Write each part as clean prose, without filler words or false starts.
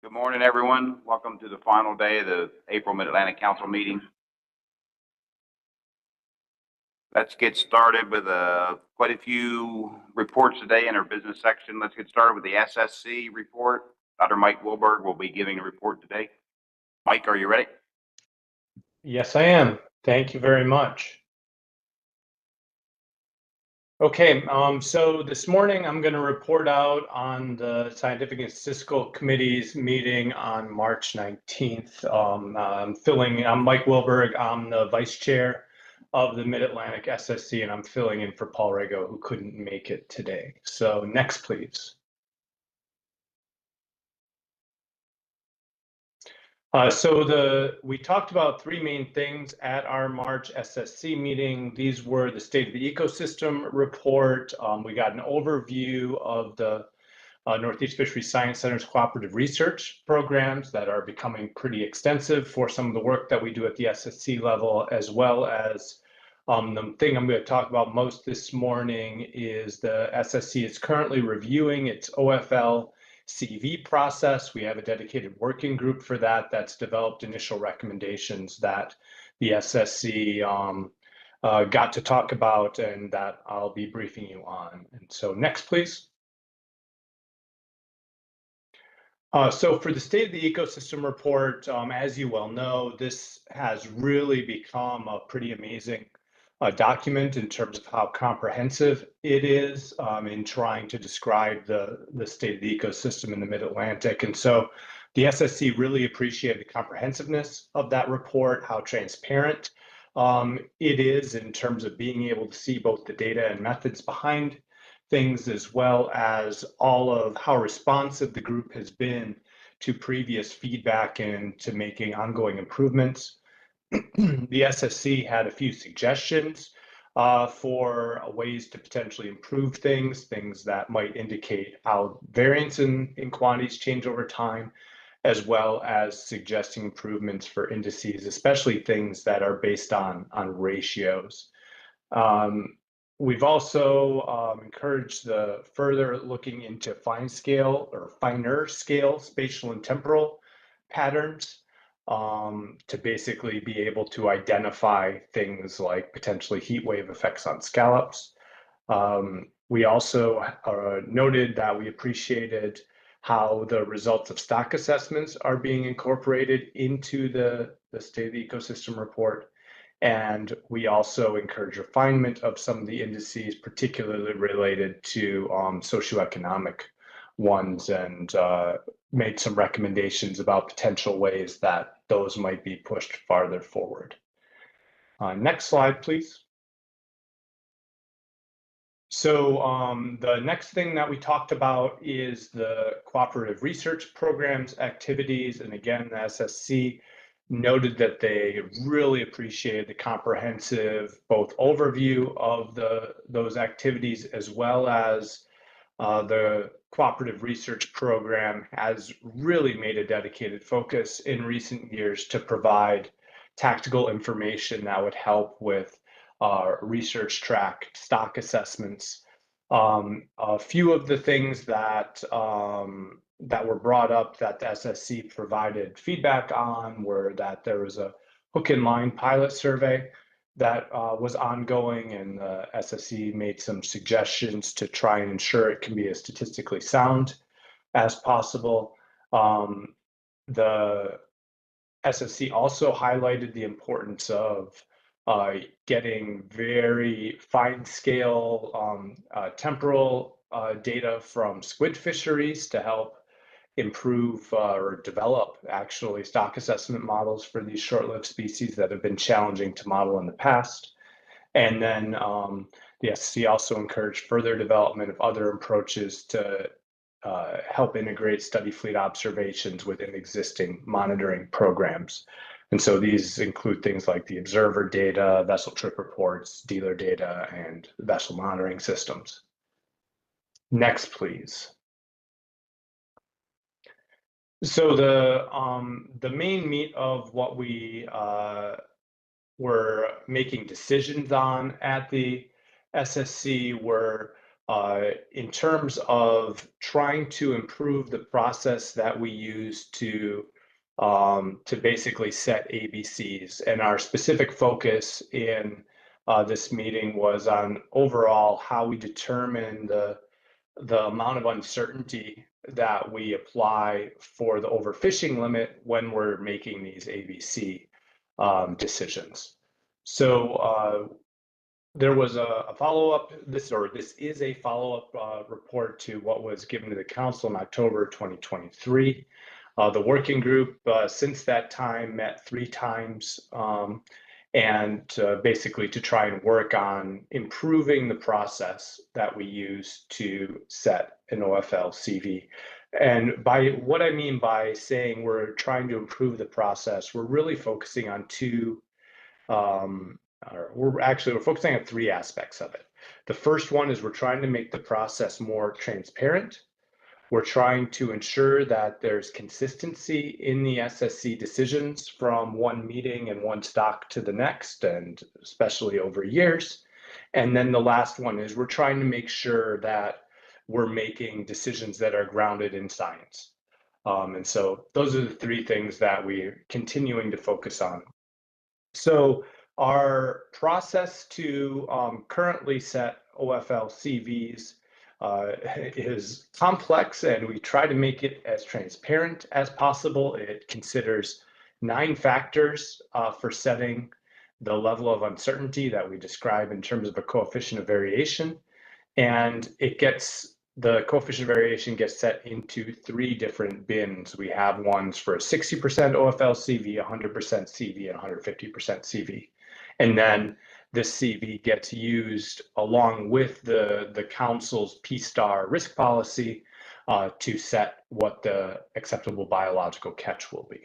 Good morning, everyone. Welcome to the final day of the April Mid-Atlantic Council meeting. Let's get started with quite a few reports today in our business section. Let's get started with the SSC report. Dr. Mike Wilberg will be giving a report today. Mike, are you ready? Yes, I am. Thank you very much. Okay, so this morning I'm going to report out on the Scientific and Statistical Committee's meeting on March 19th. I'm Mike Wilberg. I'm the vice chair of the Mid-Atlantic SSC, and I'm filling in for Paul Rego, who couldn't make it today. So next, please. We talked about three main things at our March SSC meeting. These were the State of the Ecosystem report. We got an overview of the Northeast Fisheries Science Center's cooperative research programs that are becoming pretty extensive for some of the work that we do at the SSC level, as well as the thing I'm going to talk about most this morning is the SSC is currently reviewing its OFL CV process. We have a dedicated working group for that that's developed initial recommendations that the SSC got to talk about and that I'll be briefing you on. And so next, please. So for the State of the Ecosystem report, as you well know, this has really become a pretty amazing document in terms of how comprehensive it is in trying to describe the state of the ecosystem in the Mid-Atlantic. And so the SSC really appreciated the comprehensiveness of that report, how transparent it is in terms of being able to see both the data and methods behind things, as well as all of how responsive the group has been to previous feedback and to making ongoing improvements. The SSC had a few suggestions for ways to potentially improve things that might indicate how variance in quantities change over time, as well as suggesting improvements for indices, especially things that are based on ratios. We've also encouraged the further looking into finer scale spatial and temporal patterns to basically be able to identify things like potentially heat wave effects on scallops. We also noted that we appreciated how the results of stock assessments are being incorporated into the State of the Ecosystem report. And we also encourage refinement of some of the indices, particularly related to socioeconomic ones, and made some recommendations about potential ways that those might be pushed farther forward. Next slide, please. So the next thing that we talked about is the cooperative research programs activities. And again, the SSC noted that they really appreciated the comprehensive both overview of those activities, as well as the cooperative research program has really made a dedicated focus in recent years to provide tactical information that would help with research track stock assessments. A few of the things that were brought up that the SSC provided feedback on were that there was a hook and line pilot survey that was ongoing, and the SSC made some suggestions to try and ensure it can be as statistically sound as possible. The SSC also highlighted the importance of getting very fine scale temporal data from squid fisheries to help improve or develop actually stock assessment models for these short-lived species that have been challenging to model in the past. And then the SSC also encouraged further development of other approaches to help integrate study fleet observations within existing monitoring programs. And so these include things like the observer data, vessel trip reports, dealer data, and vessel monitoring systems. Next, please. So the main meat of what we were making decisions on at the SSC were in terms of trying to improve the process that we use to basically set ABCs. And our specific focus in this meeting was on overall how we determine the amount of uncertainty that we apply for the overfishing limit when we're making these ABC decisions. So there was a follow-up, this is a follow-up report to what was given to the council in October 2023. The working group since that time met 3 times and basically to try and work on improving the process that we use to set an OFL CV. And by what I mean by saying we're trying to improve the process, we're really focusing on we're focusing on 3 aspects of it. The first one is we're trying to make the process more transparent. We're trying to ensure that there's consistency in the SSC decisions from one meeting and one stock to the next, and especially over years. And then the last one is we're trying to make sure that we're making decisions that are grounded in science. And so those are the 3 things that we're continuing to focus on. So our process to currently set OFL CVs is complex, and we try to make it as transparent as possible. It considers 9 factors for setting the level of uncertainty that we describe in terms of a coefficient of variation. And the coefficient of variation gets set into 3 different bins. We have ones for 60% OFL CV, 100% CV, and 150% CV. And then this CV gets used along with the council's P-star risk policy to set what the acceptable biological catch will be.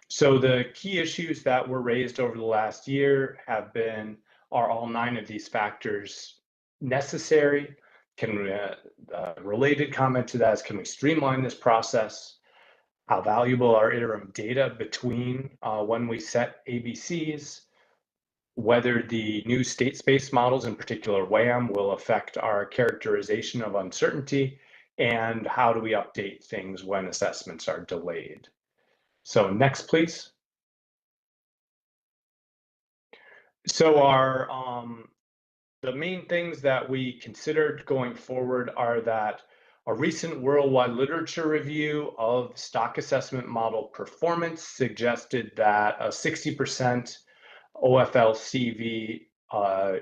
So the key issues that were raised over the last year have been, are all 9 of these factors necessary? Can we, related comment to that is, can we streamline this process? How valuable are interim data between when we set ABCs? Whether the new state-space models, in particular WAM, will affect our characterization of uncertainty, and how do we update things when assessments are delayed? So next, please. So our the main things that we considered going forward are that a recent worldwide literature review of stock assessment model performance suggested that a 60% OFL CV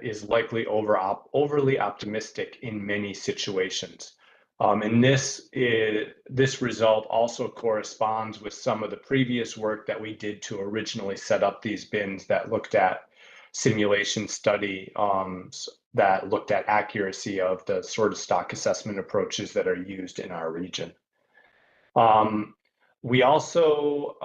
is likely overly optimistic in many situations. And this result also corresponds with some of the previous work that we did to originally set up these bins that looked at simulation study that looked at accuracy of the sort of stock assessment approaches that are used in our region. We also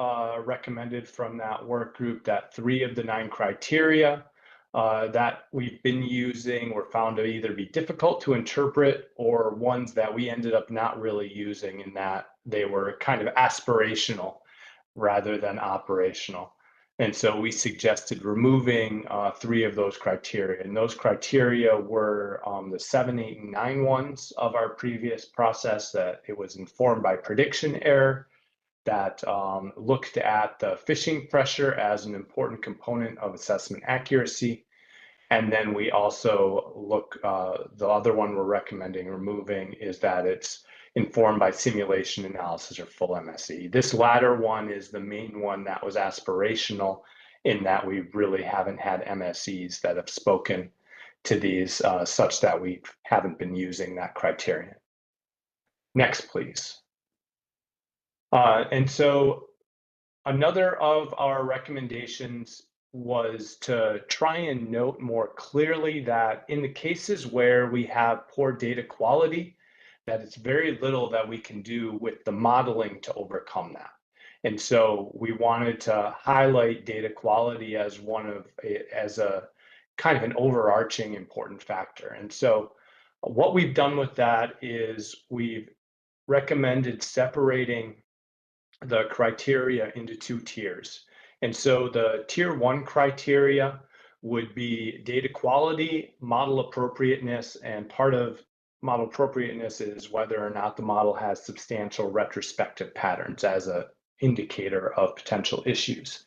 recommended from that work group that 3 of the 9 criteria that we've been using were found to either be difficult to interpret or ones that we ended up not really using, in that they were kind of aspirational rather than operational. And so we suggested removing 3 of those criteria. And those criteria were the 7, 8, and 9 ones of our previous process, that it was informed by prediction error, that looked at the fishing pressure as an important component of assessment accuracy. And then we also the other one we're recommending removing is that it's informed by simulation analysis or full MSE. This latter one is the main one that was aspirational, in that we really haven't had MSEs that have spoken to these such that we haven't been using that criterion. Next, please. And so another of our recommendations was to try and note more clearly that in the cases where we have poor data quality, that it's very little that we can do with the modeling to overcome that. And so we wanted to highlight data quality as as a kind of an overarching important factor. And so what we've done with that is we've recommended separating the criteria into 2 tiers. And so the tier 1 criteria would be data quality, model appropriateness, and part of model appropriateness is whether or not the model has substantial retrospective patterns as an indicator of potential issues.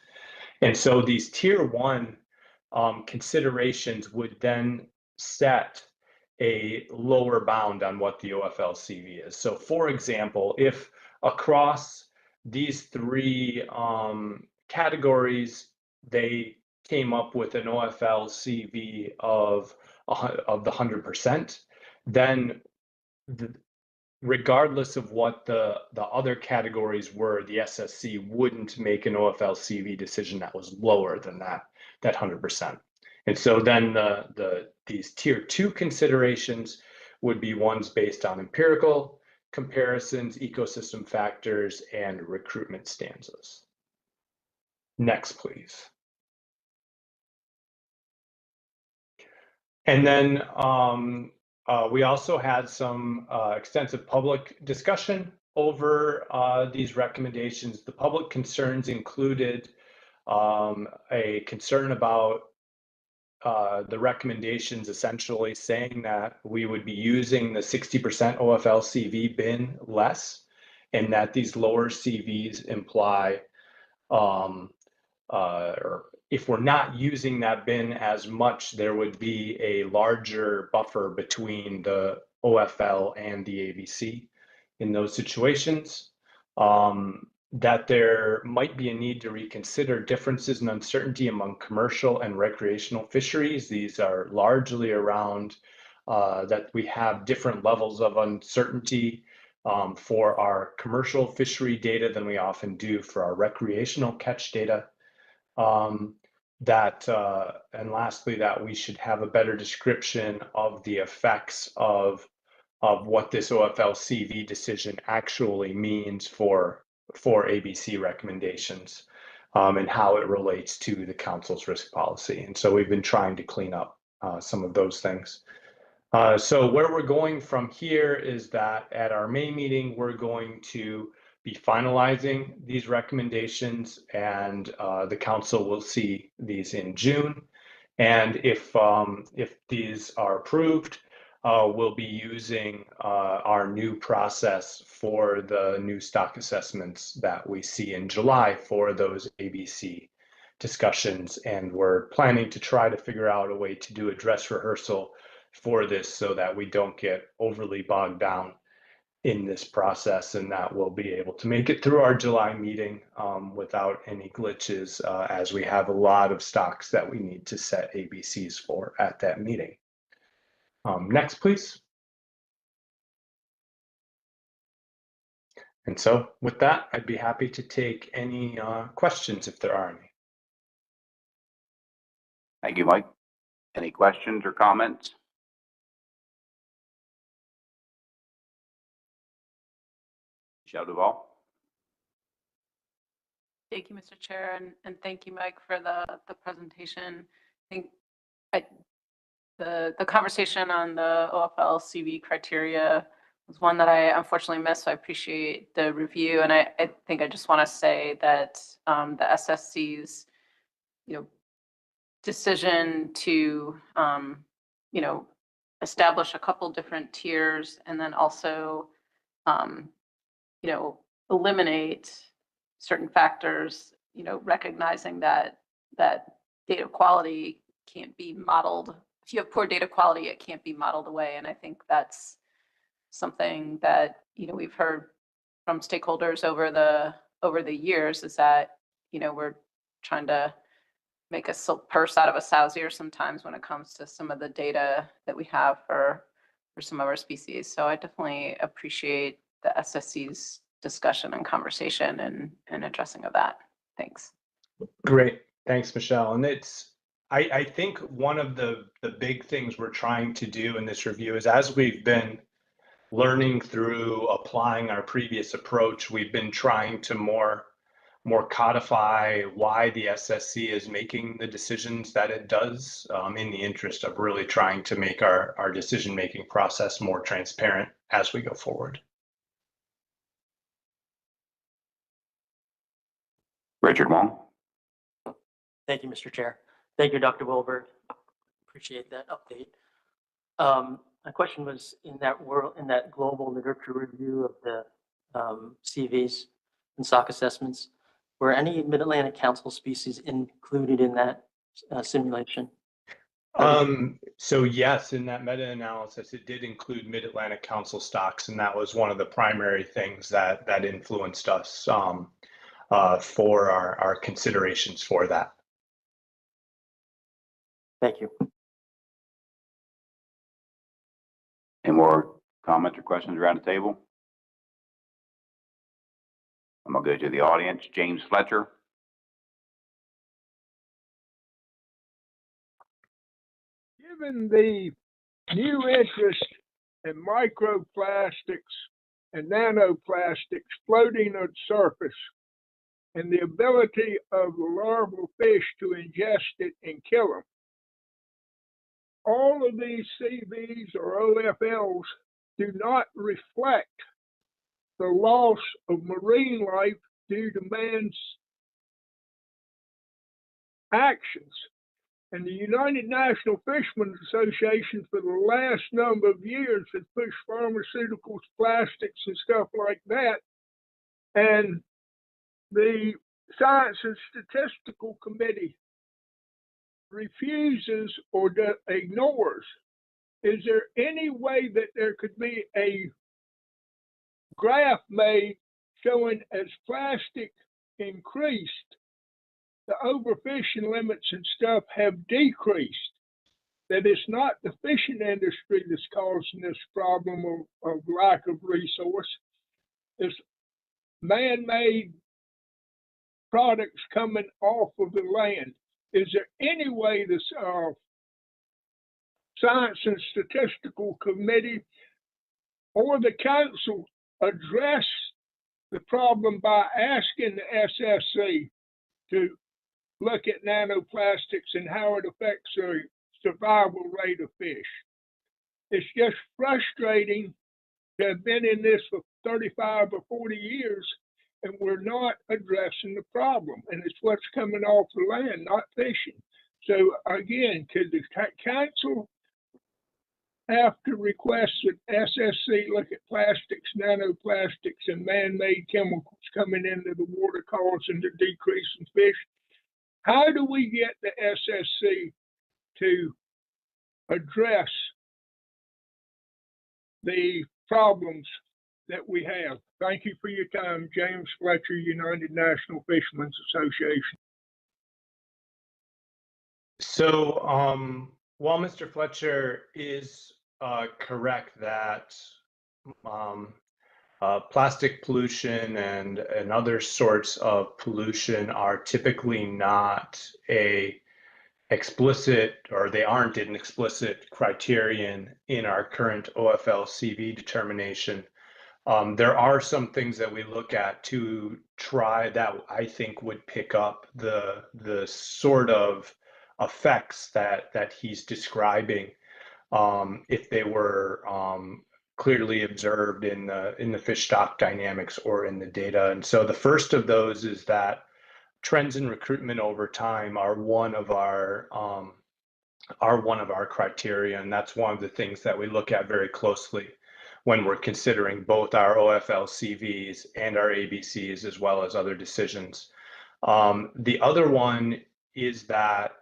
And so these tier one considerations would then set a lower bound on what the OFL-CV is. So for example, if across these three categories, they came up with an OFL-CV of the 100%, then regardless of what the other categories were, the SSC wouldn't make an OFL-CV decision that was lower than that 100%. And so then these tier two considerations would be ones based on empirical comparisons, ecosystem factors, and recruitment stanzas. Next, please. And then we also had some extensive public discussion over these recommendations. The public concerns included a concern about the recommendations essentially saying that we would be using the 60% OFL-CV bin less, and that these lower CVs imply, or if we're not using that bin as much, there would be a larger buffer between the OFL and the ABC in those situations. That there might be a need to reconsider differences in uncertainty among commercial and recreational fisheries. These are largely around that we have different levels of uncertainty for our commercial fishery data than we often do for our recreational catch data. And lastly, that we should have a better description of the effects of what this OFL-CV decision actually means for ABC recommendations and how it relates to the council's risk policy. And so we've been trying to clean up some of those things. So where we're going from here is that at our May meeting, we're going to be finalizing these recommendations, and the council will see these in June. And if these are approved, we'll be using our new process for the new stock assessments that we see in July for those ABC discussions. And we're planning to try to figure out a way to do a dress rehearsal for this so that we don't get overly bogged down in this process, and that we'll be able to make it through our July meeting without any glitches, as we have a lot of stocks that we need to set ABCs for at that meeting. Next, please. And so with that, I'd be happy to take any questions if there are any. Thank you, Mike. Any questions or comments? Michelle Duval. Thank you, Mr. Chair, and thank you, Mike, for the presentation. I think the conversation on the OFL-CV criteria was one that I unfortunately missed, so I appreciate the review. And I think I just want to say that the SSC's, decision to, establish a couple different tiers and then also, eliminate certain factors, recognizing that data quality can't be modeled. If you have poor data quality, it can't be modeled away. And I think that's something that, we've heard from stakeholders over the years, is that, we're trying to make a silk purse out of a sow's ear sometimes when it comes to some of the data that we have for some of our species. So I definitely appreciate the SSC's discussion and conversation and addressing of that. Thanks. Great. Thanks, Michelle. And I think one of the big things we're trying to do in this review is, as we've been learning through applying our previous approach, we've been trying to more codify why the SSC is making the decisions that it does, in the interest of really trying to make our decision-making process more transparent as we go forward. Richard Wong. Thank you, Mr. Chair. Thank you, Dr. Wilbert. Appreciate that update. My question was in that global literature review of the CVs and stock assessments, were any Mid-Atlantic Council species included in that simulation? So yes, in that meta-analysis, it did include Mid-Atlantic Council stocks, and that was one of the primary things that influenced us for our considerations for that. Thank you. Any more comments or questions around the table? I'm gonna go to the audience. James Fletcher. Given the new interest in microplastics and nanoplastics floating on the surface and the ability of the larval fish to ingest it and kill them, all of these CVs or OFLs do not reflect the loss of marine life due to man's actions. And the United National Fishermen's Association for the last number of years has pushed pharmaceuticals, plastics, and stuff like that. And the Science and Statistical Committee refuses or ignores. Is there any way that there could be a graph made showing as plastic increased, the overfishing limits and stuff have decreased? That it's not the fishing industry that's causing this problem of lack of resource. It's man-made products coming off of the land. Is there any way this Science and Statistical Committee or the council address the problem by asking the SSC to look at nanoplastics and how it affects the survival rate of fish? It's just frustrating to have been in this for 35 or 40 years and we're not addressing the problem. And it's what's coming off the land, not fishing. So again, could the council have to request that SSC look at plastics, nanoplastics, and man-made chemicals coming into the water causing the decrease in fish? How do we get the SSC to address the problems that we have? Thank you for your time. James Fletcher, United National Fishermen's Association. So while Mr. Fletcher is correct that plastic pollution and other sorts of pollution are typically not a explicit, or they aren't an explicit criterion in our current OFL CV determination. There are some things that we look at to try that I think would pick up the sort of effects that he's describing if they were clearly observed in the fish stock dynamics or in the data. And so the first of those is that trends in recruitment over time are one of our criteria, and that's one of the things that we look at very closely when we're considering both our OFL CVs and our ABCs, as well as other decisions. The other one is that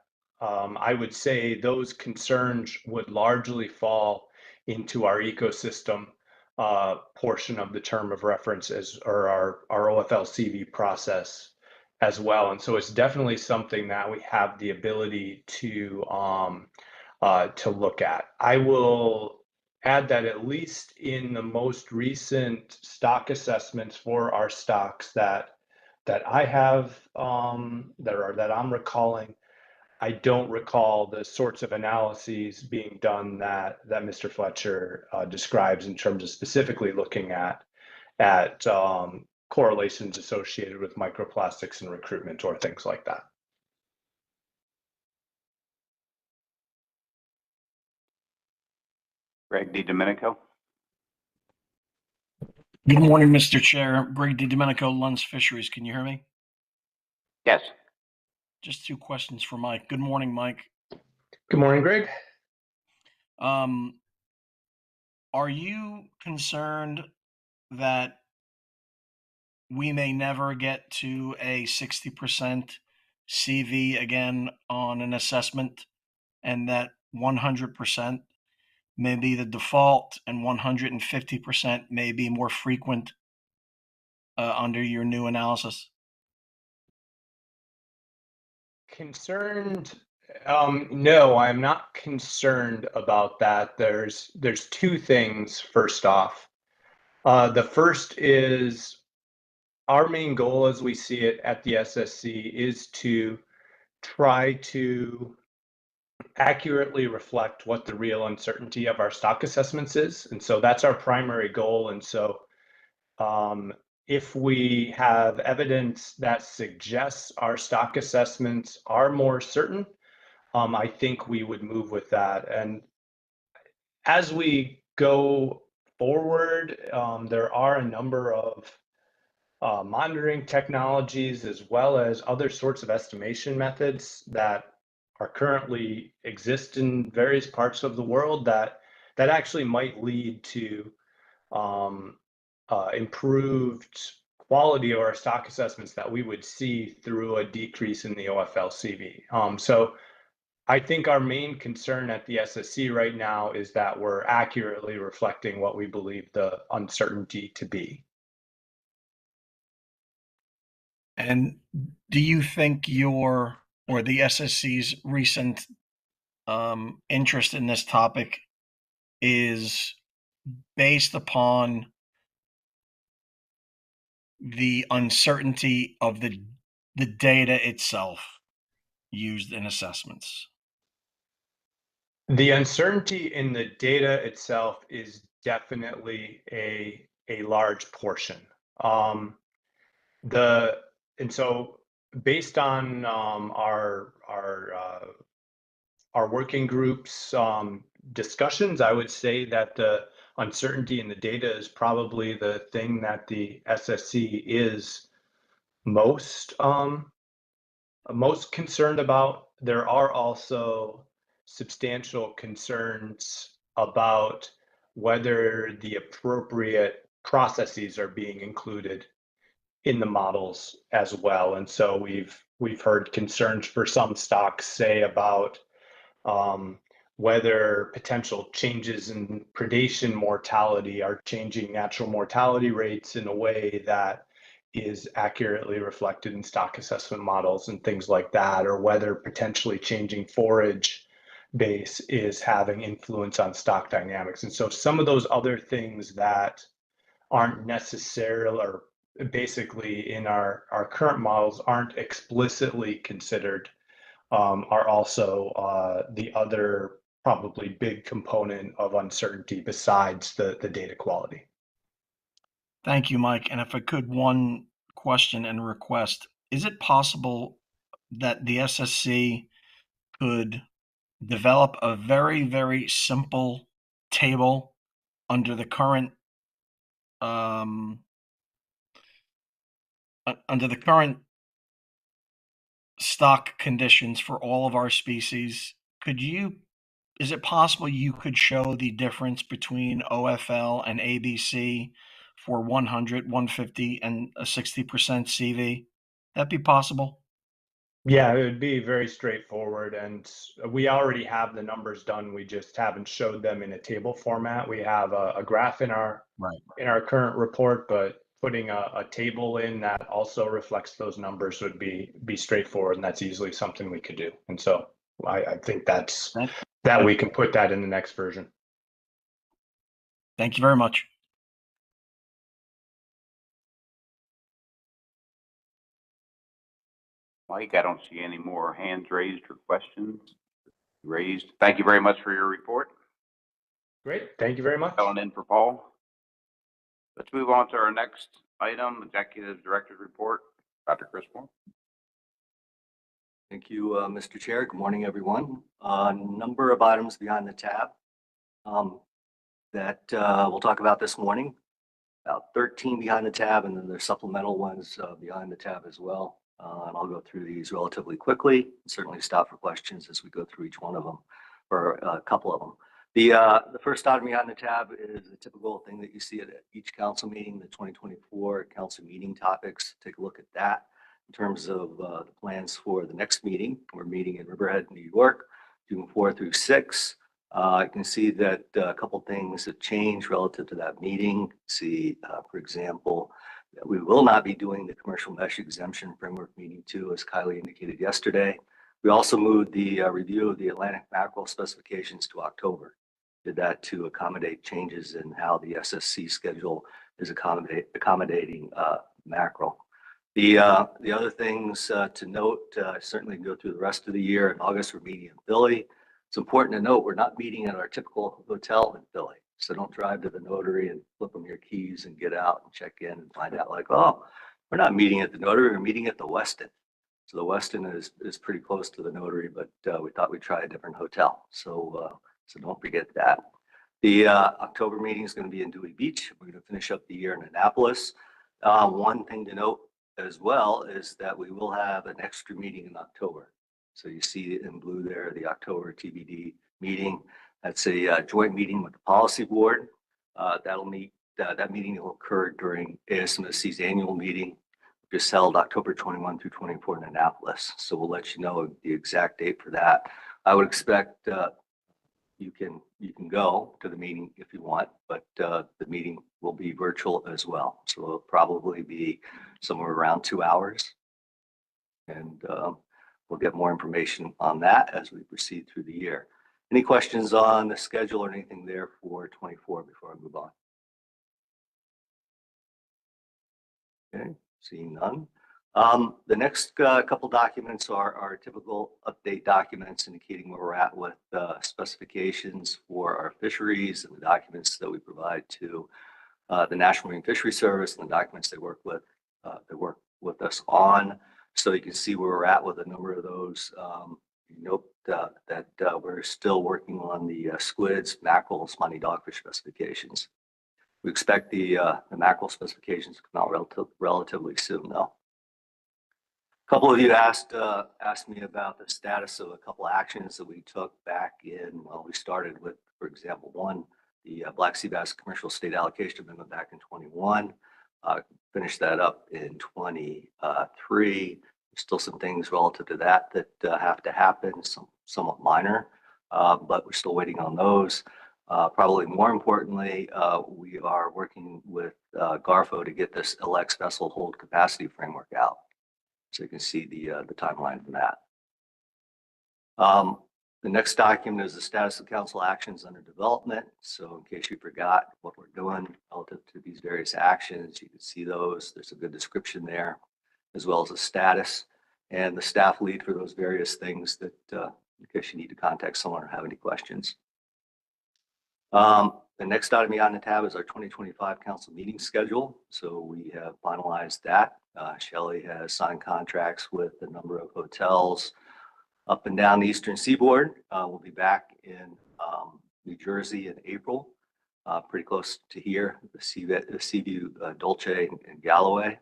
I would say those concerns would largely fall into our ecosystem portion of the term of reference or our OFL CV process as well. And so it's definitely something that we have the ability to look at. I will add that at least in the most recent stock assessments for our stocks that I have that I'm recalling, I don't recall the sorts of analyses being done that Mr. Fletcher describes in terms of specifically looking at correlations associated with microplastics and recruitment or things like that. Greg DiDomenico. Good morning, Mr. Chair. Greg DiDomenico, Lunds Fisheries. Can you hear me? Yes. Just two questions for Mike. Good morning, Mike. Good morning, Greg. are you concerned that we may never get to a 60% CV again on an assessment, and that 100% may be the default and 150% may be more frequent under your new analysis? Concerned? No, I'm not concerned about that. There's two things. First off, the first is our main goal, as we see it at the SSC, is to try to accurately reflect what the real uncertainty of our stock assessments is, and so that's our primary goal. And so, if we have evidence that suggests our stock assessments are more certain, I think we would move with that. And as we go forward, there are a number of monitoring technologies as well as other sorts of estimation methods that are currently exist in various parts of the world that actually might lead to improved quality of our stock assessments that we would see through a decrease in the OFL-CV. So I think our main concern at the SSC right now is that we're accurately reflecting what we believe the uncertainty to be. And do you think your or the SSC's recent interest in this topic is based upon the uncertainty of the data itself used in assessments? The uncertainty in the data itself is definitely a large portion. And so based on our working groups discussions, I would say that the uncertainty in the data is probably the thing that the SSC is most concerned about. There are also substantial concerns about whether the appropriate processes are being included in the models as well. And so we've heard concerns for some stocks, say, about whether potential changes in predation mortality are changing natural mortality rates in a way that is accurately reflected in stock assessment models and things like that, or whether potentially changing forage base is having influence on stock dynamics. And so some of those other things that aren't necessarily, or basically in our current models aren't explicitly considered, are also the other probably big component of uncertainty besides the data quality. Thank you, Mike. And if I could, one question and request: is it possible that the SSC could develop a very, very simple table under the current stock conditions for all of our species? Is it possible you could show the difference between OFL and ABC for 100, 150, and a 60% CV? That'd be possible? Yeah, it would be very straightforward, and we already have the numbers done. We just haven't showed them in a table format. We have a graph in our current report, but putting a table in that also reflects those numbers would be straightforward, and that's easily something we could do. And so I think that we can put that in the next version. Thank you very much. Mike, I don't see any more hands raised or questions raised. Thank you very much for your report. Great. Thank you very much. Filling in for Paul. Let's move on to our next item, Executive Director's Report. Dr. Chris Moore. Thank you, Mr. Chair. Good morning, everyone. A number of items behind the tab that we'll talk about this morning. About 13 behind the tab, and then there's supplemental ones behind the tab as well. And I'll go through these relatively quickly. Certainly stop for questions as we go through each one of them, or a couple of them. The first item behind the tab is the typical thing that you see at each council meeting, the 2024 council meeting topics. Take a look at that. In terms of the plans for the next meeting, we're meeting in Riverhead, New York, June 4 through 6. You can see that a couple things have changed relative to that meeting. See, for example, that we will not be doing the commercial mesh exemption framework meeting 2, as Kylie indicated yesterday. We also moved the review of the Atlantic mackerel specifications to October. Did that to accommodate changes in how the SSC schedule is accommodating mackerel. The other things to note, certainly go through the rest of the year. In August, we're meeting in Philly. It's important to note we're not meeting at our typical hotel in Philly. So don't drive to the notary and flip them your keys and get out and check in and find out like, oh, we're not meeting at the notary, we're meeting at the Westin. So the Westin is pretty close to the notary, but we thought we'd try a different hotel. So don't forget that. The October meeting is going to be in Dewey Beach. We're going to finish up the year in Annapolis. One thing to note as well is that we will have an extra meeting in October. So you see in blue there, the October TBD meeting. That's a joint meeting with the policy board. That meeting will occur during ASMSC's annual meeting, just held October 21 through 24 in Annapolis. So we'll let you know the exact date for that. I would expect you can go to the meeting if you want, but the meeting will be virtual as well. So it'll probably be somewhere around 2 hours. And we'll get more information on that as we proceed through the year. Any questions on the schedule or anything there for 24 before I move on? Okay, seeing none. The next couple documents are our typical update documents indicating where we're at with specifications for our fisheries and the documents that we provide to the National Marine Fisheries Service and the documents they work with us on. So you can see where we're at with a number of those. Note that we're still working on the squids, mackerel, spiny dogfish specifications. We expect the mackerel specifications to come out relatively soon, though. A couple of you asked me about the status of a couple actions that we took back in, well, we started with, for example, one, the Black Sea Bass Commercial State Allocation Amendment back in 21, finished that up in 23. There's still some things relative to that have to happen, somewhat minor, but we're still waiting on those. Probably more importantly, we are working with GARFO to get this LX vessel hold capacity framework out. So you can see the timeline for that. The next document is the status of council actions under development. So in case you forgot what we're doing relative to these various actions, you can see those. There's a good description there, as well as a status and the staff lead for those various things that in case you need to contact someone or have any questions. The next item on the tab is our 2025 council meeting schedule. So we have finalized that. Shelley has signed contracts with a number of hotels up and down the Eastern Seaboard. We'll be back in New Jersey in April, pretty close to here, the Seaview, Dolce, and Galloway.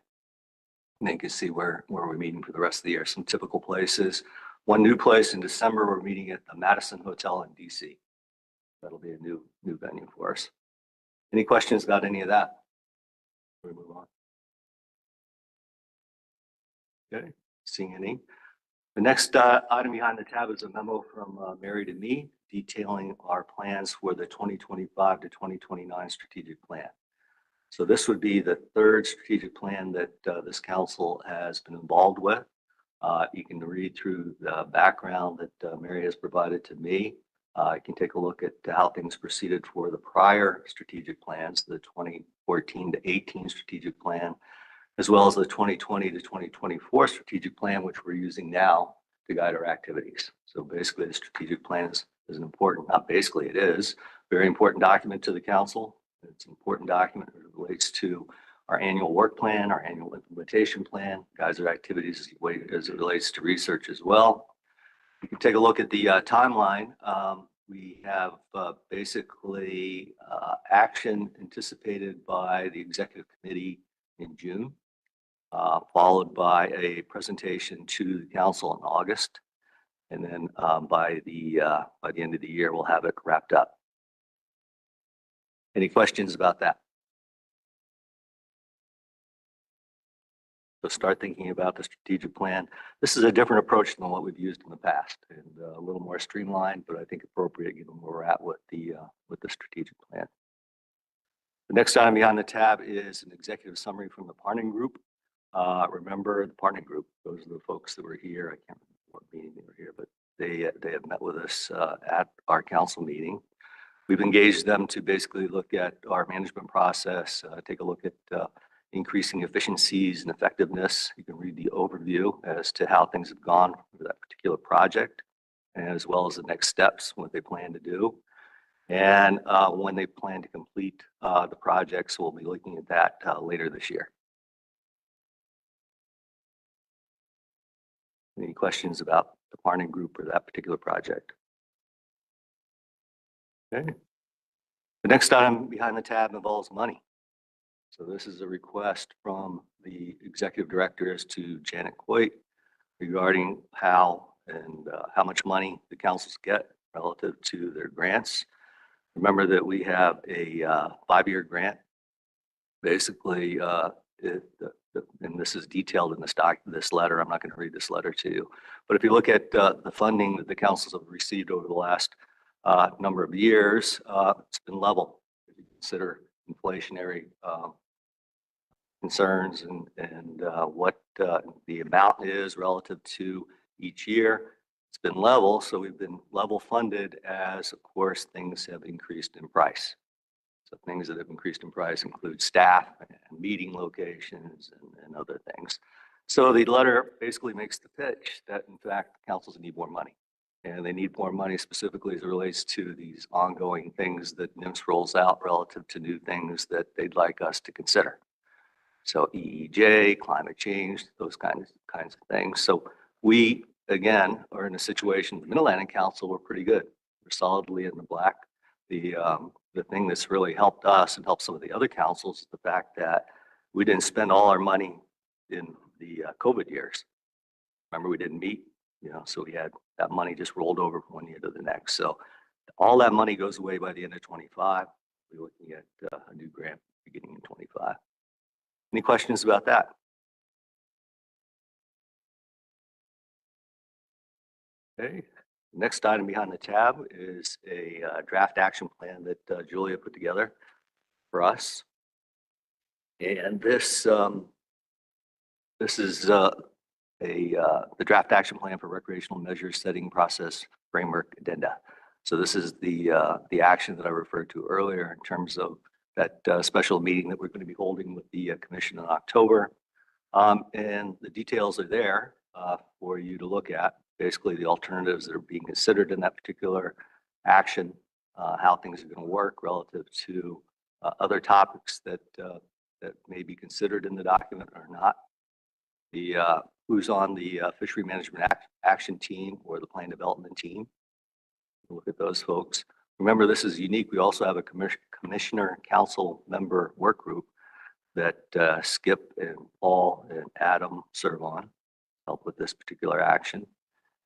And then you can see where we're meeting for the rest of the year. Some typical places. One new place in December, we're meeting at the Madison Hotel in DC. That'll be a new venue for us. Any questions about any of that? We move on. Okay, seeing any. The next item behind the tab is a memo from Mary to me detailing our plans for the 2025 to 2029 strategic plan. So this would be the third strategic plan that this council has been involved with. You can read through the background that Mary has provided to me. You can take a look at how things proceeded for the prior strategic plans, the 2014 to 18 strategic plan, as well as the 2020 to 2024 strategic plan, which we're using now to guide our activities. So basically the strategic plan is an important, not basically, it is very important document to the council. It's an important document that relates to our annual work plan, our annual implementation plan, guides our activities as it relates to research as well. You can take a look at the timeline. We have basically action anticipated by the executive committee in June, followed by a presentation to the council in August, and then by the end of the year we'll have it wrapped up. Any questions about that? So start thinking about the strategic plan. This is a different approach than what we've used in the past, and a little more streamlined, but I think appropriate given where we're at with the strategic plan. The next item behind the tab is an executive summary from the partnering group. Remember the partnering group, those are the folks that were here. I can't remember what meeting they were here, but they have met with us at our council meeting. We've engaged them to basically look at our management process, take a look at increasing efficiencies and effectiveness. You can read the overview as to how things have gone for that particular project, as well as the next steps, what they plan to do, and when they plan to complete the projects. We'll be looking at that later this year. Any questions about the partnering group or that particular project? Okay. The next item behind the tab involves money. So this is a request from the executive directors to Janet Coit regarding how much money the councils get relative to their grants. Remember that we have a 5-year grant. Basically, and this is detailed in this letter. I'm not going to read this letter to you, but if you look at the funding that the councils have received over the last number of years, it's been level. If you consider inflationary concerns and what the amount is relative to each year, it's been level. So we've been level funded as, of course, things have increased in price. So things that have increased in price include staff and meeting locations and other things. So the letter basically makes the pitch that, in fact, councils need more money. And they need more money specifically as it relates to these ongoing things that NIMS rolls out relative to new things that they'd like us to consider. So EEJ, climate change, those kinds of things. So we, again, are in a situation, the Mid-Atlantic Council, we're pretty good. We're solidly in the black. The thing that's really helped us and helped some of the other councils is the fact that we didn't spend all our money in the COVID years. Remember, we didn't meet, so we had that money just rolled over from one year to the next. So all that money goes away by the end of 25. We're looking at a new grant beginning in 25. Any questions about that? Okay. Next item behind the tab is a draft action plan that Julia put together for us. And this is the draft action plan for recreational measures setting process framework addenda. So this is the action that I referred to earlier in terms of that special meeting that we're going to be holding with the commission in October. And the details are there for you to look at. Basically, the alternatives that are being considered in that particular action, how things are going to work relative to other topics that may be considered in the document or not. The who's on the fishery management action team or the plan development team. Look at those folks. Remember, this is unique. We also have a commissioner council member work group that Skip and Paul and Adam serve on, help with this particular action.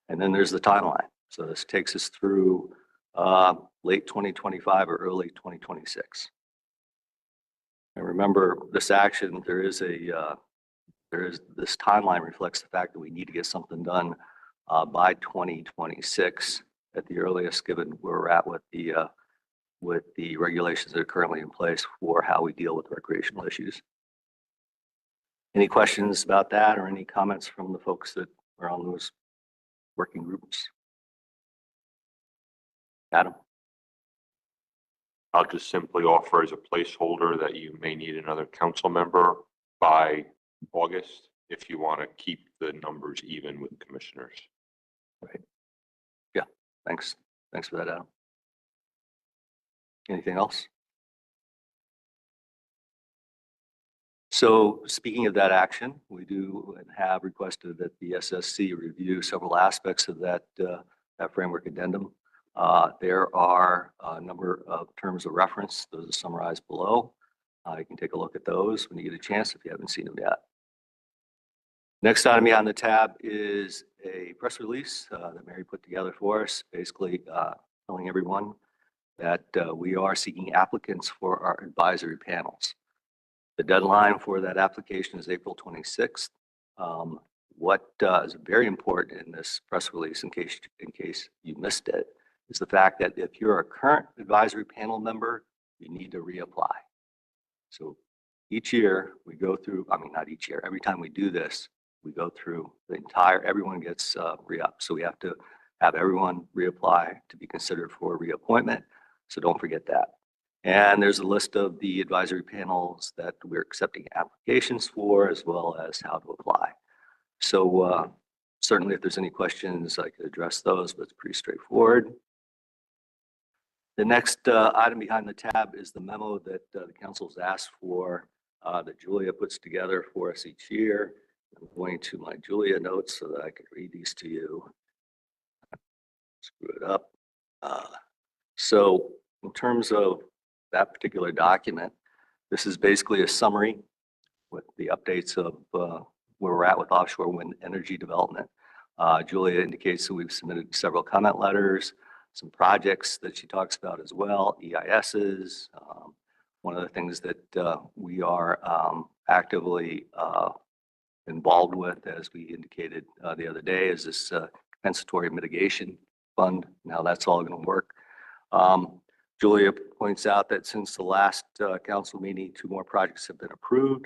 And then there's the timeline. So this takes us through late 2025 or early 2026. And remember, this action, there is this timeline reflects the fact that we need to get something done by 2026 at the earliest, given where we're at with the regulations that are currently in place for how we deal with recreational issues. Any questions about that or any comments from the folks that are on those working groups? Adam? I'll just simply offer as a placeholder that you may need another council member by August if you want to keep the numbers even with commissioners. Right. Yeah, thanks. Thanks for that, Adam. Anything else? So speaking of that action, we do and have requested that the SSC review several aspects of that framework addendum. There are a number of terms of reference. Those are summarized below. You can take a look at those when you get a chance if you haven't seen them yet. Next item on the tab is a press release that Mary put together for us, basically telling everyone that we are seeking applicants for our advisory panels. The deadline for that application is April 26th. What is very important in this press release, in case you missed it, is the fact that if you're a current advisory panel member, you need to reapply. So each year we go through, I mean, not each year, every time we do this, we go through the entire, everyone gets re-up. So we have to have everyone reapply to be considered for reappointment. So don't forget that. And there's a list of the advisory panels that we're accepting applications for, as well as how to apply. So certainly if there's any questions, I could address those, but it's pretty straightforward. The next item behind the tab is the memo that the council's asked for, that Julia puts together for us each year. I'm going to my Julia notes so that I can read these to you. Screw it up. So in terms of that particular document, this is basically a summary with the updates of where we're at with offshore wind energy development. Julia indicates that we've submitted several comment letters, some projects that she talks about as well, EISs. One of the things that we are actively involved with, as we indicated the other day, is this compensatory mitigation fund. Now that's all going to work. Julia points out that since the last council meeting, 2 more projects have been approved,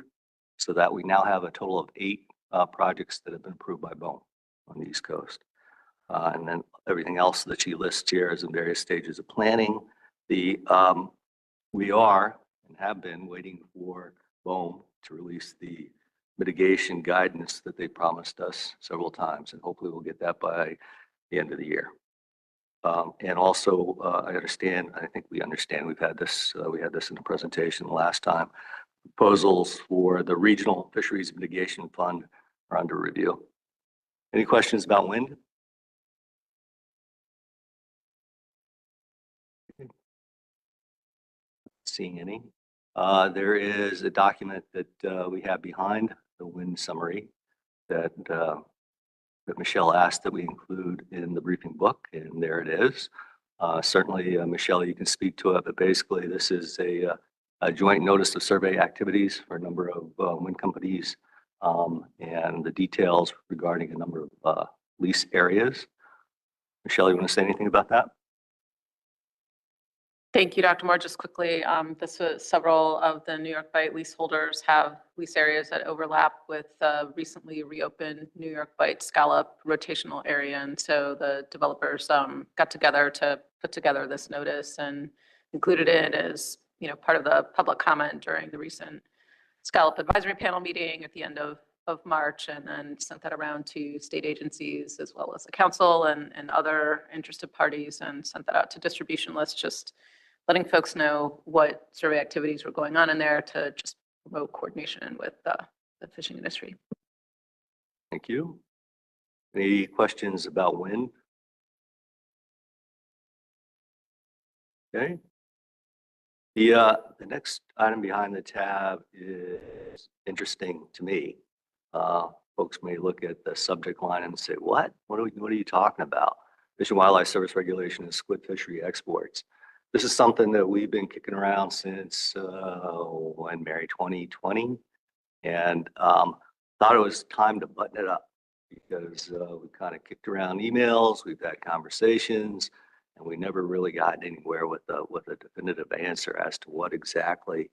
so that we now have a total of 8 projects that have been approved by BOEM on the East Coast. And then everything else that she lists here is in various stages of planning. We are and have been waiting for BOEM to release the mitigation guidance that they promised us several times, and hopefully we'll get that by the end of the year. And also, I think we understand, we had this in the presentation last time, proposals for the Regional Fisheries Mitigation Fund are under review. Any questions about wind? Seeing any. There is a document that we have behind the wind summary that Michelle asked that we include in the briefing book, and there it is. Certainly, Michelle, you can speak to it, but basically this is a joint notice of survey activities for a number of wind companies, and the details regarding a number of lease areas. Michelle, you want to say anything about that? Thank you, Dr. Moore. Just quickly, several of the New York Bight leaseholders have lease areas that overlap with recently reopened New York Bight scallop rotational area. And so the developers got together to put together this notice and included it as, part of the public comment during the recent scallop advisory panel meeting at the end of March, and then sent that around to state agencies as well as the council and other interested parties, and sent that out to distribution lists, just letting folks know what survey activities were going on in there to just promote coordination with the fishing industry. Thank you. Any questions about wind? Okay. The next item behind the tab is interesting to me. Folks may look at the subject line and say, what are you talking about? Fish and Wildlife Service regulation and squid fishery exports. This is something that we've been kicking around since Mary 2020, and thought it was time to button it up, because we kind of kicked around emails, we've had conversations, and we never really got anywhere with a definitive answer as to what exactly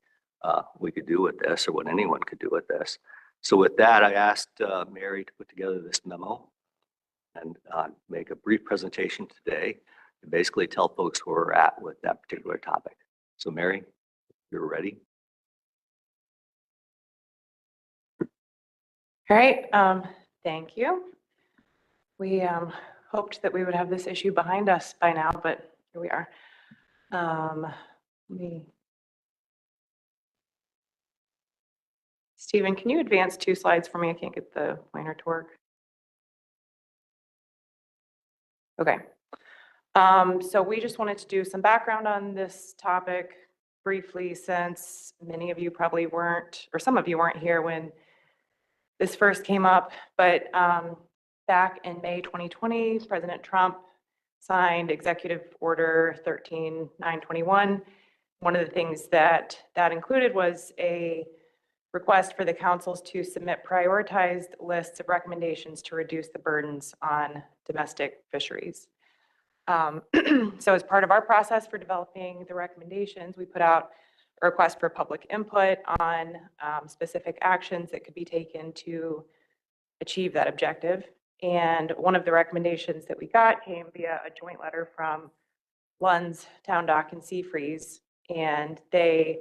we could do with this, or what anyone could do with this. So with that, I asked Mary to put together this memo and make a brief presentation today to basically tell folks where we're at with that particular topic. So Mary, if you're ready. All right, thank you. We hoped that we would have this issue behind us by now, but here we are. Stephen, can you advance 2 slides for me? I can't get the pointer to work. Okay. So we just wanted to do some background on this topic briefly, since many of you probably weren't, or some of you weren't here when this first came up. But back in May 2020, President Trump signed Executive Order 13921. One of the things that included was a request for the councils to submit prioritized lists of recommendations to reduce the burdens on domestic fisheries. So as part of our process for developing the recommendations, we put out a request for public input on specific actions that could be taken to achieve that objective. And one of the recommendations that we got came via a joint letter from Lund's, Town Dock, and Seafreeze. And they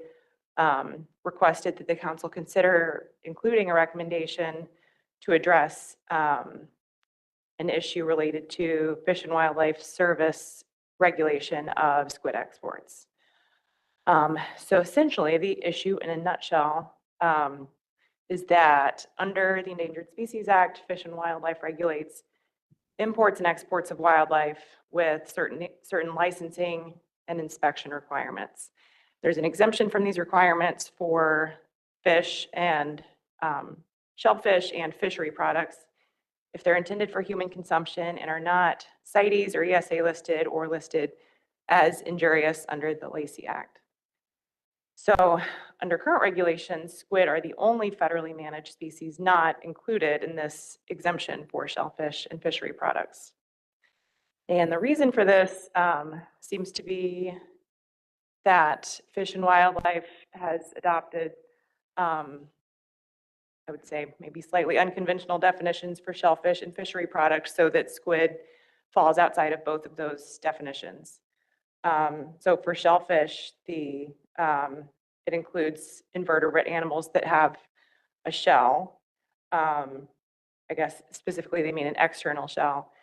requested that the council consider including a recommendation to address an issue related to Fish and Wildlife Service regulation of squid exports. So essentially, the issue in a nutshell is that under the Endangered Species Act, Fish and Wildlife regulates imports and exports of wildlife with certain licensing and inspection requirements. There's an exemption from these requirements for fish and shellfish and fishery products if they're intended for human consumption and are not CITES or ESA listed or listed as injurious under the Lacey Act. So under current regulations, squid are the only federally managed species not included in this exemption for shellfish and fishery products. And the reason for this seems to be that Fish and Wildlife has adopted, I would say, maybe slightly unconventional definitions for shellfish and fishery products so that squid falls outside of both of those definitions. So for shellfish, it includes invertebrate animals that have a shell. I guess specifically they mean an external shell.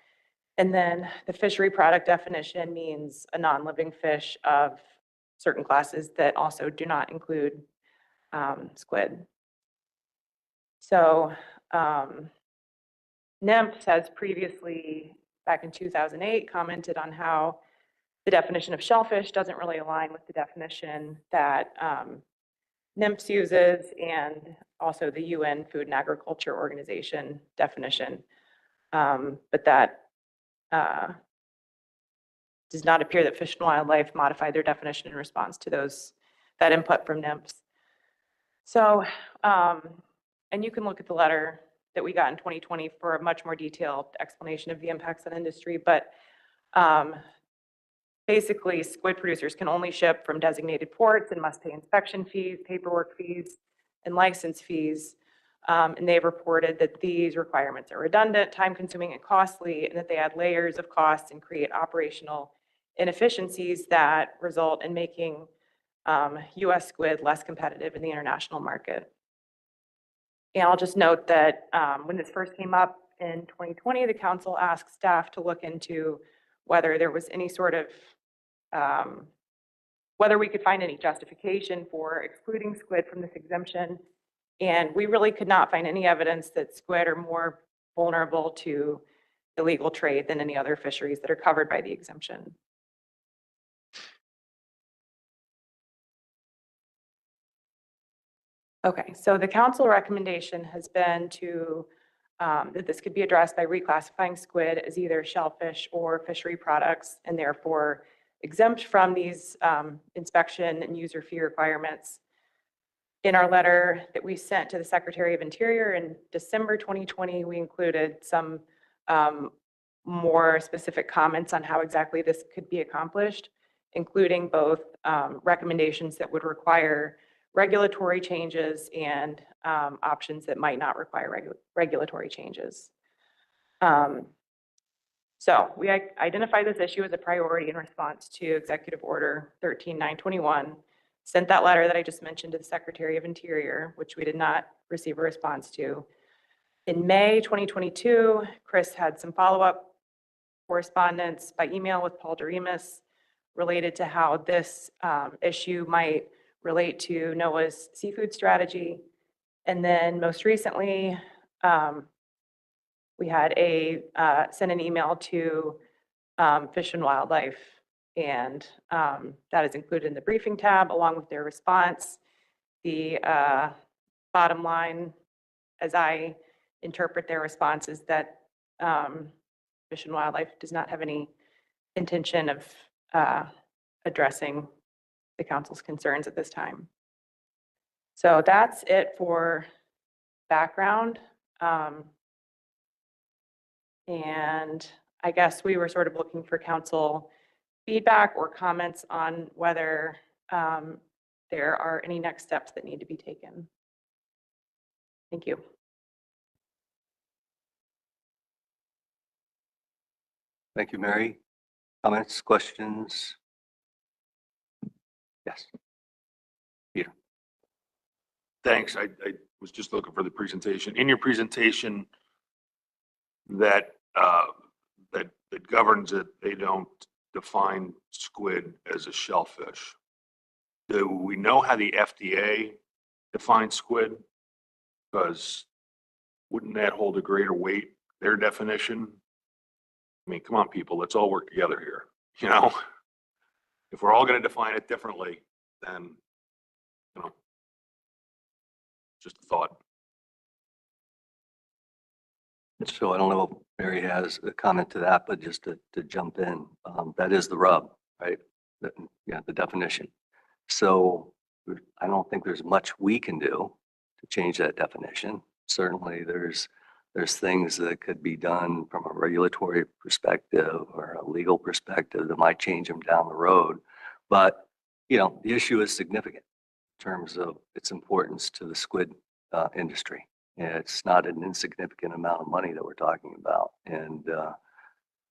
And then the fishery product definition means a non-living fish of certain classes that also do not include squid. So NIMPS has previously, back in 2008, commented on how the definition of shellfish doesn't really align with the definition that NIMPS uses and also the UN Food and Agriculture Organization definition. But that does not appear that Fish and Wildlife modified their definition in response to that input from NIMPS. So, and you can look at the letter that we got in 2020 for a much more detailed explanation of the impacts on industry, but basically squid producers can only ship from designated ports and must pay inspection fees, paperwork fees, and license fees. And they've reported that these requirements are redundant, time-consuming, and costly, and that they add layers of costs and create operational inefficiencies that result in making U.S. squid less competitive in the international market. And I'll just note that when this first came up in 2020, the council asked staff to look into whether there was any sort of, whether we could find any justification for excluding squid from this exemption. And we really could not find any evidence that squid are more vulnerable to illegal trade than any other fisheries that are covered by the exemption. Okay, so the council recommendation has been to that this could be addressed by reclassifying squid as either shellfish or fishery products and therefore exempt from these inspection and user fee requirements. In our letter that we sent to the Secretary of Interior in December 2020, we included some more specific comments on how exactly this could be accomplished, including both recommendations that would require regulatory changes and options that might not require regulatory changes. So we identified this issue as a priority in response to Executive Order 13921, sent that letter that I just mentioned to the Secretary of Interior, which we did not receive a response to. In May 2022, Chris had some follow-up correspondence by email with Paul Doremus related to how this issue might relate to NOAA's seafood strategy. And then most recently, we had sent an email to Fish and Wildlife, and that is included in the briefing tab along with their response. The bottom line, as I interpret their response, is that Fish and Wildlife does not have any intention of addressing the council's concerns at this time. So that's it for background. And I guess we were sort of looking for council feedback or comments on whether there are any next steps that need to be taken. Thank you. Thank you, Mary. Comments, questions? Yes. Peter. Thanks. I was just looking for the presentation. In your presentation that governs it, they don't define squid as a shellfish. Do we know how the FDA defines squid? Because wouldn't that hold a greater weight, their definition? I mean, come on, people, let's all work together here. You know, if we're all going to define it differently, then, you know, just a thought. So I don't know if Mary has a comment to that, but just to jump in, that is the rub, right? Yeah, the definition. So I don't think there's much we can do to change that definition. Certainly there's things that could be done from a regulatory perspective or a legal perspective that might change them down the road. But, you know, the issue is significant in terms of its importance to the squid industry. It's not an insignificant amount of money that we're talking about. And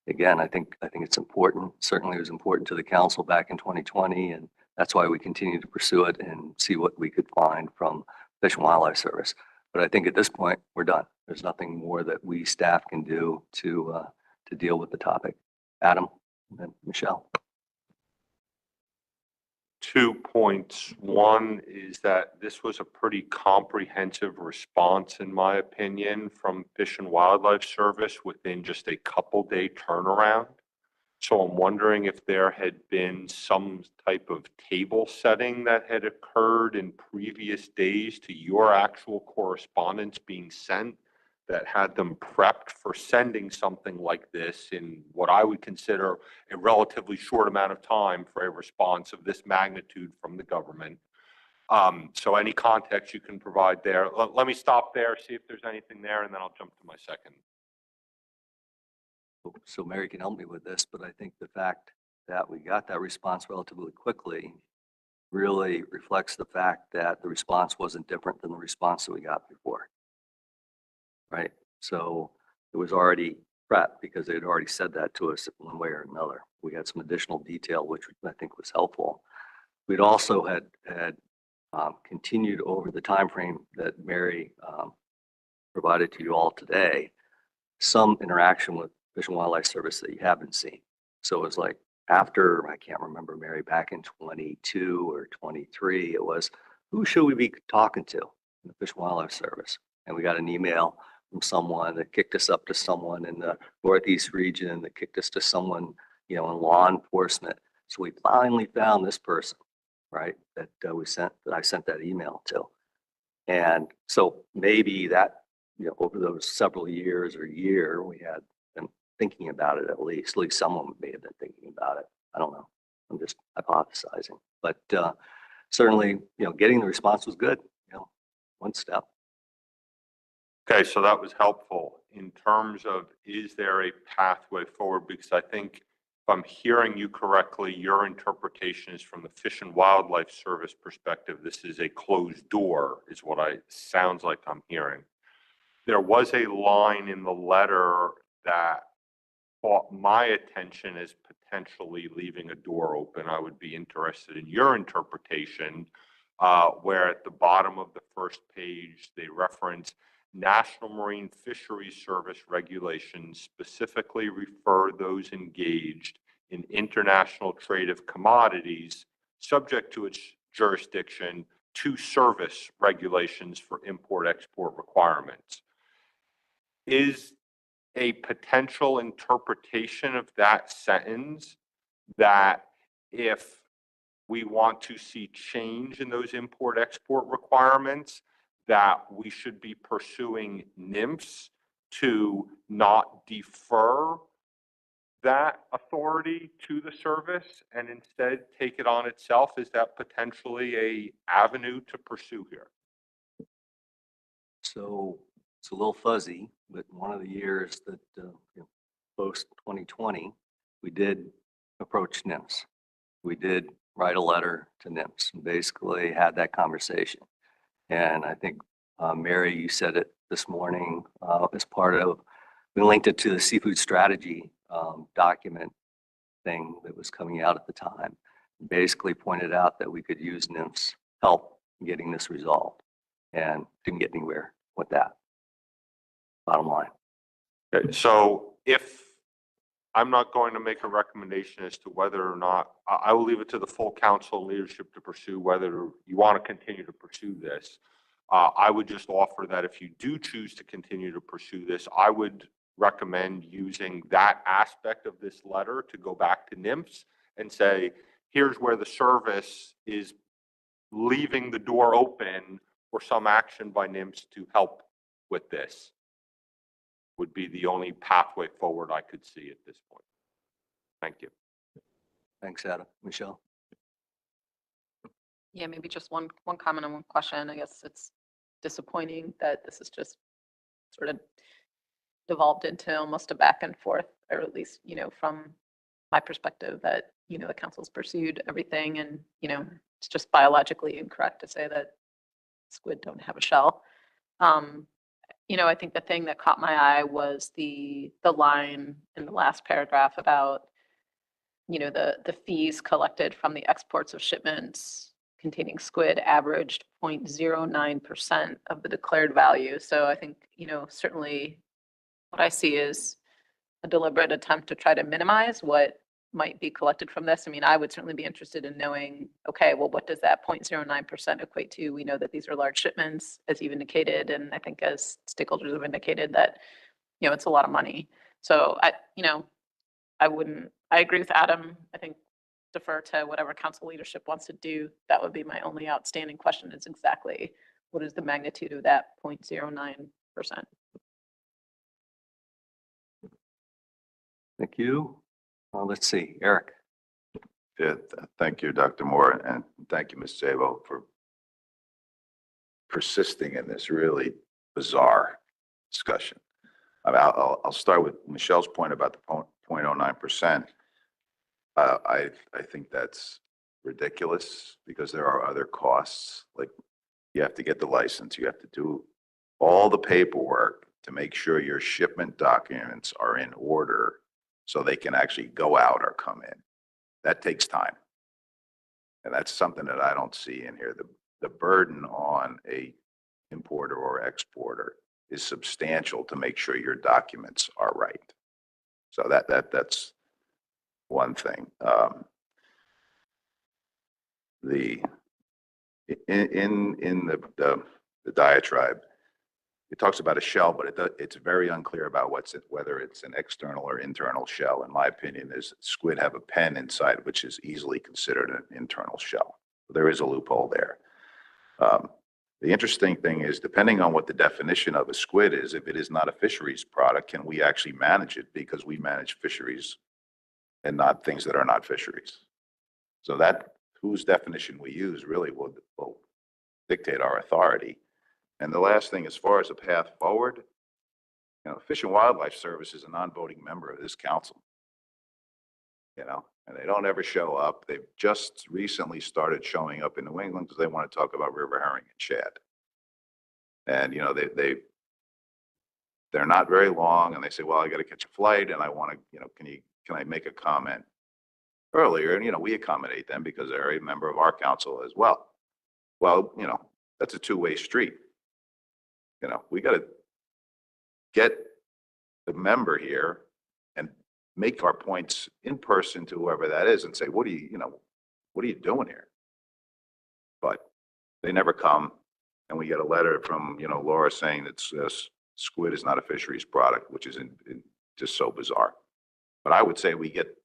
again, I think it's important. Certainly it was important to the council back in 2020, and that's why we continue to pursue it and see what we could find from Fish and Wildlife Service. But I think at this point, we're done. There's nothing more that we staff can do to deal with the topic. Adam and Michelle. 2 points. One is that this was a pretty comprehensive response, in my opinion, from Fish and Wildlife Service within just a couple-day turnaround. So I'm wondering if there had been some type of table setting that had occurred in previous days to your actual correspondence being sent that had them prepped for sending something like this in what I would consider a relatively short amount of time for a response of this magnitude from the government. So any context you can provide there. Let me stop there, see if there's anything there, and then I'll jump to my second. So Mary can help me with this, but I think the fact that we got that response relatively quickly really reflects the fact that the response wasn't different than the response that we got before. Right? So it was already prepped because they had already said that to us one way or another. We had some additional detail, which I think was helpful. We'd also had continued over the time frame that Mary provided to you all today, some interaction with Fish and Wildlife Service that you haven't seen. So it was like after, I can't remember, Mary, back in 22 or 23, it was, who should we be talking to in the Fish and Wildlife Service? And we got an email from someone that kicked us up to someone in the Northeast region that kicked us to someone, you know, in law enforcement. So we finally found this person, right, that I sent that email to. And so maybe that, you know, over those several years or year, we had been thinking about it at least someone may have been thinking about it. I don't know. I'm just hypothesizing. But certainly, you know, getting the response was good, you know, one step. Okay, so that was helpful in terms of, is there a pathway forward? Because I think if I'm hearing you correctly, your interpretation is from the Fish and Wildlife Service perspective, this is a closed door, is what sounds like I'm hearing. There was a line in the letter that caught my attention as potentially leaving a door open. I would be interested in your interpretation, where at the bottom of the first page, they reference National Marine Fisheries Service regulations specifically refer those engaged in international trade of commodities subject to its jurisdiction to service regulations for import-export requirements. Is a potential interpretation of that sentence that if we want to see change in those import-export requirements, that we should be pursuing NIMFs to not defer that authority to the service and instead take it on itself? Is that potentially a avenue to pursue here? So it's a little fuzzy, but one of the years that, post 2020, we did approach NIMS. We did write a letter to NIMS and basically had that conversation. And I think, Mary, you said it this morning as part of, we linked it to the seafood strategy document thing that was coming out at the time. Basically pointed out that we could use NIMS help in getting this resolved, and didn't get anywhere with that. Bottom line. Okay, so if I'm not going to make a recommendation as to whether or not, I will leave it to the full council and leadership to pursue whether you want to continue to pursue this. I would just offer that if you do choose to continue to pursue this, I would recommend using that aspect of this letter to go back to NIMS and say, here's where the service is leaving the door open for some action by NIMS to help with this. Would be the only pathway forward I could see at this point. Thank you. Thanks, Adam. Michelle? Yeah, maybe just one comment and one question. I guess it's disappointing that this is just sort of devolved into almost a back and forth, or at least, from my perspective, that, the council's pursued everything, and, it's just biologically incorrect to say that squid don't have a shell. I think the thing that caught my eye was the line in the last paragraph about, the fees collected from the exports of shipments containing squid averaged 0.09% of the declared value. So I think, certainly what I see is a deliberate attempt to try to minimize what might be collected from this. I mean, I would certainly be interested in knowing, okay, well, what does that 0.09% equate to? We know that these are large shipments, as you've indicated, and I think as stakeholders have indicated that, it's a lot of money. So I agree with Adam. I think defer to whatever council leadership wants to do. That would be my only outstanding question, is exactly what is the magnitude of that 0.09%? Thank you. Let's see, Eric. Yeah, thank you, Dr. Moore, and thank you, Ms. Sabo, for persisting in this really bizarre discussion. I'll start with Michelle's point about the 0.09%. I think that's ridiculous because there are other costs. Like, you have to get the license, you have to do all the paperwork to make sure your shipment documents are in order so they can actually go out or come in. That takes time. And that's something that I don't see in here. The burden on a importer or exporter is substantial to make sure your documents are right. So that's one thing. In the diatribe, it talks about a shell, but it's very unclear about whether it's an external or internal shell. In my opinion, squid have a pen inside, which is easily considered an internal shell. There is a loophole there. The interesting thing is, depending on what the definition of a squid is, if it is not a fisheries product, can we actually manage it? Because we manage fisheries and not things that are not fisheries. So that whose definition we use really will dictate our authority. And the last thing, as far as a path forward, Fish and Wildlife Service is a non-voting member of this council. And they don't ever show up. They've just recently started showing up in New England because they want to talk about river herring and shad. And they're not very long, and they say, well, I got to catch a flight, and I want to, can I make a comment earlier? And we accommodate them because they're a member of our council as well. Well, that's a two-way street. We got to get the member here and make our points in person to whoever that is and say, what are you doing here? But they never come. And we get a letter from, Laura saying that squid is not a fisheries product, which is just so bizarre. But I would say we get,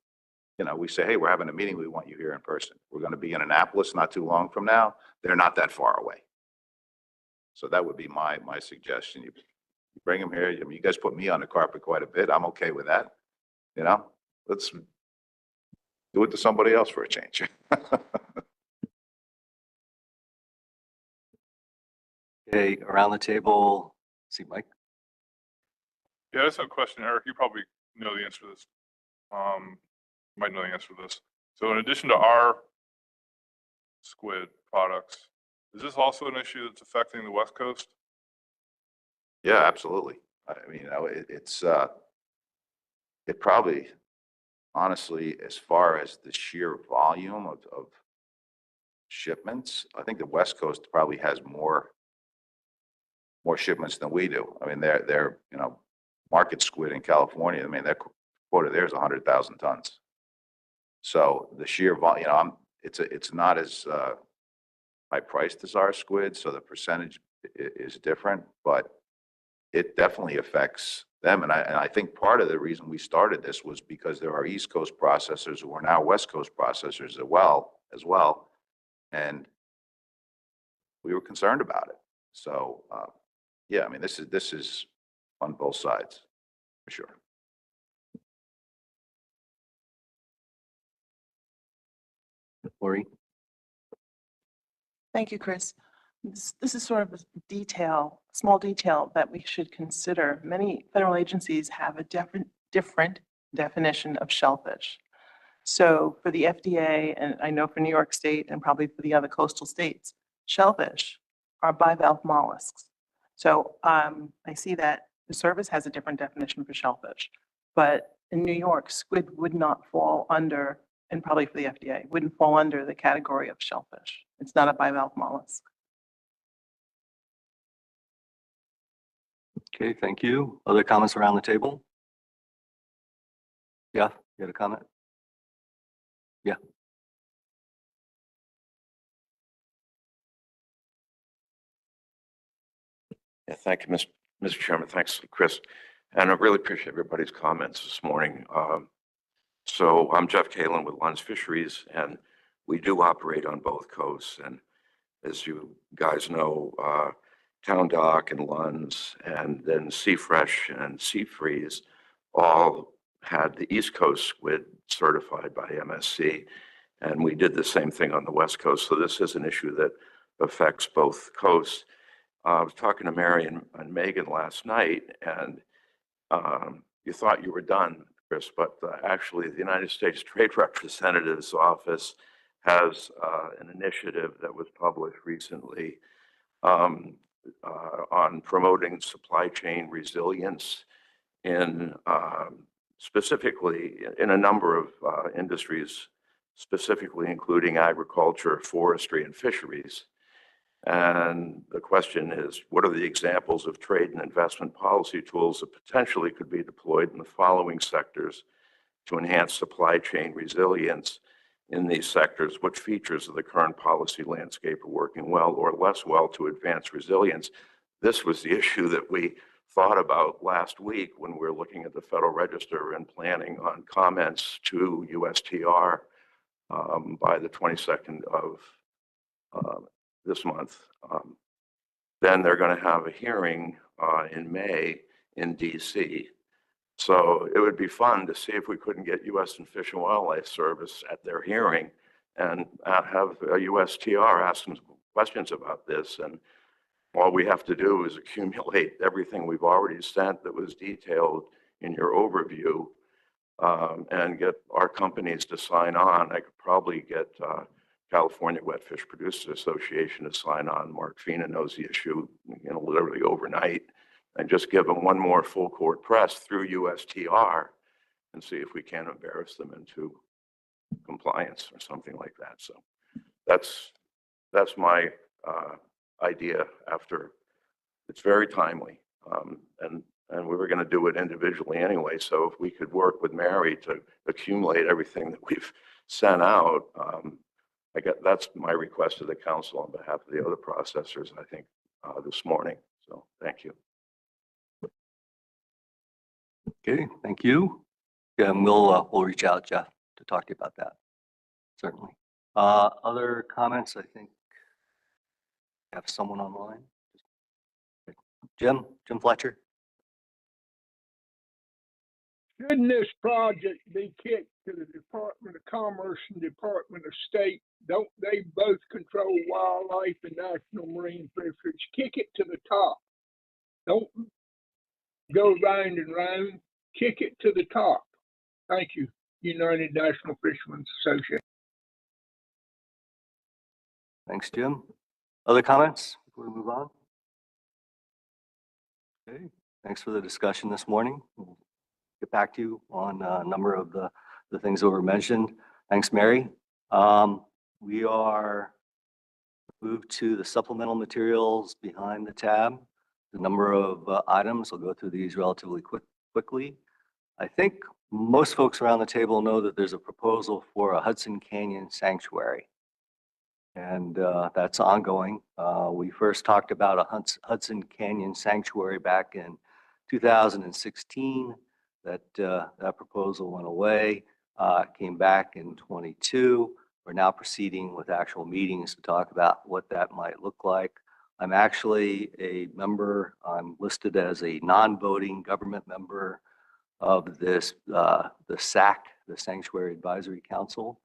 we say, hey, we're having a meeting. We want you here in person. We're going to be in Annapolis not too long from now. They're not that far away. So that would be my suggestion. You bring them here. You guys put me on the carpet quite a bit. I'm okay with that. let's do it to somebody else for a change. Okay, around the table, see Mike? Yeah, I just have a question, Eric. You probably know the answer to this. Might know the answer to this. So in addition to our squid products, is this also an issue that's affecting the West Coast? Yeah, absolutely. I mean, it probably, honestly, as far as the sheer volume of shipments, I think the West Coast probably has more shipments than we do. I mean, they're market squid in California. I mean, their quota there is 100,000 tons. So the sheer volume, it's not as high priced as our squid, so the percentage is different, but it definitely affects them. And I think part of the reason we started this was because there are East Coast processors who are now West Coast processors as well. And we were concerned about it. So, yeah, I mean, this is on both sides, for sure. Lori? Thank you, Chris. This is sort of a small detail that we should consider. Many federal agencies have a different definition of shellfish. So for the FDA, and I know for New York State and probably for the other coastal states, shellfish are bivalve mollusks. So I see that the service has a different definition for shellfish, but in New York, squid would not fall under, and probably for the FDA, wouldn't fall under the category of shellfish. It's not a bivalve mollusk. Okay, thank you. Other comments around the table? Yeah, you had a comment? Yeah. Yeah, thank you, Mr. Chairman. Thanks, Chris. And I really appreciate everybody's comments this morning. So I'm Jeff Kalin with Lund's Fisheries, and we do operate on both coasts. And as you guys know, Town Dock and Lund's, and then Sea Fresh and Sea Freeze all had the East Coast squid certified by MSC. And we did the same thing on the West Coast. So this is an issue that affects both coasts. I was talking to Mary and Megan last night, and you thought you were done, Chris, but actually the United States Trade Representative's Office has an initiative that was published recently on promoting supply chain resilience in specifically in a number of industries, specifically including agriculture, forestry, and fisheries. And the question is, what are the examples of trade and investment policy tools that potentially could be deployed in the following sectors to enhance supply chain resilience in these sectors? What features of the current policy landscape are working well or less well to advance resilience? This was the issue that we thought about last week when we were looking at the Federal Register and planning on comments to USTR by the 22nd of this month. Then they're going to have a hearing in May in DC. So it would be fun to see if we couldn't get U.S. and Fish and Wildlife Service at their hearing and have a USTR ask some questions about this. And all we have to do is accumulate everything we've already sent that was detailed in your overview and get our companies to sign on. I could probably get California Wet Fish Producers Association to sign on. Mark Fina knows the issue, literally overnight, and just give them one more full court press through USTR and see if we can embarrass them into compliance or something like that. So that's my idea. After it's very timely, and we were going to do it individually anyway. So if we could work with Mary to accumulate everything that we've sent out. That's my request to the council on behalf of the other processors, I think, this morning. So thank you. Okay, thank you. Yeah, and we'll reach out, Jeff, to talk to you about that. Certainly. Other comments? I think I have someone online. Jim Fletcher. Shouldn't this project be kicked to the Department of Commerce and Department of State? Don't they both control wildlife and national marine fisheries? Kick it to the top. Don't go round and round. Kick it to the top. Thank you, United National Fishermen's Association. Thanks, Jim. Other comments before we move on? Okay, thanks for the discussion this morning. We'll get back to you on a number of the things that were mentioned. Thanks, Mary. We are moved to the supplemental materials behind the tab. The number of items, I'll go through these relatively quickly. I think most folks around the table know that there's a proposal for a Hudson Canyon sanctuary. And that's ongoing. We first talked about a Hudson Canyon sanctuary back in 2016. That proposal went away, came back in 22. We're now proceeding with actual meetings to talk about what that might look like. I'm actually a member, I'm listed as a non-voting government member of this, the SAC, the Sanctuary Advisory Council.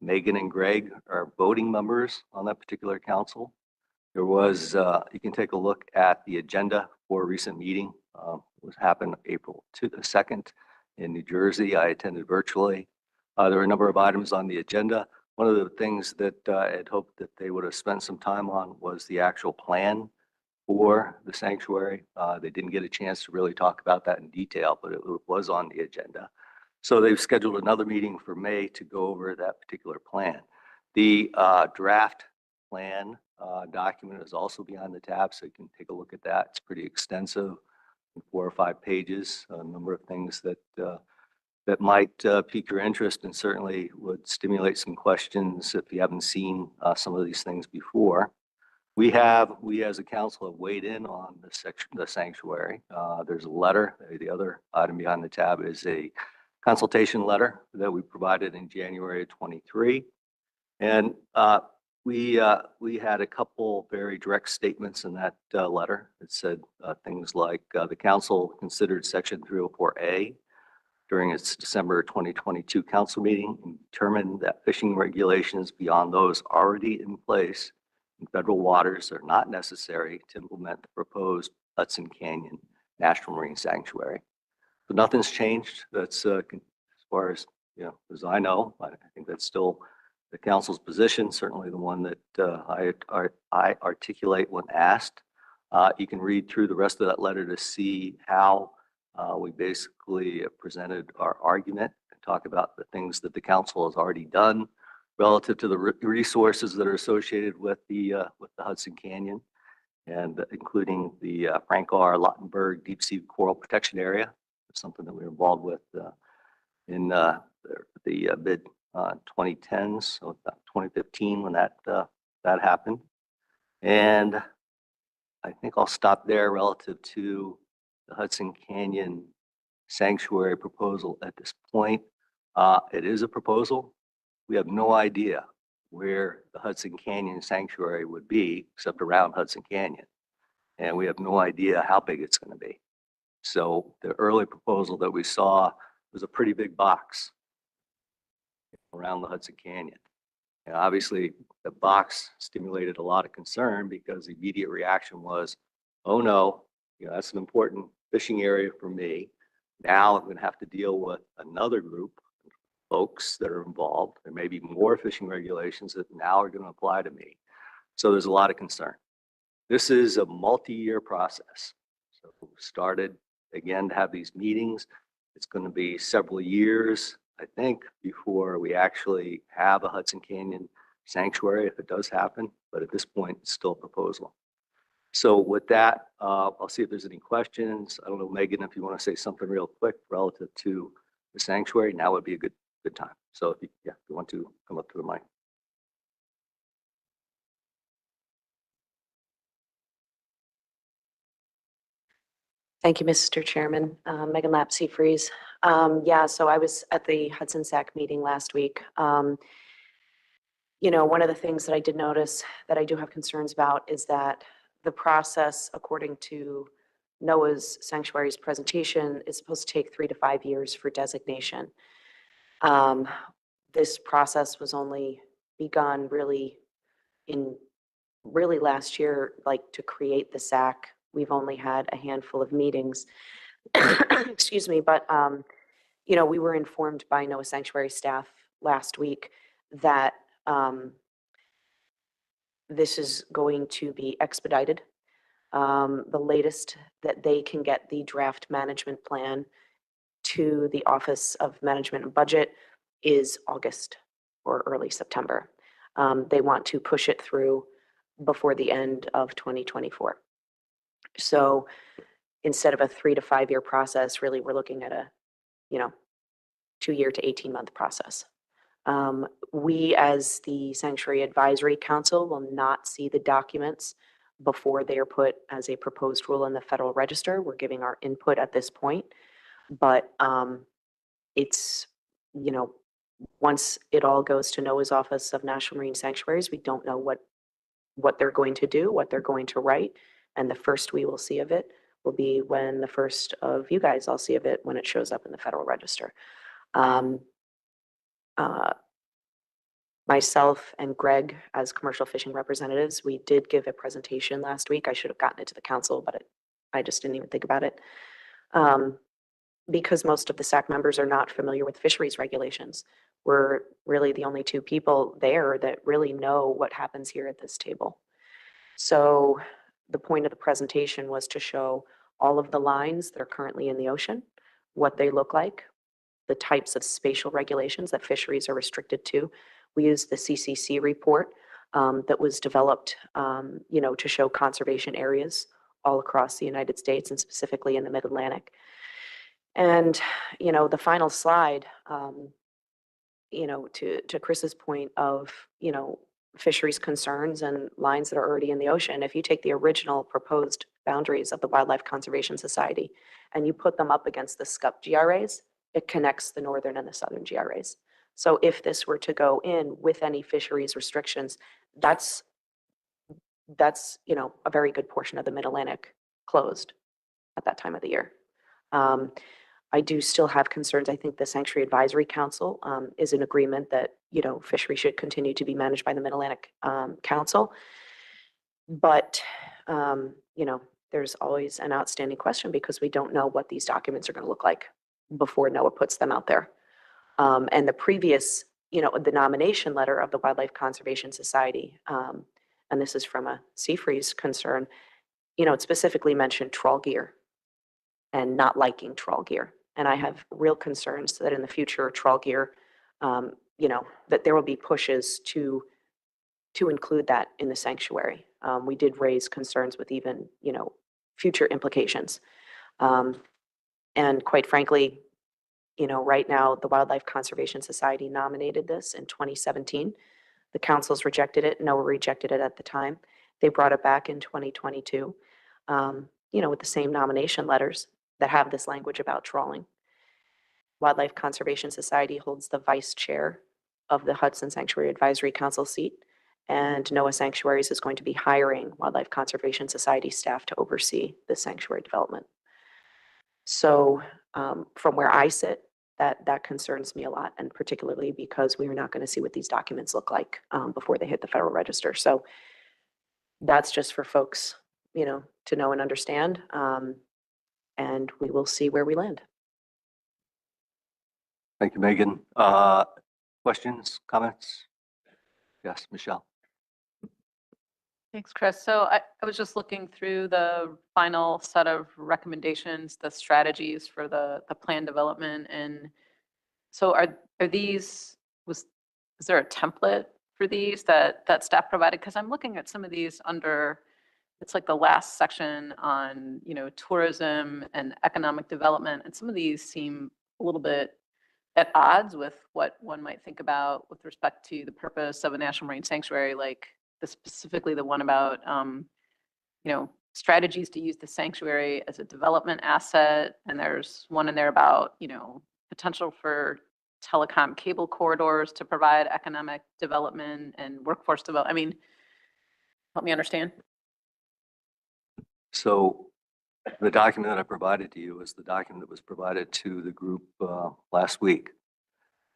Megan and Greg are voting members on that particular council. There was, you can take a look at the agenda for a recent meeting. It happened April 2nd in New Jersey. I attended virtually. There were a number of items on the agenda. One of the things that I had hoped that they would have spent some time on was the actual plan for the sanctuary. They didn't get a chance to really talk about that in detail, but it was on the agenda. So they've scheduled another meeting for May to go over that particular plan. The draft plan document is also behind the tab, so you can take a look at that. It's pretty extensive, 4 or 5 pages, a number of things that that might pique your interest and certainly would stimulate some questions if you haven't seen some of these things before. We as a council have weighed in on the sanctuary. There's a letter. The other item behind the tab is a consultation letter that we provided in January of 23. And we had a couple very direct statements in that letter. It said things like the council considered Section 304A during its December 2022 council meeting and determined that fishing regulations beyond those already in place in federal waters are not necessary to implement the proposed Hudson Canyon National Marine Sanctuary. So nothing's changed. That's as far as, as I know. I think that's still the council's position, certainly the one that I articulate when asked. You can read through the rest of that letter to see how we basically presented our argument and talk about the things that the council has already done relative to the resources that are associated with the Hudson Canyon, and including the Frank R. Lautenberg Deep Sea Coral Protection Area, something that we were involved with in the mid 2010s, so 2015 when that happened. And I think I'll stop there relative to the Hudson Canyon Sanctuary proposal at this point. It is a proposal. We have no idea where the Hudson Canyon Sanctuary would be except around Hudson Canyon. And we have no idea how big it's going to be. So the early proposal that we saw was a pretty big box around the Hudson Canyon. And obviously the box stimulated a lot of concern because the immediate reaction was, oh no, that's an important fishing area for me. Now I'm going to have to deal with another group of folks that are involved. There may be more fishing regulations that now are going to apply to me. So there's a lot of concern. This is a multi-year process. So we started again to have these meetings. It's going to be several years, I think, before we actually have a Hudson Canyon sanctuary, if it does happen. But at this point, it's still a proposal. So with that, I'll see if there's any questions. I don't know, Megan, if you want to say something real quick relative to the sanctuary, now would be a good time. So if you want to come up to the mic. Thank you, Mr. Chairman. Megan Lapsey-Fries. So I was at the Hudson SAC meeting last week. One of the things that I did notice that I do have concerns about is that the process, according to NOAA's sanctuary's presentation is supposed to take 3 to 5 years for designation. This process was only begun really last year, like to create the SAC. We've only had a handful of meetings. Excuse me, but we were informed by NOAA Sanctuary staff last week that this is going to be expedited. The latest that they can get the draft management plan to the Office of Management and Budget is August or early September. They want to push it through before the end of 2024. So instead of a 3 to 5 year process, really we're looking at a 2-year to 18-month process. We, as the Sanctuary Advisory Council, will not see the documents before they are put as a proposed rule in the Federal Register. We're giving our input at this point, but it's, once it all goes to NOAA's Office of National Marine Sanctuaries, we don't know what they're going to do, what they're going to write, and the first we will see of it will be when the first of you guys all see of it when it shows up in the Federal Register. Myself and Greg, as commercial fishing representatives, we did give a presentation last week. I should have gotten it to the council, but I just didn't even think about it. Because most of the SAC members are not familiar with fisheries regulations. We're really the only 2 people there that really know what happens here at this table. So the point of the presentation was to show all of the lines that are currently in the ocean, what they look like, the types of spatial regulations that fisheries are restricted to. We used the SSC report that was developed, to show conservation areas all across the United States and specifically in the Mid-Atlantic. And, the final slide, to Chris's point of, fisheries concerns and lines that are already in the ocean, if you take the original proposed boundaries of the Wildlife Conservation Society and you put them up against the SCUP GRAs, it connects the northern and the southern GRAs. So if this were to go in with any fisheries restrictions, that's a very good portion of the Mid-Atlantic closed at that time of the year. I do still have concerns. I think the Sanctuary Advisory Council is in agreement that, fishery should continue to be managed by the Mid-Atlantic Council. But, there's always an outstanding question because we don't know what these documents are going to look like before NOAA puts them out there. And the previous, the nomination letter of the Wildlife Conservation Society, and this is from a sea freeze concern, it specifically mentioned trawl gear and not liking trawl gear. And I have real concerns that in the future, trawl gear, that there will be pushes to include that in the sanctuary. We did raise concerns with even, future implications. And quite frankly, right now, the Wildlife Conservation Society nominated this in 2017. The councils rejected it. NOAA rejected it at the time. They brought it back in 2022, with the same nomination letters that have this language about trawling. Wildlife Conservation Society holds the vice chair of the Hudson Sanctuary Advisory Council seat, and NOAA Sanctuaries is going to be hiring Wildlife Conservation Society staff to oversee the sanctuary development. So from where I sit, that concerns me a lot, and particularly because we are not going to see what these documents look like before they hit the Federal Register. So that's just for folks, to know and understand, and we will see where we land. Thank you, Megan. Questions, comments? Yes, Michelle. Thanks, Chris. So I was just looking through the final set of recommendations, the strategies for the plan development. And so is there a template for these that staff provided? Because I'm looking at some of these under, it's like the last section on, tourism and economic development. And some of these seem a little bit at odds with what one might think about with respect to the purpose of a national marine sanctuary, like specifically the one about, strategies to use the sanctuary as a development asset. And there's one in there about, potential for telecom cable corridors to provide economic development and workforce development. I mean, help me understand. So The document that I provided to you is the document that was provided to the group last week.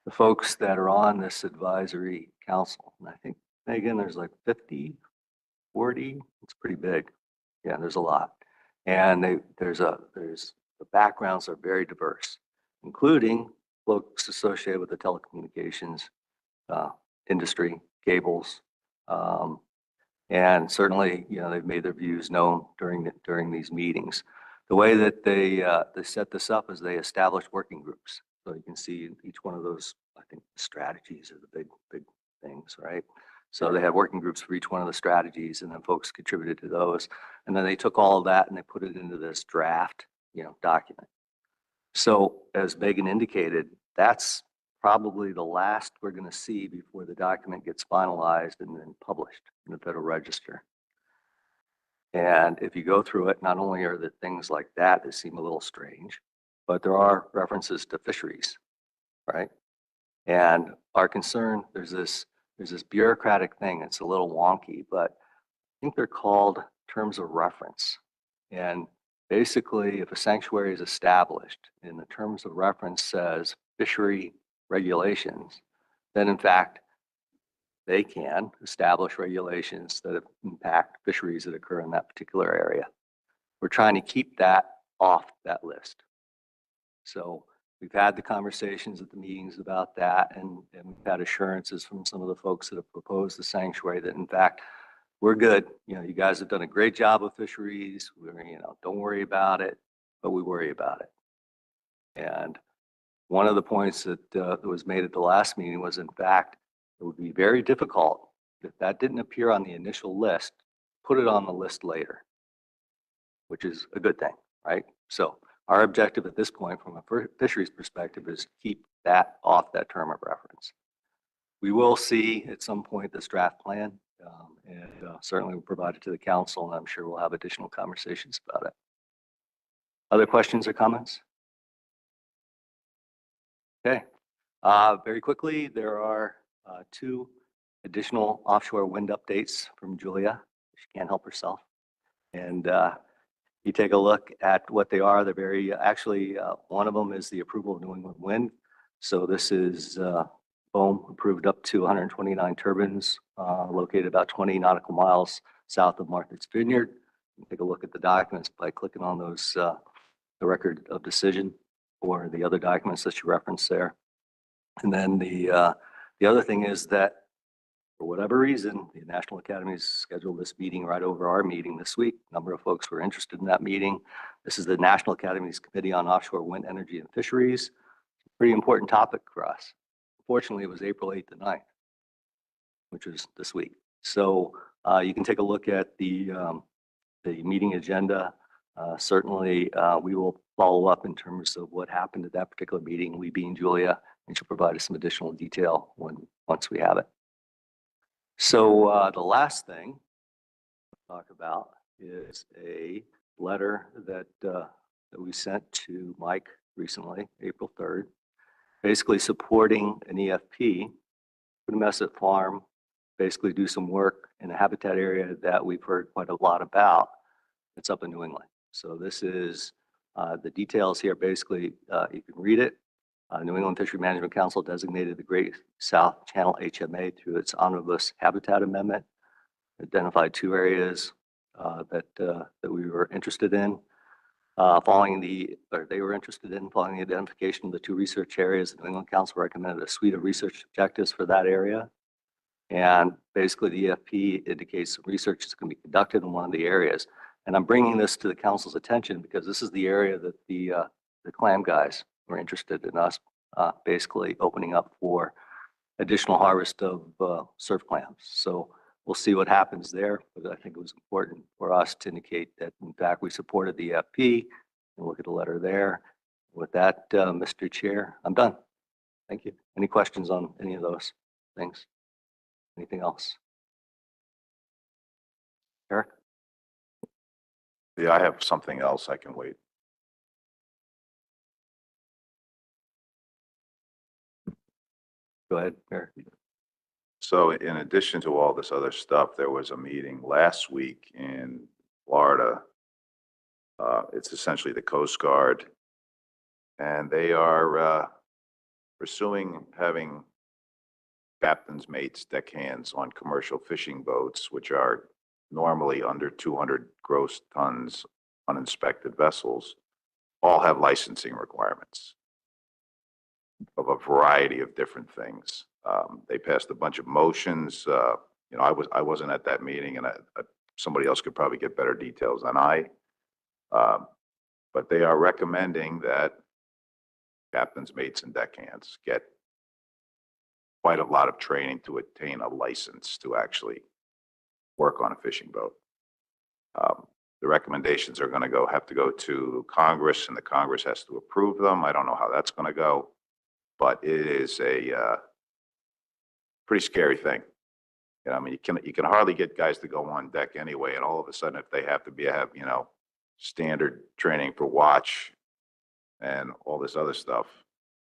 The folks that are on this advisory council, and I think, Megan, there's like 50, 40, it's pretty big. Yeah, there's a lot. And the backgrounds are very diverse, including folks associated with the telecommunications industry, cables, and certainly, they've made their views known during these meetings. The way that they set this up is they establish working groups. So you can see each one of those, I think the strategies are the big things, right? So they had working groups for each one of the strategies, and then folks contributed to those. And then they took all of that and they put it into this draft, document. So as Megan indicated, that's probably the last we're going to see before the document gets finalized and then published in the Federal Register. And if you go through it, not only are there things like that seem a little strange, but there are references to fisheries, right? And our concern, there's this bureaucratic thing. It's a little wonky, but I think they're called terms of reference. And basically, if a sanctuary is established and the terms of reference says fishery regulations, then in fact, they can establish regulations that impact fisheries that occur in that particular area. We're trying to keep that off that list. So we've had the conversations at the meetings about that, and we've had assurances from some of the folks that have proposed the sanctuary that in fact, we're good. You guys have done a great job with fisheries. Don't worry about it, but we worry about it. And one of the points that was made at the last meeting was, in fact, it would be very difficult if that didn't appear on the initial list, put it on the list later, which is a good thing, right? So our objective at this point from a fisheries perspective is keep that off that term of reference. We will see at some point this draft plan, and certainly we'll provide it to the council, and I'm sure we'll have additional conversations about it. Other questions or comments? Okay. Very quickly, there are 2 additional offshore wind updates from Julia. She can't help herself. And you take a look at what they are. They're very, actually, one of them is the approval of New England Wind. So this is BOEM approved up to 129 turbines located about 20 nautical miles south of Martha's Vineyard. You can take a look at the documents by clicking on those, the record of decision or the other documents that you referenced there. And then the other thing is that for whatever reason, the National Academies scheduled this meeting right over our meeting this week. A number of folks were interested in that meeting. This is the National Academies Committee on Offshore Wind Energy and Fisheries. Pretty important topic for us. Fortunately, it was April 8th to 9th, which was this week. So you can take a look at the meeting agenda. Certainly, we will follow up in terms of what happened at that particular meeting, we being Julia, and she'll provide us some additional detail once we have it. So the last thing I'll talk about is a letter that we sent to Mike recently, April 3rd, basically supporting an EFP, put a mess at farm, basically do some work in a habitat area that we've heard quite a lot about. It's up in New England. So this is the details here. Basically, you can read it. New England Fishery Management Council designated the Great South Channel HMA through its omnibus habitat amendment, identified 2 areas that we were interested in. They were interested in following the identification of the 2 research areas. The New England Council recommended a suite of research objectives for that area. And basically the EFP indicates some research is going to be conducted in one of the areas. And I'm bringing this to the council's attention because this is the area that the clam guys were interested in us basically opening up for additional harvest of surf clams. So we'll see what happens there, but I think it was important for us to indicate that in fact we supported the EFP and look at the letter there. With that, Mr. Chair, I'm done. Thank you. Any questions on any of those things? Anything else? Eric? Yeah, I have something else. I can wait. Go ahead, Eric. So in addition to all this other stuff, there was a meeting last week in Florida It's essentially the Coast Guard. And they are pursuing having captain's mates, deckhands on commercial fishing boats, which are normally under 200 gross tons uninspected vessels, all have licensing requirements of a variety of different things. They passed a bunch of motions. I wasn't at that meeting, and somebody else could probably get better details than I. But they are recommending that captains, mates, and deckhands get quite a lot of training to attain a license to actually work on a fishing boat. The recommendations are going to have to go to Congress, and the Congress has to approve them. I don't know how that's going to go, but it is a pretty scary thing. I mean, you can hardly get guys to go on deck anyway, and all of a sudden, if they have to have standard training for watch and all this other stuff,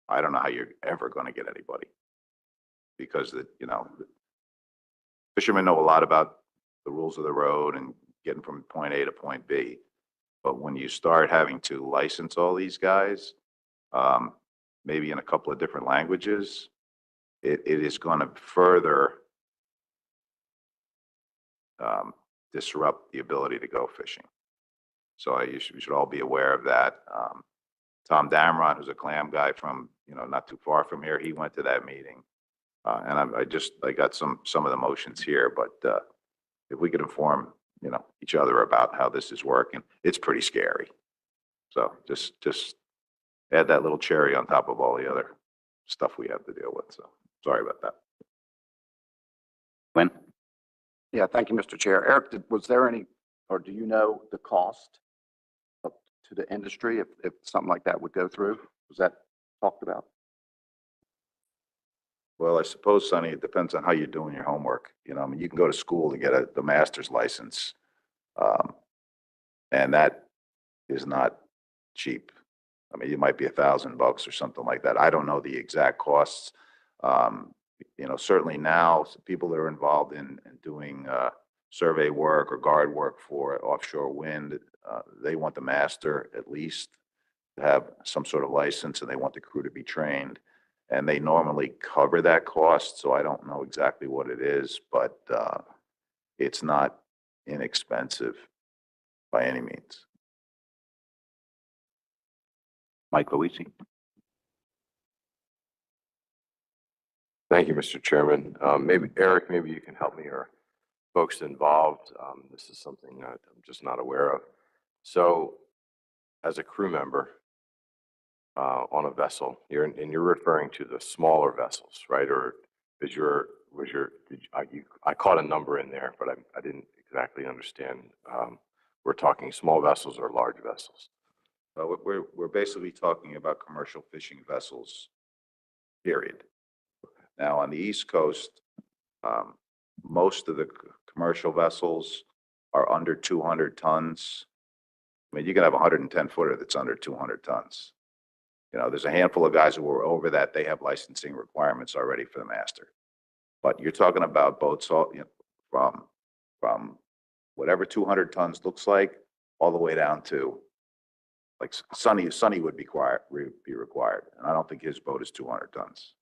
I don't know how you're ever going to get anybody, because fishermen know a lot about the rules of the road and getting from point A to point B. But when you start having to license all these guys, maybe in a couple of different languages, it is going to further disrupt the ability to go fishing. So we should all be aware of that. Tom Damron, who's a clam guy from not too far from here, he went to that meeting, and I got some of the motions here. But if we could inform each other about how this is working, it's pretty scary. So just add that little cherry on top of all the other stuff we have to deal with. So sorry about that. Quinn? Yeah, thank you, Mr. Chair. Eric, was there any, or do you know the cost to the industry if something like that would go through? Was that talked about? Well, I suppose, Sonny, it depends on how you're doing your homework. I mean, you can go to school to get the master's license, and that is not cheap. I mean, it might be $1,000 or something like that. I don't know the exact costs. Certainly now, people that are involved in doing survey work or guard work for offshore wind, they want the master at least to have some sort of license, and they want the crew to be trained. And they normally cover that cost, so I don't know exactly what it is, but it's not inexpensive by any means. Mike Luisi? Thank you, Mr. Chairman. Maybe Eric, maybe you can help me, or folks involved. This is something that I'm just not aware of. So as a crew member on a vessel, you're referring to the smaller vessels, right? Or I caught a number in there, but I didn't exactly understand. We're talking small vessels or large vessels? We're basically talking about commercial fishing vessels, period. Now, on the East Coast, most of the commercial vessels are under 200 tons. I mean, you can have a 110-footer that's under 200 tons. There's a handful of guys who are over that. They have licensing requirements already for the master. But you're talking about boats from whatever 200 tons looks like, all the way down to, like, Sonny would be required. And I don't think his boat is 200 tons.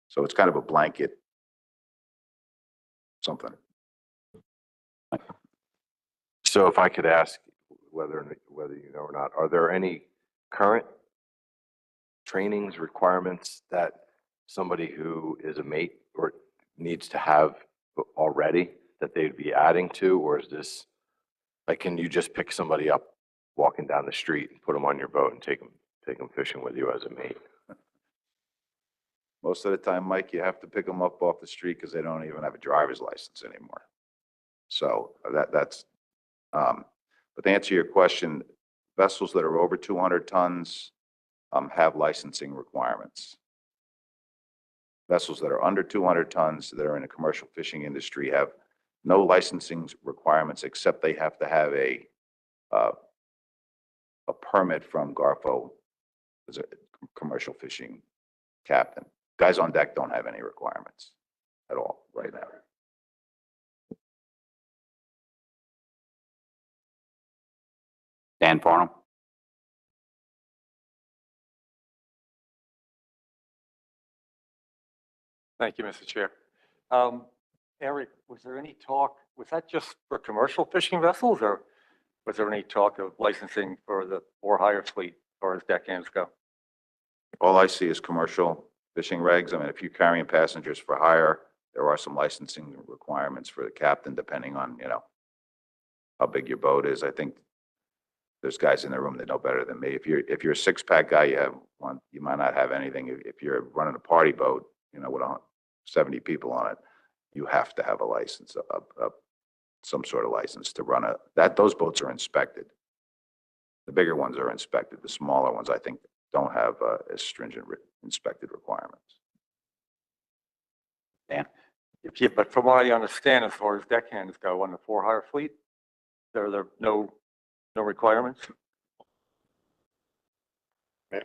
So it's kind of a blanket something. So if I could ask whether you know or not, are there any current trainings, requirements that somebody who is a mate or needs to have already that they'd be adding to? Or is this, like, can you just pick somebody up walking down the street and put them on your boat and take them fishing with you as a mate? Most of the time, Mike, you have to pick them up off the street because they don't even have a driver's license anymore. So that's, but to answer your question, vessels that are over 200 tons have licensing requirements. Vessels that are under 200 tons that are in the commercial fishing industry have no licensing requirements, except they have to have a permit from Garfo as a commercial fishing captain. Guys on deck don't have any requirements at all right now. Dan Farnham. Thank you, Mr. Chair. Eric, was there any talk, was that just for commercial fishing vessels, or was there any talk of licensing for the or-hire fleet as far as deckhands go? All I see is commercial fishing regs. I mean, if you're carrying passengers for hire, there are some licensing requirements for the captain, depending on, you know, how big your boat is. I think there's guys in the room that know better than me. If you're a six-pack guy, you have one, you might not have anything. If you're running a party boat, you know, with 70 people on it, you have to have a license, some sort of license to run those boats are inspected. The bigger ones are inspected. The smaller ones, I think, don't have as stringent inspected requirements. Dan? Yeah, but from what I understand, as far as deckhands go on the for-hire fleet, there are no requirements?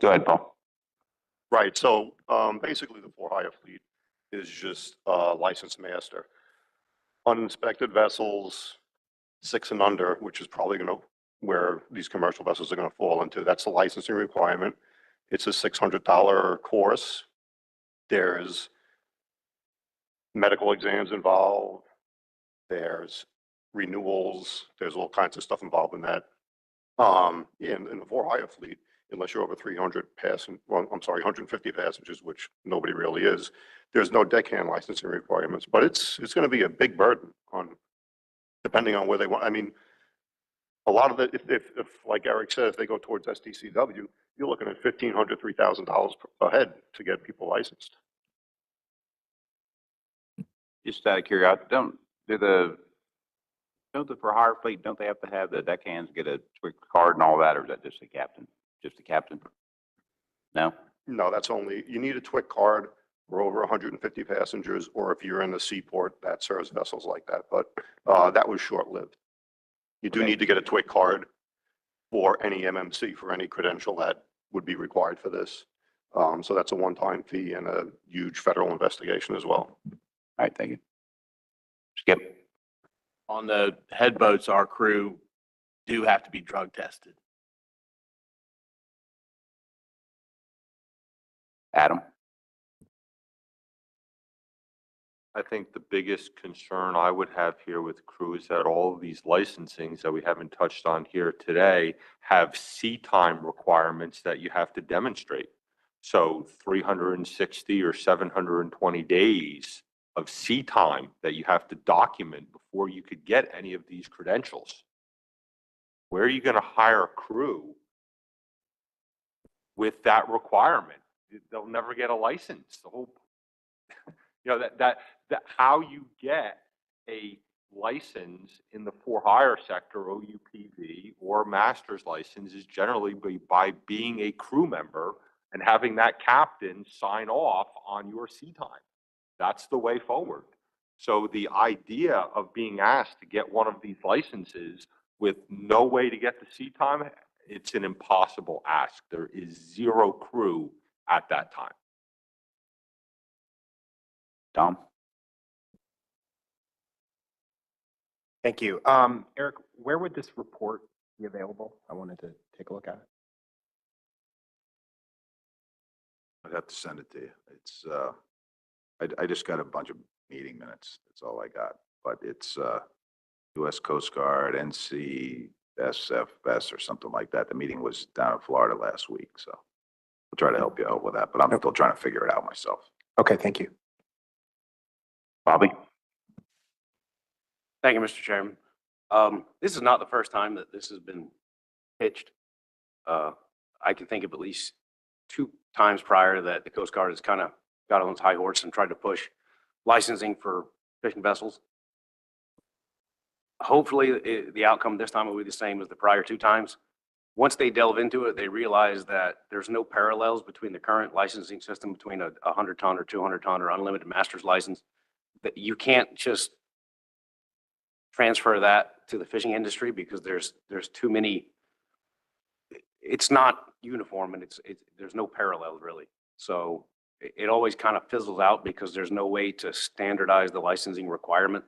Go ahead, Paul. Right, so basically the for-hire fleet is just licensed master. Uninspected vessels, 6 and under, which is probably where these commercial vessels are gonna fall into, that's the licensing requirement. It's a $600 course. There's medical exams involved. There's renewals. There's all kinds of stuff involved in that. In the for-hire fleet, unless you're over 150 passengers, which nobody really is, there's no deckhand licensing requirements, but it's going to be a big burden on, depending on where they want. I mean, a lot of it, if like Eric said, if they go towards SDCW, you're looking at $1,500, $3,000 a head to get people licensed. Just out of curiosity, don't the for-hire fleet, don't they have to have the deckhands get a quick card and all that, or is that just the captain? Just the captain? No? No, that's only, you need a TWIC card for over 150 passengers, or if you're in the seaport that serves vessels like that, but that was short-lived. You do need to get a TWIC card for any MMC, for any credential that would be required for this. So that's a one-time fee and a huge federal investigation as well. All right, thank you. Skip. On the head boats, our crew do have to be drug tested. Adam? I think the biggest concern I would have here with crew is that all of these licensings that we haven't touched on here today have sea time requirements that you have to demonstrate. So 360 or 720 days of sea time that you have to document before you could get any of these credentials. Where are you going to hire a crew with that requirement? They'll never get a license. The whole, you know, that how you get a license in the for-hire sector, OUPV, or master's license is generally by being a crew member and having that captain sign off on your sea time. That's the way forward. So the idea of being asked to get one of these licenses with no way to get the sea time, it's an impossible ask. There is zero crew at that time. Tom? Thank you. Eric, where would this report be available? I wanted to take a look at it. I'd have to send it to you. It's, I just got a bunch of meeting minutes. That's all I got. But it's U.S. Coast Guard, NC, SFS, or something like that. The meeting was down in Florida last week, so I'll try to help you out with that. But I'm still trying to figure it out myself. Okay, thank you. Bobby? Thank you, Mr. Chairman. This is not the first time that this has been pitched. I can think of at least 2 times prior that the Coast Guard has kind of got on its high horse and tried to push licensing for fishing vessels. Hopefully, the outcome this time will be the same as the prior 2 times. Once they delve into it, they realize that there's no parallels between the current licensing system between a 100-ton or 200-ton or unlimited master's license. That you can't just transfer that to the fishing industry because there's too many. It's not uniform and there's no parallels really. So it always kind of fizzles out because there's no way to standardize the licensing requirement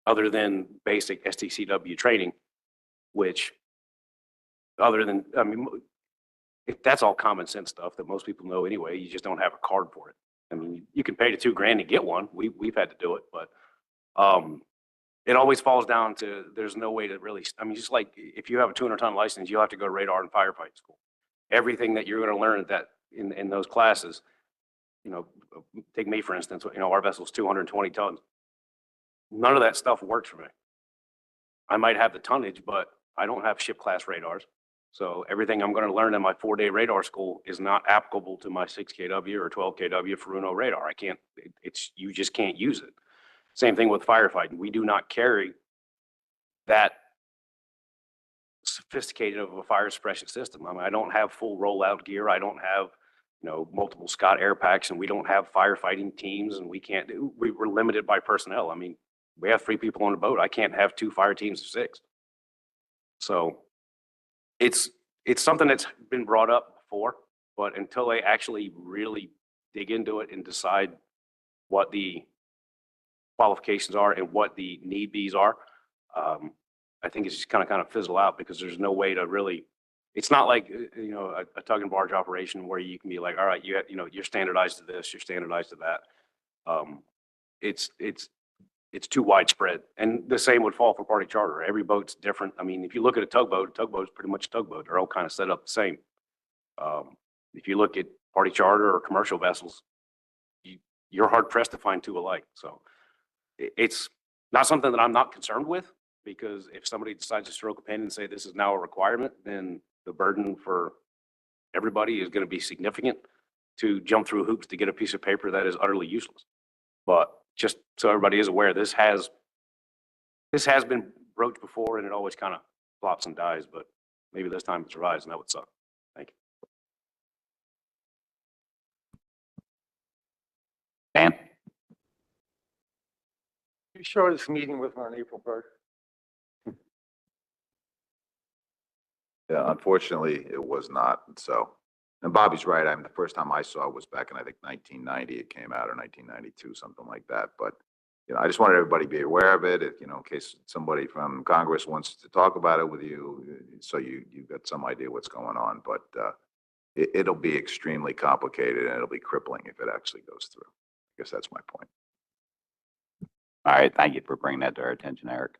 other than basic STCW training, which other than, I mean, that's all common sense stuff that most people know anyway. You just don't have a card for it. I mean, you can pay the $2,000 to get one. We've had to do it, but it always falls down to there's no way to really. I mean, just like if you have a 200-ton license, you'll have to go to radar and firefighting school. Everything that you're going to learn at that in those classes, you know, take me for instance. You know, our vessel's 220 tons. None of that stuff works for me. I might have the tonnage, but I don't have ship class radars. So everything I'm going to learn in my 4-day radar school is not applicable to my 6 kW or 12 kW Furuno radar. I can't, you just can't use it. Same thing with firefighting. We do not carry that sophisticated of a fire suppression system. I mean, I don't have full rollout gear. I don't have, you know, multiple Scott air packs, and we don't have firefighting teams, and we're limited by personnel. I mean, we have 3 people on a boat. I can't have 2 fire teams of 6. So it's something that's been brought up before, but until they actually really dig into it and decide what the qualifications are and what the need be's are, I think it's just kind of fizzle out because there's no way to really. It's not like you know a tug and barge operation where you can be like, all right, you're standardized to this, you're standardized to that. It's too widespread, and the same would fall for party charter. Every boat's different. I mean, if you look at a tugboat is pretty much a tugboat. They're all kind of set up the same. If you look at party charter or commercial vessels, you're hard pressed to find 2 alike. So it's not something that I'm not concerned with, because if somebody decides to stroke a pen and say this is now a requirement, then the burden for everybody is going to be significant to jump through hoops to get a piece of paper that is utterly useless. But just so everybody is aware, this has been broached before, and it always kind of flops and dies, but maybe this time it survives, and that would suck. Thank you. Dan? You sure this meeting was on April 1st? Yeah, unfortunately, it was not. So, and Bobby's right. I mean, the first time I saw it was back in, I think, 1990. It came out, or 1992, something like that. But, you know, I just wanted everybody to be aware of it, you know, in case somebody from Congress wants to talk about it with you, so you've got some idea what's going on. But it'll be extremely complicated, and it'll be crippling if it actually goes through. I guess that's my point. All right, thank you for bringing that to our attention, Eric.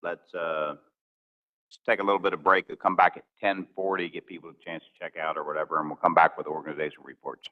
Let's just take a little bit of break. We'll come back at 10:40, give people a chance to check out or whatever, and we'll come back with organizational reports.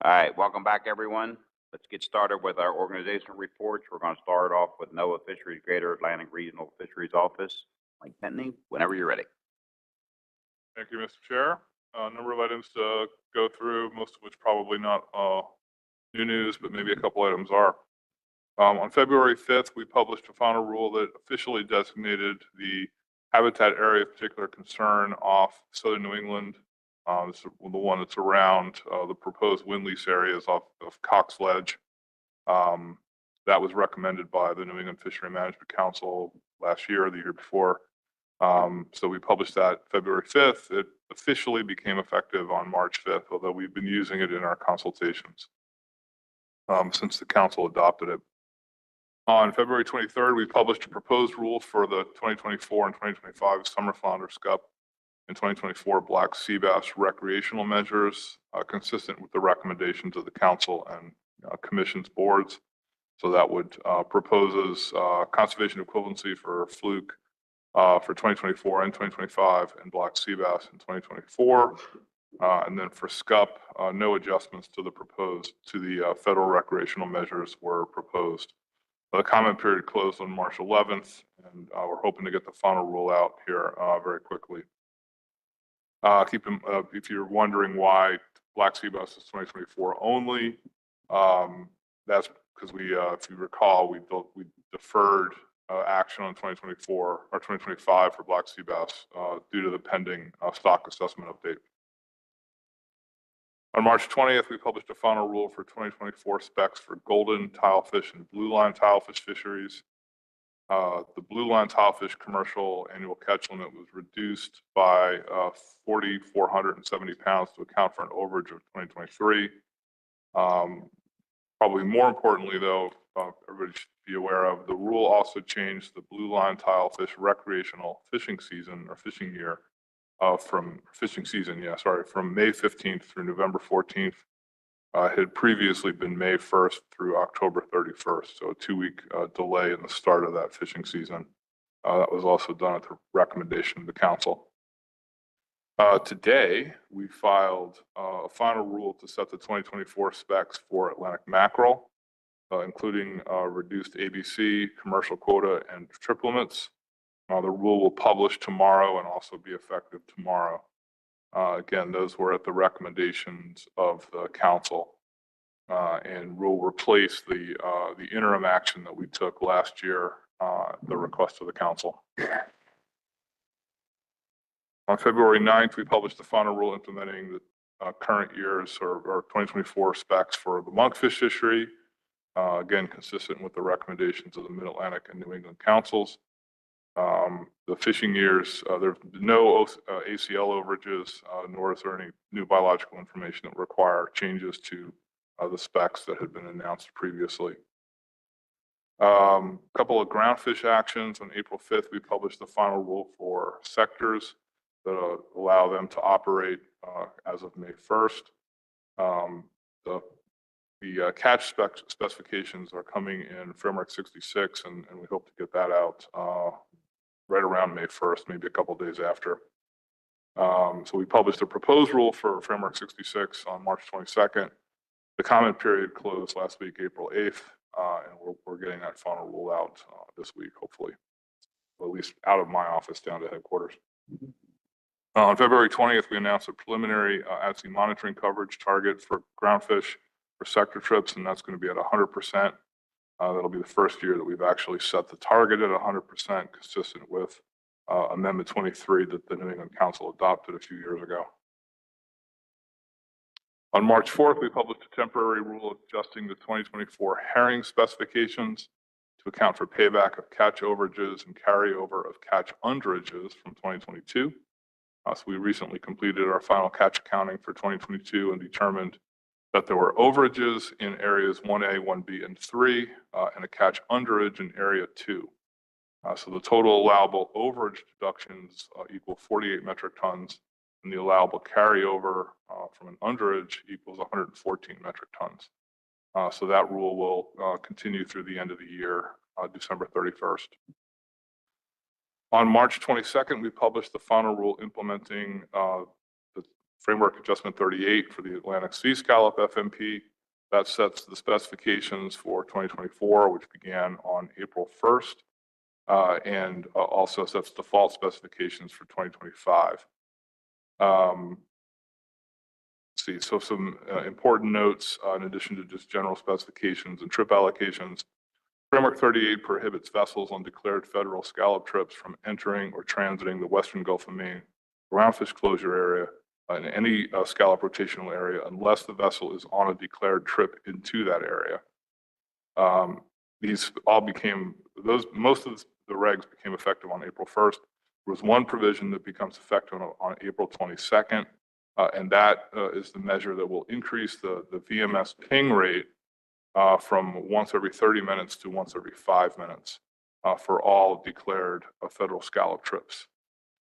All right, welcome back, everyone. Let's get started with our organizational reports. We're going to start off with NOAA Fisheries Greater Atlantic Regional Fisheries Office. Mike Penny, whenever you're ready. Thank you, Mr. Chair. A number of items to go through, most of which probably not new news, but maybe a couple items are. On February 5th, we published a final rule that officially designated the habitat area of particular concern off southern New England. This is the one that's around the proposed wind lease areas off of Cox Ledge. That was recommended by the New England Fishery Management Council last year or the year before. So we published that February 5th. It officially became effective on March 5th, although we've been using it in our consultations since the council adopted it. On February 23rd, we published a proposed rule for the 2024 and 2025 summer flounder, scup, and 2024 black sea bass recreational measures, consistent with the recommendations of the council and commission's boards. So that would proposes conservation equivalency for fluke for 2024 and 2025 and black sea bass in 2024. And then for scup, no adjustments to the federal recreational measures were proposed. The comment period closed on March 11th, and we're hoping to get the final rule out here very quickly. If you're wondering why black sea bass is 2024 only, that's because we, if you recall, we deferred action on 2024 or 2025 for black sea bass due to the pending stock assessment update. On March 20th, we published a final rule for 2024 specs for golden tilefish and blue line tilefish fisheries. The blue line tilefish commercial annual catch limit was reduced by 4,470 pounds to account for an overage of 2023. Probably more importantly, though, everybody should be aware of, the rule also changed the blue line tilefish recreational fishing season or fishing year from May 15th through November 14th. It had previously been May 1st through October 31st, so a 2-week delay in the start of that fishing season. That was also done at the recommendation of the council. Today, we filed a final rule to set the 2024 specs for Atlantic mackerel, including reduced ABC, commercial quota, and trip limits. The rule will publish tomorrow and also be effective tomorrow. Again, those were at the recommendations of the council and will replace the interim action that we took last year at the request of the council. On February 9th, we published the final rule implementing the current year's or 2024 specs for the monkfish fishery, again, consistent with the recommendations of the Mid-Atlantic and New England councils. The fishing years, there's no ACL overages, nor is there any new biological information that require changes to the specs that had been announced previously. A couple of groundfish actions. On April 5th, we published the final rule for sectors that allow them to operate as of May 1st. The catch specifications are coming in Framework 66, and we hope to get that out right around May 1st, maybe a couple days after. So we published a proposed rule for Framework 66 on March 22nd. The comment period closed last week, April 8th, and we're getting that final rule out this week, hopefully, or at least out of my office down to headquarters. On February 20th, we announced a preliminary at-sea monitoring coverage target for groundfish for sector trips, and that's going to be at 100%. That'll be the first year that we've actually set the target at 100%, consistent with Amendment 23 that the New England Council adopted a few years ago. On March 4th, we published a temporary rule adjusting the 2024 herring specifications to account for payback of catch overages and carryover of catch underages from 2022. So we recently completed our final catch accounting for 2022 and determined that there were overages in areas 1A, 1B, and 3, and a catch underage in area 2. So the total allowable overage deductions equal 48 metric tons, and the allowable carryover from an underage equals 114 metric tons. So that rule will continue through the end of the year, December 31st. On March 22nd, we published the final rule implementing the Framework Adjustment 38 for the Atlantic Sea Scallop FMP. That sets the specifications for 2024, which began on April 1st, and also sets default specifications for 2025. Let's see, so some important notes in addition to just general specifications and trip allocations. Framework 38 prohibits vessels on declared federal scallop trips from entering or transiting the Western Gulf of Maine groundfish closure area in any scallop rotational area unless the vessel is on a declared trip into that area. These all became, most of the regs became effective on April 1st. There was one provision that becomes effective on April 22nd, and that is the measure that will increase the VMS ping rate from once every 30 minutes to once every 5 minutes for all declared federal scallop trips.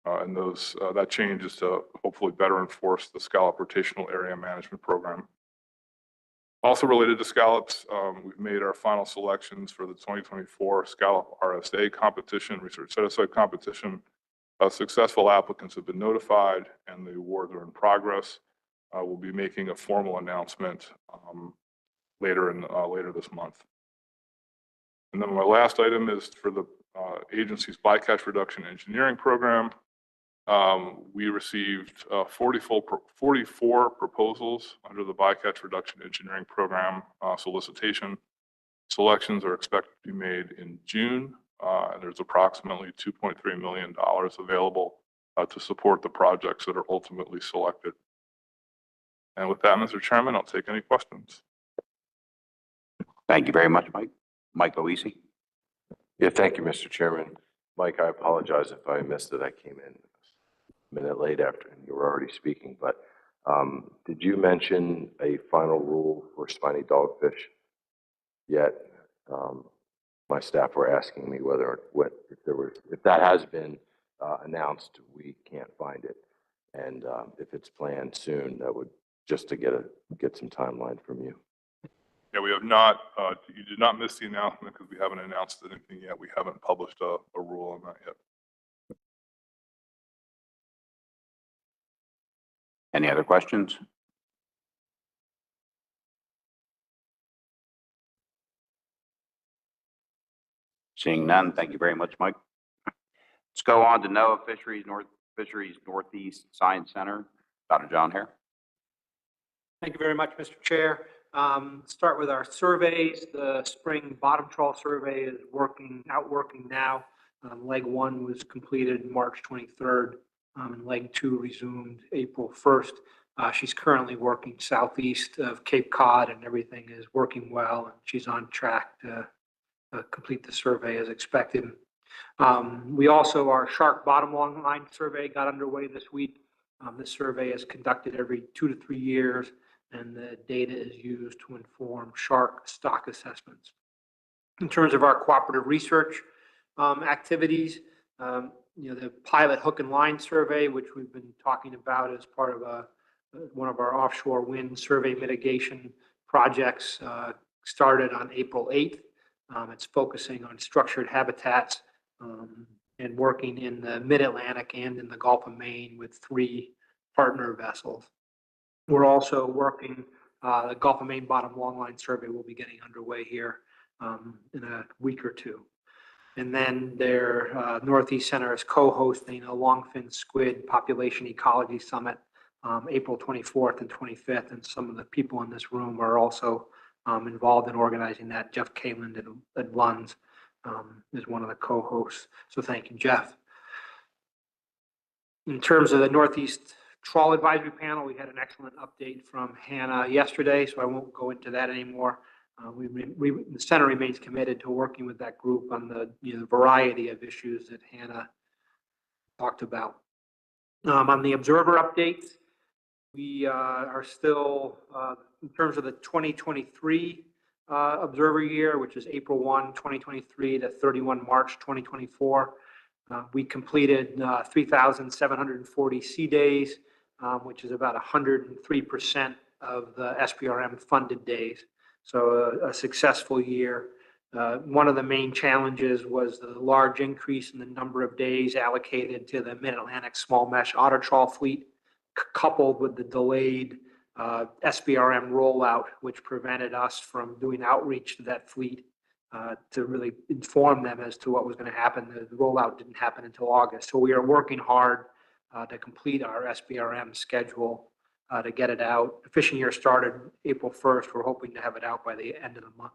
And that change is to hopefully better enforce the scallop rotational area management program. Also related to scallops, we've made our final selections for the 2024 Scallop RSA competition, research set-aside competition. Successful applicants have been notified and the awards are in progress. We'll be making a formal announcement later this month. And then my last item is for the agency's bycatch reduction engineering program. We received 44 proposals under the bycatch reduction engineering program solicitation. Selections are expected to be made in June, and there's approximately $2.3 million available to support the projects that are ultimately selected. And with that, Mr. Chairman, I'll take any questions. Thank you very much, Mike. Mike Oisi. Yeah, thank you, Mr. Chairman. Mike, I apologize if I missed it. I came in a minute late after and you were already speaking, but did you mention a final rule for spiny dogfish yet? My staff were asking me if that has been announced. We can't find it, and if it's planned soon, that would just to get some timeline from you. Yeah, we have not, you did not miss the announcement because we haven't announced anything yet. We haven't published a rule on that yet. Any other questions? Seeing none, thank you very much, Mike. Let's go on to NOAA Fisheries Northeast Science Center. Dr. John Hare. Thank you very much, Mr. Chair. Start with our surveys. The spring bottom trawl survey is working now. Leg 1 was completed March 23rd, and leg 2 resumed April 1st. She's currently working southeast of Cape Cod, and everything is working well, and she's on track to complete the survey as expected. We also, our shark bottom long line survey got underway this week. This survey is conducted every 2 to 3 years, and the data is used to inform shark stock assessments. In terms of our cooperative research activities, the pilot hook and line survey, which we've been talking about as part of one of our offshore wind survey mitigation projects, started on April 8th. It's focusing on structured habitats and working in the Mid-Atlantic and in the Gulf of Maine with 3 partner vessels. We're also working, the Gulf of Maine bottom longline survey will be getting underway here in a week or 2. And then their Northeast Center is co-hosting a longfin squid population ecology summit April 24th and 25th. And some of the people in this room are also involved in organizing that. Jeff Kaland at Lunds is one of the co-hosts. So thank you, Jeff. In terms of the Northeast Trawl Advisory Panel, we had an excellent update from Hannah yesterday, so I won't go into that anymore. The center remains committed to working with that group on the variety of issues that Hannah talked about. On the observer updates, we are still, in terms of the 2023 observer year, which is April 1, 2023 to 31 March 2024, we completed 3,740 sea days, which is about 103% of the SPRM funded days. So a successful year. One of the main challenges was the large increase in the number of days allocated to the Mid-Atlantic small mesh otter trawl fleet. coupled with the delayed SBRM rollout, which prevented us from doing outreach to that fleet to really inform them as to what was going to happen. The rollout didn't happen until August. So we are working hard to complete our SBRM schedule to get it out. The fishing year started April 1st. We're hoping to have it out by the end of the month.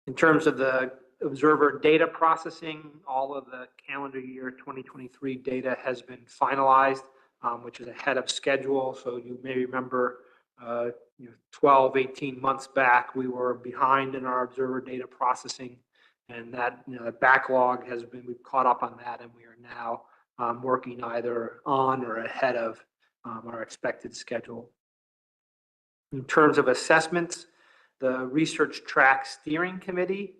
In terms of the observer data processing, all of the calendar year 2023 data has been finalized, which is ahead of schedule. So you may remember 12, 18 months back, we were behind in our observer data processing, and that backlog has been, we've caught up on that, and we are now working either on or ahead of our expected schedule. In terms of assessments, the Research Track Steering Committee,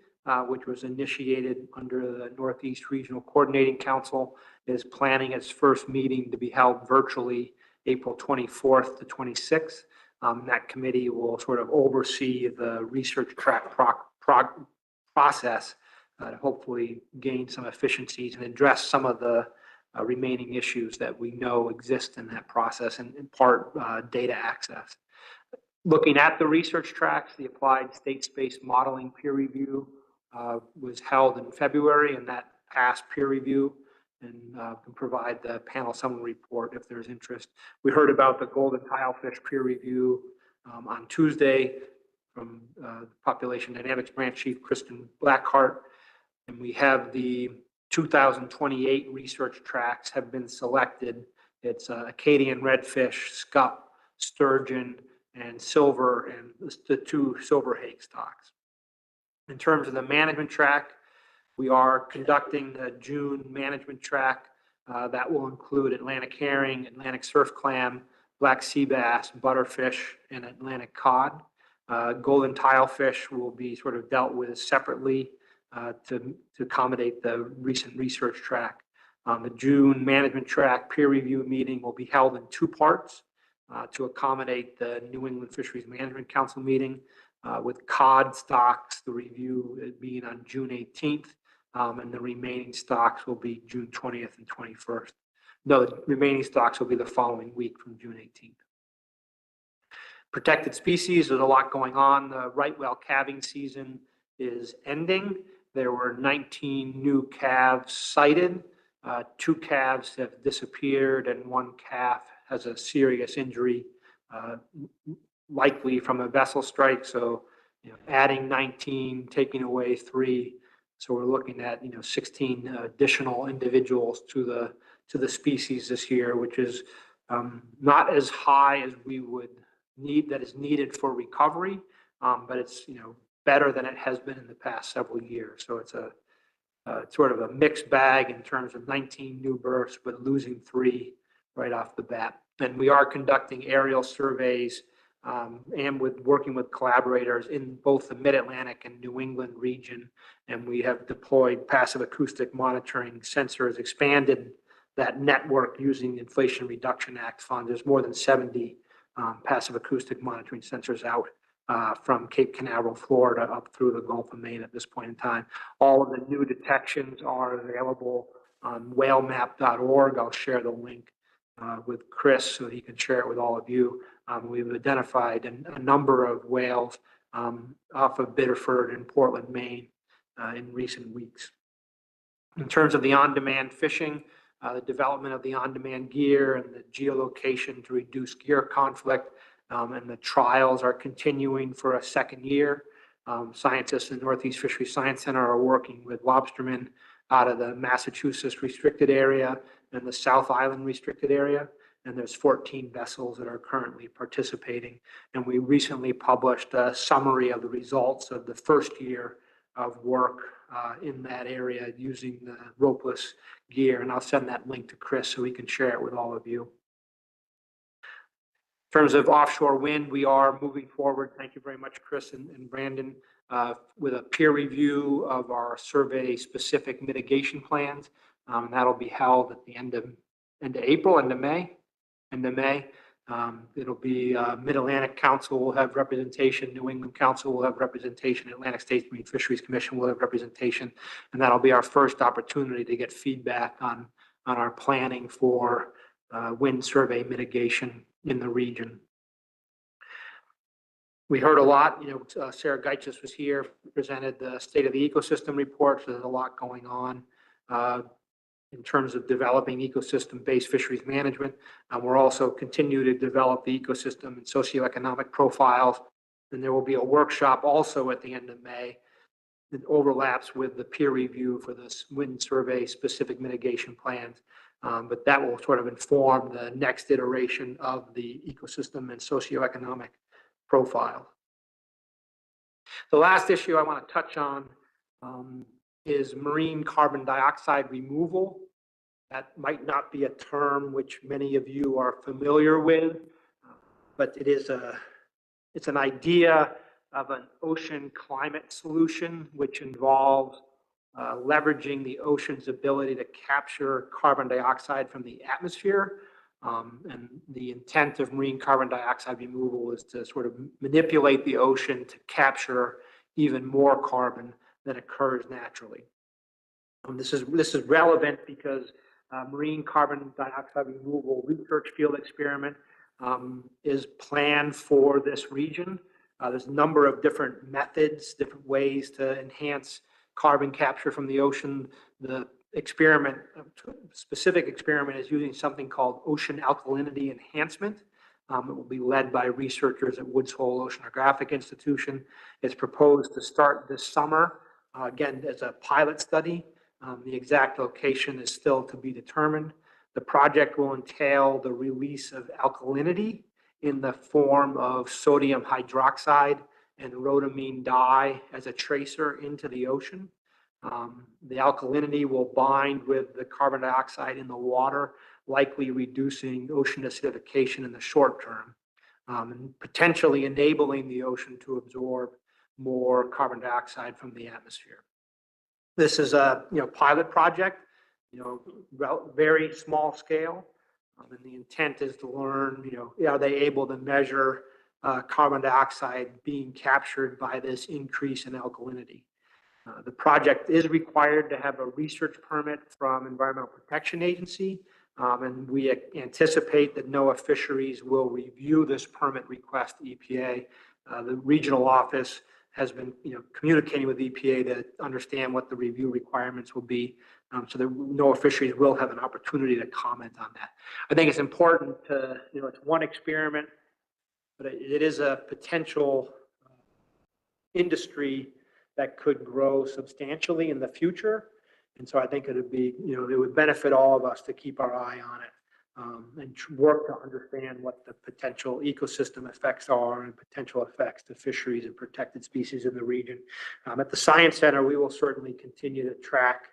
which was initiated under the Northeast Regional Coordinating Council, is planning its first meeting to be held virtually April 24th to 26th. That committee will sort of oversee the research track process to hopefully gain some efficiencies and address some of the remaining issues that we know exist in that process, and in part data access. Looking at the research tracks, the Applied State Space Modeling peer review was held in February, and that passed peer review, and can provide the panel summary report if there's interest. We heard about the golden tilefish peer review on Tuesday from Population Dynamics Branch Chief Kristen Blackheart, and we have the 2028 research tracks have been selected. It's Acadian redfish, scup, sturgeon, and silver, and the 2 silver hake stocks. In terms of the management track, we are conducting the June management track that will include Atlantic herring, Atlantic surf clam, black sea bass, butterfish, and Atlantic cod. Golden tilefish will be sort of dealt with separately to accommodate the recent research track. The June management track peer review meeting will be held in 2 parts to accommodate the New England Fisheries Management Council meeting, with cod stocks, the review being on June 18th, and the remaining stocks will be June 20th and 21st. No, the remaining stocks will be the following week from June 18th. Protected species, there's a lot going on. The right whale calving season is ending. There were 19 new calves sighted. 2 calves have disappeared, and 1 calf has a serious injury, likely from a vessel strike. So, adding 19, taking away 3. So we're looking at 16 additional individuals to the species this year, which is not as high as we would need, that is needed for recovery, but it's better than it has been in the past several years. So it's a sort of a mixed bag in terms of 19 new births, but losing 3 right off the bat. And we are conducting aerial surveys and working with collaborators in both the Mid-Atlantic and New England region. And we have deployed passive acoustic monitoring sensors, expanded that network using the Inflation Reduction Act fund. There's more than 70 passive acoustic monitoring sensors out from Cape Canaveral, Florida, up through the Gulf of Maine at this point in time. All of the new detections are available on whalemap.org. I'll share the link with Chris so he can share it with all of you. We've identified a number of whales off of Biddeford and Portland, Maine in recent weeks. In terms of the on-demand fishing, the development of the on-demand gear and the geolocation to reduce gear conflict, and the trials are continuing for a second year. Scientists in Northeast Fisheries Science Center are working with lobstermen out of the Massachusetts restricted area and the South Island restricted area. And there's 14 vessels that are currently participating. And we recently published a summary of the results of the first year of work in that area using the ropeless gear. And I'll send that link to Chris so he can share it with all of you. In terms of offshore wind, we are moving forward. Thank you very much, Chris and Brandon, with a peer review of our survey-specific mitigation plans. That'll be held at the end of April, end of May. It'll be Mid-Atlantic Council will have representation, New England Council will have representation, Atlantic States Marine Fisheries Commission will have representation, and that'll be our first opportunity to get feedback on on our planning for wind survey mitigation in the region. We heard a lot, Sarah Geitchis was here, presented the State of the Ecosystem report, so there's a lot going on in terms of developing ecosystem-based fisheries management. We're also continue to develop the ecosystem and socioeconomic profiles. And there will be a workshop also at the end of May that overlaps with the peer review for this wind survey specific mitigation plans. But that will sort of inform the next iteration of the ecosystem and socioeconomic profile. The last issue I want to touch on is marine carbon dioxide removal. That might not be a term which many of you are familiar with, but it's an idea of an ocean climate solution which involves leveraging the ocean's ability to capture carbon dioxide from the atmosphere. And the intent of marine carbon dioxide removal is to sort of manipulate the ocean to capture even more carbon than occurs naturally. This is relevant because marine carbon dioxide removal research field experiment is planned for this region. There's a number of different methods, different ways to enhance carbon capture from the ocean. The specific experiment is using something called ocean alkalinity enhancement. It will be led by researchers at Woods Hole Oceanographic Institution. It's proposed to start this summer, again, as a pilot study. The exact location is still to be determined. The project will entail the release of alkalinity in the form of sodium hydroxide and rhodamine dye as a tracer into the ocean. The alkalinity will bind with the carbon dioxide in the water, likely reducing ocean acidification in the short term, and potentially enabling the ocean to absorb more carbon dioxide from the atmosphere. This is a pilot project, very small scale, and the intent is to learn, are they able to measure carbon dioxide being captured by this increase in alkalinity? The project is required to have a research permit from Environmental Protection Agency, and we anticipate that NOAA Fisheries will review this permit request to EPA. The regional office has been communicating with EPA to understand what the review requirements will be. So the NOAA Fisheries will have an opportunity to comment on that. I think it's important to, it's one experiment, but it is a potential industry that could grow substantially in the future. And so I think it would be, it would benefit all of us to keep our eye on it and work to understand what the potential ecosystem effects are and potential effects to fisheries and protected species in the region. At the Science Center, we will certainly continue to track.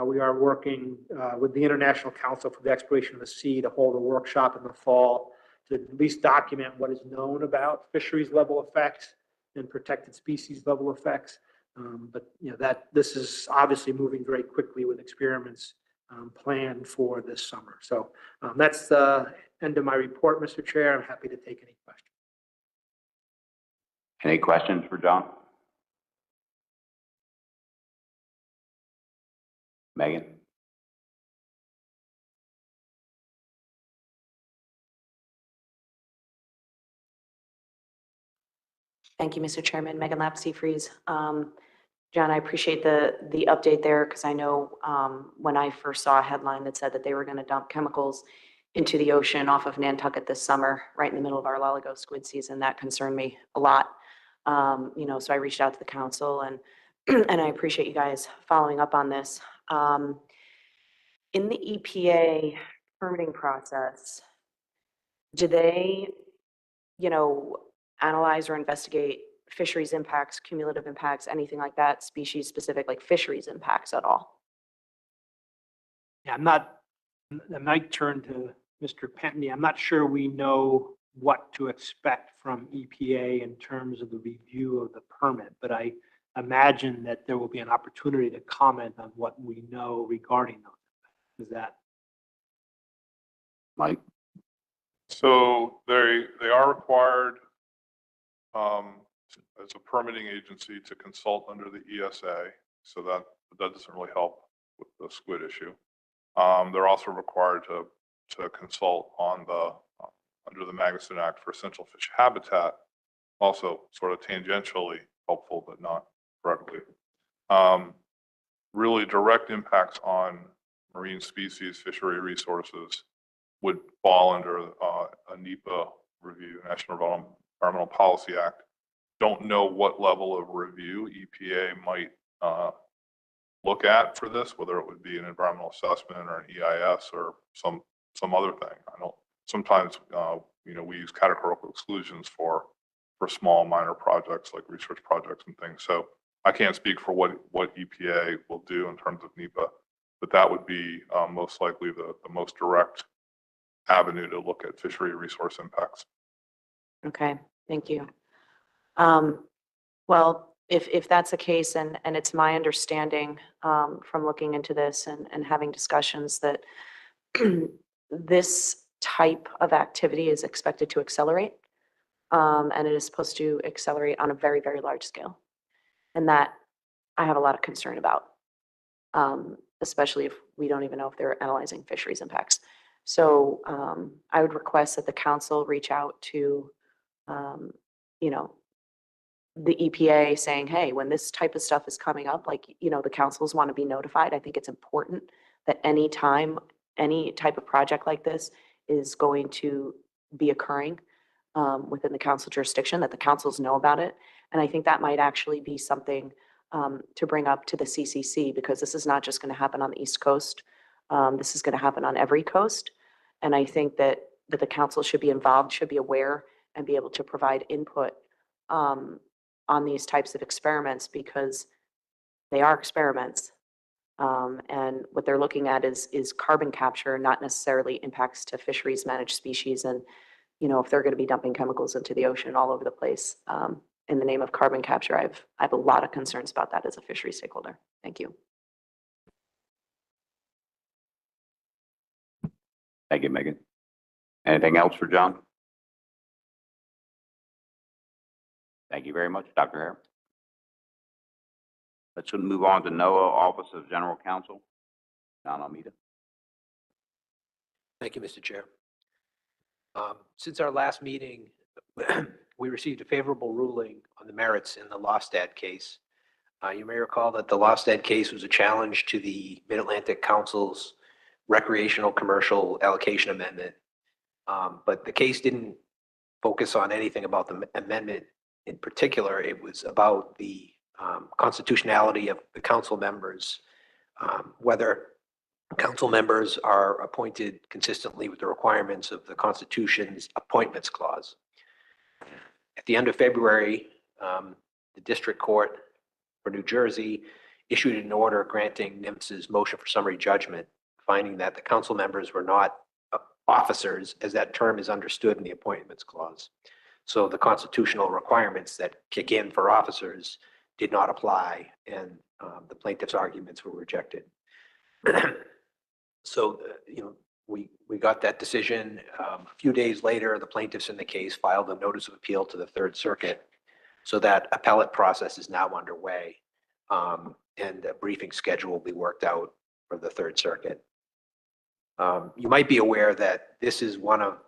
We are working with the International Council for the Exploration of the Sea to hold a workshop in the fall to at least document what is known about fisheries level effects and protected species level effects. But this is obviously moving very quickly with experiments planned for this summer. So that's the end of my report, Mr. Chair. I'm happy to take any questions. Any questions for John? Megan? Thank you, Mr. Chairman. Megan Lapsey-Fries. John, I appreciate the update there because I know when I first saw a headline that said that they were going to dump chemicals into the ocean off of Nantucket this summer, right in the middle of our loligo squid season, that concerned me a lot. So I reached out to the council and and I appreciate you guys following up on this. In the EPA permitting process, do they, analyze or investigate fisheries impacts, cumulative impacts, anything like that, species specific, like fisheries impacts at all? Yeah, I might turn to Mr. Pentney. I'm not sure we know what to expect from EPA in terms of the review of the permit, but I imagine that there will be an opportunity to comment on what we know regarding those. Is that Mike? So they are required as a permitting agency to consult under the ESA. So that doesn't really help with the squid issue. They're also required to consult on under the Magnuson Act for essential fish habitat, also sort of tangentially helpful, but not directly. Really direct impacts on marine species, fishery resources would fall under a NEPA review, National Environmental Policy Act. Don't know what level of review EPA might look at for this, whether it would be an environmental assessment or an EIS or some other thing. I know sometimes we use categorical exclusions for small minor projects like research projects and things. So I can't speak for what EPA will do in terms of NEPA, but that would be most likely the most direct avenue to look at fishery resource impacts. Okay, thank you. Well, if that's the case, and it's my understanding from looking into this and having discussions that this type of activity is expected to accelerate, and it is supposed to accelerate on a very, very large scale. And that I have a lot of concern about, especially if we don't even know if they're analyzing fisheries impacts. So I would request that the council reach out to, the EPA saying, hey, when this type of stuff is coming up, the councils want to be notified. I think it's important that any time any type of project like this is going to be occurring within the council jurisdiction, that the councils know about it. And I think that might actually be something to bring up to the CCC, because this is not just going to happen on the East Coast. This is going to happen on every coast. And I think that the council should be involved, should be aware, and be able to provide input on these types of experiments, because they are experiments. And what they're looking at is carbon capture, not necessarily impacts to fisheries managed species. And, if they're going to be dumping chemicals into the ocean all over the place in the name of carbon capture, I have a lot of concerns about that as a fishery stakeholder. Thank you. Thank you, Megan. Anything else for John? Thank you very much, Dr. Hare. Let's move on to NOAA Office of General Counsel, John Almeida. Thank you, Mr. Chair. Since our last meeting, we received a favorable ruling on the merits in the Lostad case. You may recall that the Lostad case was a challenge to the Mid-Atlantic Council's recreational commercial allocation amendment. But the case didn't focus on anything about the amendment in particular. It was about the constitutionality of the council members, whether council members are appointed consistently with the requirements of the Constitution's Appointments Clause. At the end of February, the District Court for New Jersey issued an order granting NIMS's motion for summary judgment, finding that the council members were not officers, as that term is understood in the Appointments Clause. So the constitutional requirements that kick in for officers did not apply, and the plaintiff's arguments were rejected. So, we got that decision. A few days later, the plaintiffs in the case filed a notice of appeal to the Third Circuit. So that appellate process is now underway, and a briefing schedule will be worked out for the Third Circuit. You might be aware that this is one of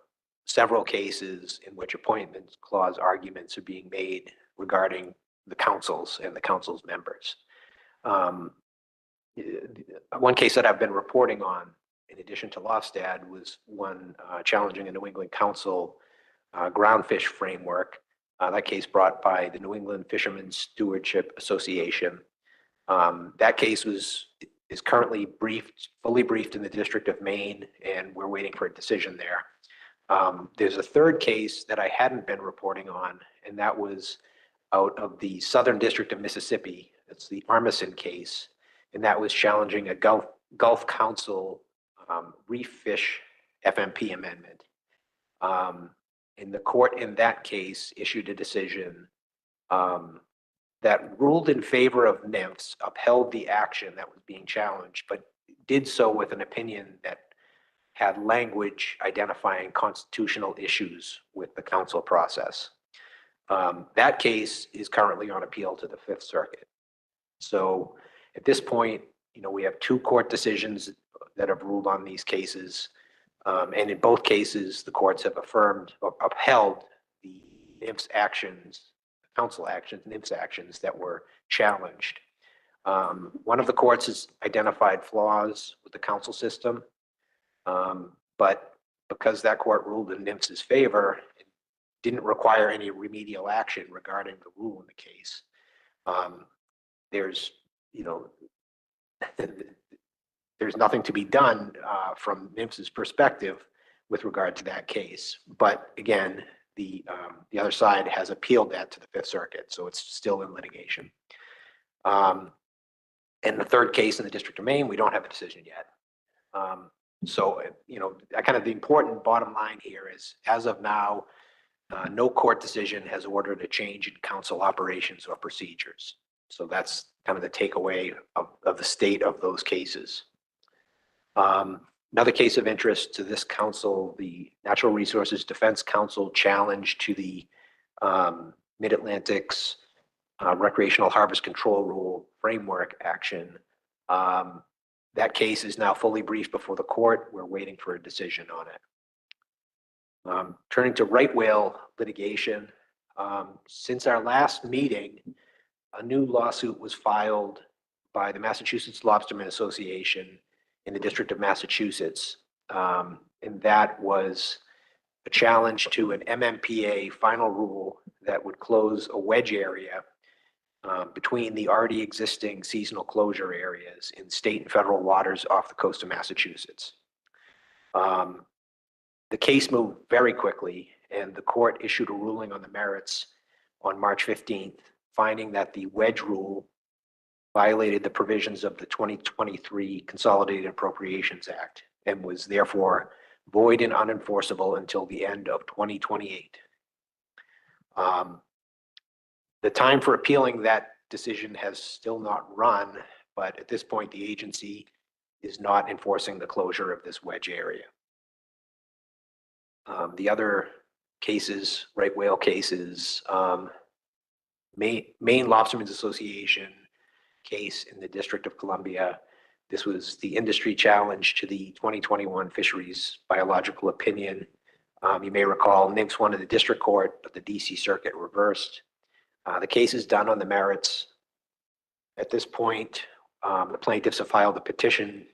several cases in which Appointments Clause arguments are being made regarding the councils and the council's members. One case that I've been reporting on, in addition to Lostad, was one challenging a New England Council groundfish framework. That case brought by the New England Fishermen's Stewardship Association. That case is currently fully briefed in the District of Maine, and we're waiting for a decision there. There's a third case that I hadn't been reporting on, and that was out of the Southern District of Mississippi. It's the Armisen case, and that was challenging a Gulf Council reef fish FMP amendment. And the court in that case issued a decision that ruled in favor of NIMFs, upheld the action that was being challenged, but did so with an opinion that had language identifying constitutional issues with the council process. That case is currently on appeal to the Fifth Circuit. So at this point, we have two court decisions that have ruled on these cases. And in both cases, the courts have affirmed or upheld the NIFS actions, council actions, NIFS actions that were challenged. One of the courts has identified flaws with the council system, but because that court ruled in NIFS's favor, it didn't require any remedial action regarding the rule in the case. There's, you know, there's nothing to be done from NIFS's perspective with regard to that case. But again, the other side has appealed that to the Fifth Circuit, so it's still in litigation. And the third case in the District of Maine, we don't have a decision yet. So, you know, kind of the important bottom line here is, as of now, no court decision has ordered a change in council operations or procedures. So that's kind of the takeaway of the state of those cases. Another case of interest to this council, the Natural Resources Defense Council challenge to the Mid-Atlantic's Recreational Harvest Control Rule Framework action. That case is now fully briefed before the court. We're waiting for a decision on it. Turning to right whale litigation, since our last meeting, a new lawsuit was filed by the Massachusetts Lobstermen Association in the District of Massachusetts. And that was a challenge to an MMPA final rule that would close a wedge area between the already existing seasonal closure areas in state and federal waters off the coast of Massachusetts. The case moved very quickly, and the court issued a ruling on the merits on March 15th, finding that the wedge rule violated the provisions of the 2023 Consolidated Appropriations Act and was therefore void and unenforceable until the end of 2028. The time for appealing that decision has still not run, but at this point, the agency is not enforcing the closure of this wedge area. The other cases, right whale cases, Maine Lobstermen's Association case in the District of Columbia. This was the industry challenge to the 2021 Fisheries Biological Opinion. You may recall NIFS won in the district court, but the DC Circuit reversed. The case is done on the merits. At this point, the plaintiffs have filed a petition.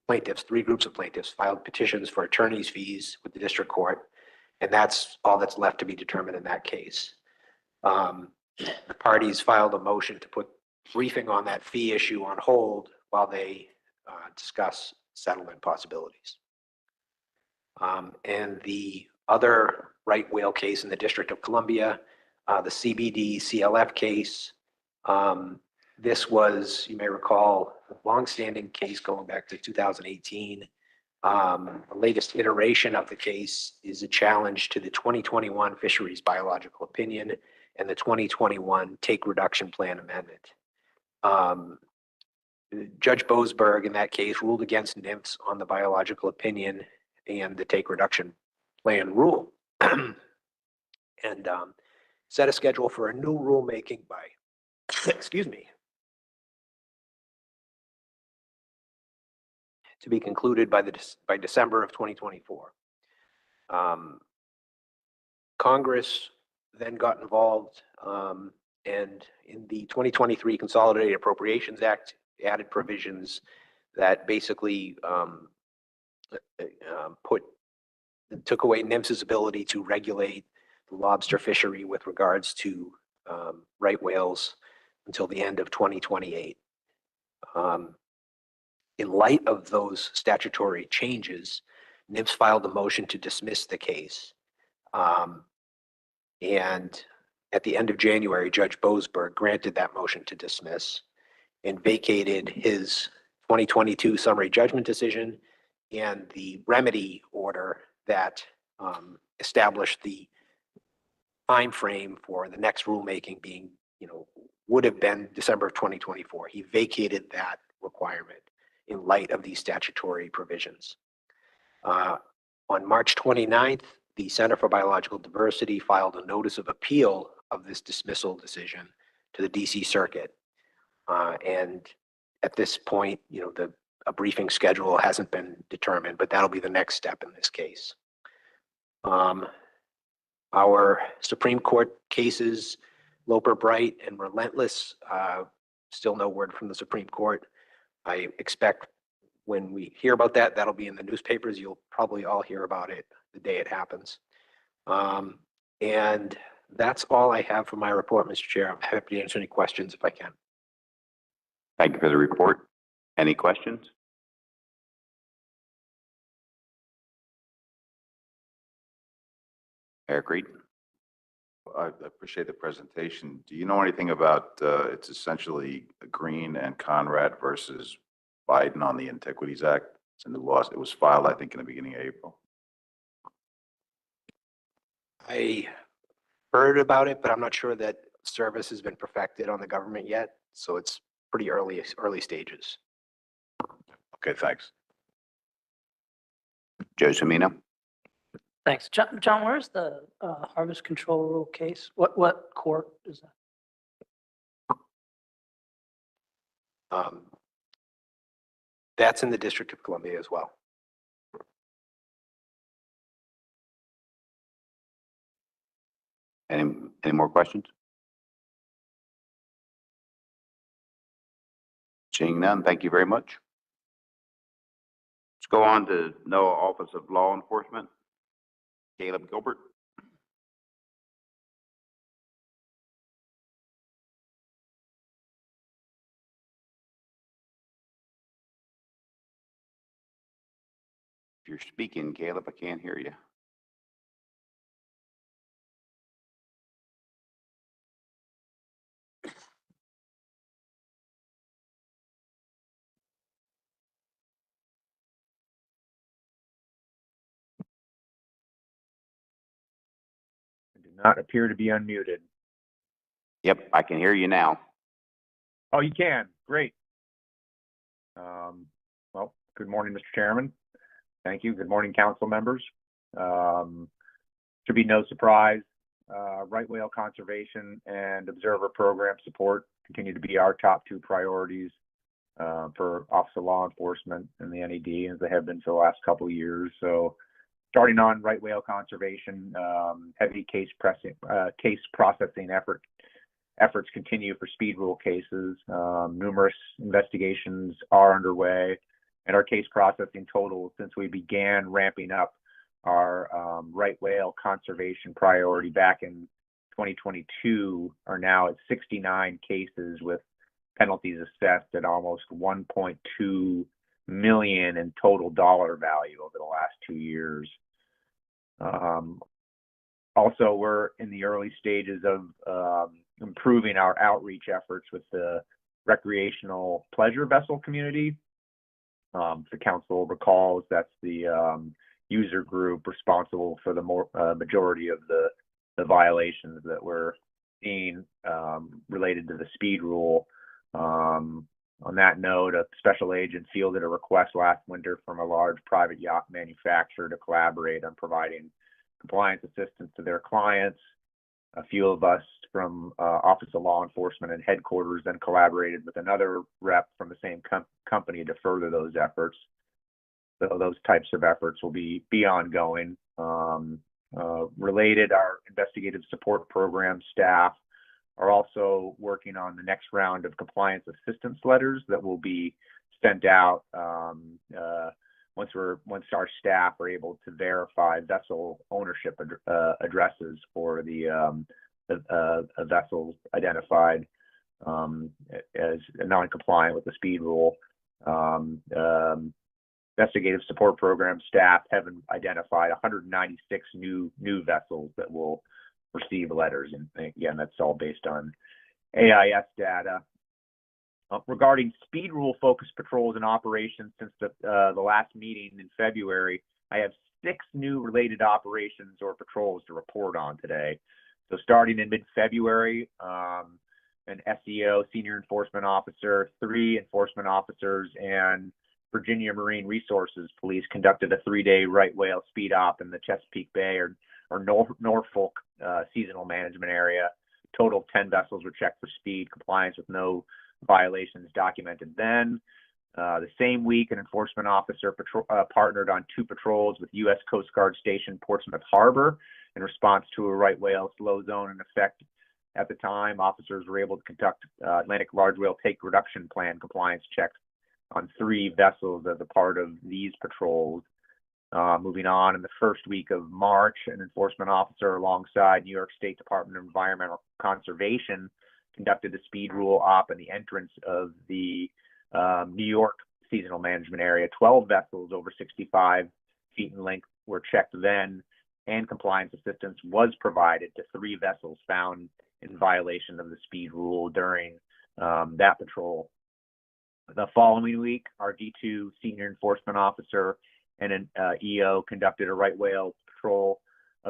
Three groups of plaintiffs filed petitions for attorney's fees with the district court, and that's all that's left to be determined in that case. The parties filed a motion to put briefing on that fee issue on hold while they discuss settlement possibilities. And the other right whale case in the District of Columbia, the CBD CLF case. This was, you may recall, a longstanding case going back to 2018. The latest iteration of the case is a challenge to the 2021 Fisheries Biological Opinion and the 2021 Take Reduction Plan Amendment. Judge Boasberg in that case ruled against NIFS on the biological opinion and the Take Reduction Plan rule. And set a schedule for a new rulemaking by, excuse me, to be concluded by December of 2024. Congress then got involved, and in the 2023 Consolidated Appropriations Act, added provisions that basically took away NIMS's ability to regulate the lobster fishery with regards to right whales until the end of 2028. In light of those statutory changes, NIMS filed a motion to dismiss the case. And at the end of January, Judge Boasberg granted that motion to dismiss and vacated his 2022 summary judgment decision and the remedy order that established the time frame for the next rulemaking being, would have been December of 2024. He vacated that requirement in light of these statutory provisions. On March 29th, the Center for Biological Diversity filed a notice of appeal of this dismissal decision to the DC Circuit. And at this point, the a briefing schedule hasn't been determined, but that'll be the next step in this case. Our Supreme Court cases, Loper Bright and Relentless, still no word from the Supreme Court. I expect when we hear about that, that'll be in the newspapers. You'll probably all hear about it the day it happens. And that's all I have for my report, Mr. Chair. I'm happy to answer any questions if I can. Thank you for the report. Any questions? Eric Reed. I appreciate the presentation. Do you know anything about, it's essentially Green and Conrad versus Biden on the Antiquities Act? It's a new law. It was filed, I think, in the beginning of April. I heard about it, but I'm not sure that service has been perfected on the government yet. So it's pretty early stages. Okay, thanks. Joe Semino. Thanks. John, where's the harvest control rule case? What court is that? That's in the District of Columbia as well. Any more questions? Seeing none, thank you very much. Let's go on to NOAA Office of Law Enforcement. Caleb Gilbert. If you're speaking, Caleb, I can't hear you. Not appear to be unmuted. Yep, I can hear you now. Oh, you can. Great. Well, good morning, Mr. Chairman. Thank you. Good morning, council members. Should be no surprise. Right whale conservation and observer program support continue to be our top two priorities for Office of Law Enforcement and the NED, as they have been for the last couple of years. So, starting on right whale conservation, heavy case processing efforts continue for speed rule cases. Numerous investigations are underway, and our case processing total since we began ramping up our right whale conservation priority back in 2022 are now at 69 cases with penalties assessed at almost 1.2 million in total dollar value over the last 2 years. Also, we're in the early stages of improving our outreach efforts with the recreational pleasure vessel community. The council recalls that's the user group responsible for the majority of the violations that we're seeing related to the speed rule. On that note, a special agent fielded a request last winter from a large private yacht manufacturer to collaborate on providing compliance assistance to their clients. A few of us from Office of Law Enforcement and headquarters then collaborated with another rep from the same company to further those efforts. So those types of efforts will be ongoing. Related, our investigative support program staff are also working on the next round of compliance assistance letters that will be sent out once our staff are able to verify vessel ownership addresses for the vessels identified as non-compliant with the speed rule. Investigative support program staff have identified 196 new vessels that will receive letters, and again, that's all based on AIS data. Regarding speed rule focused patrols and operations since the last meeting in February, I have 6 new related operations or patrols to report on today. So starting in mid-February, an SEO, Senior Enforcement Officer, 3 enforcement officers, and Virginia Marine Resources Police conducted a 3-day right whale speed op in the Chesapeake Bay or Norfolk seasonal management area. Total of 10 vessels were checked for speed compliance with no violations documented then. The same week, an enforcement officer partnered on 2 patrols with U.S. Coast Guard Station Portsmouth Harbor in response to a right whale slow zone in effect at the time. Officers were able to conduct Atlantic large whale take reduction plan compliance checks on 3 vessels as a part of these patrols. Moving on, in the first week of March, an enforcement officer alongside New York State Department of Environmental Conservation conducted a speed rule op in the entrance of the New York seasonal management area. 12 vessels over 65 feet in length were checked then, and compliance assistance was provided to 3 vessels found in violation of the speed rule during that patrol. The following week, our D2 senior enforcement officer and an EO conducted a right whale patrol,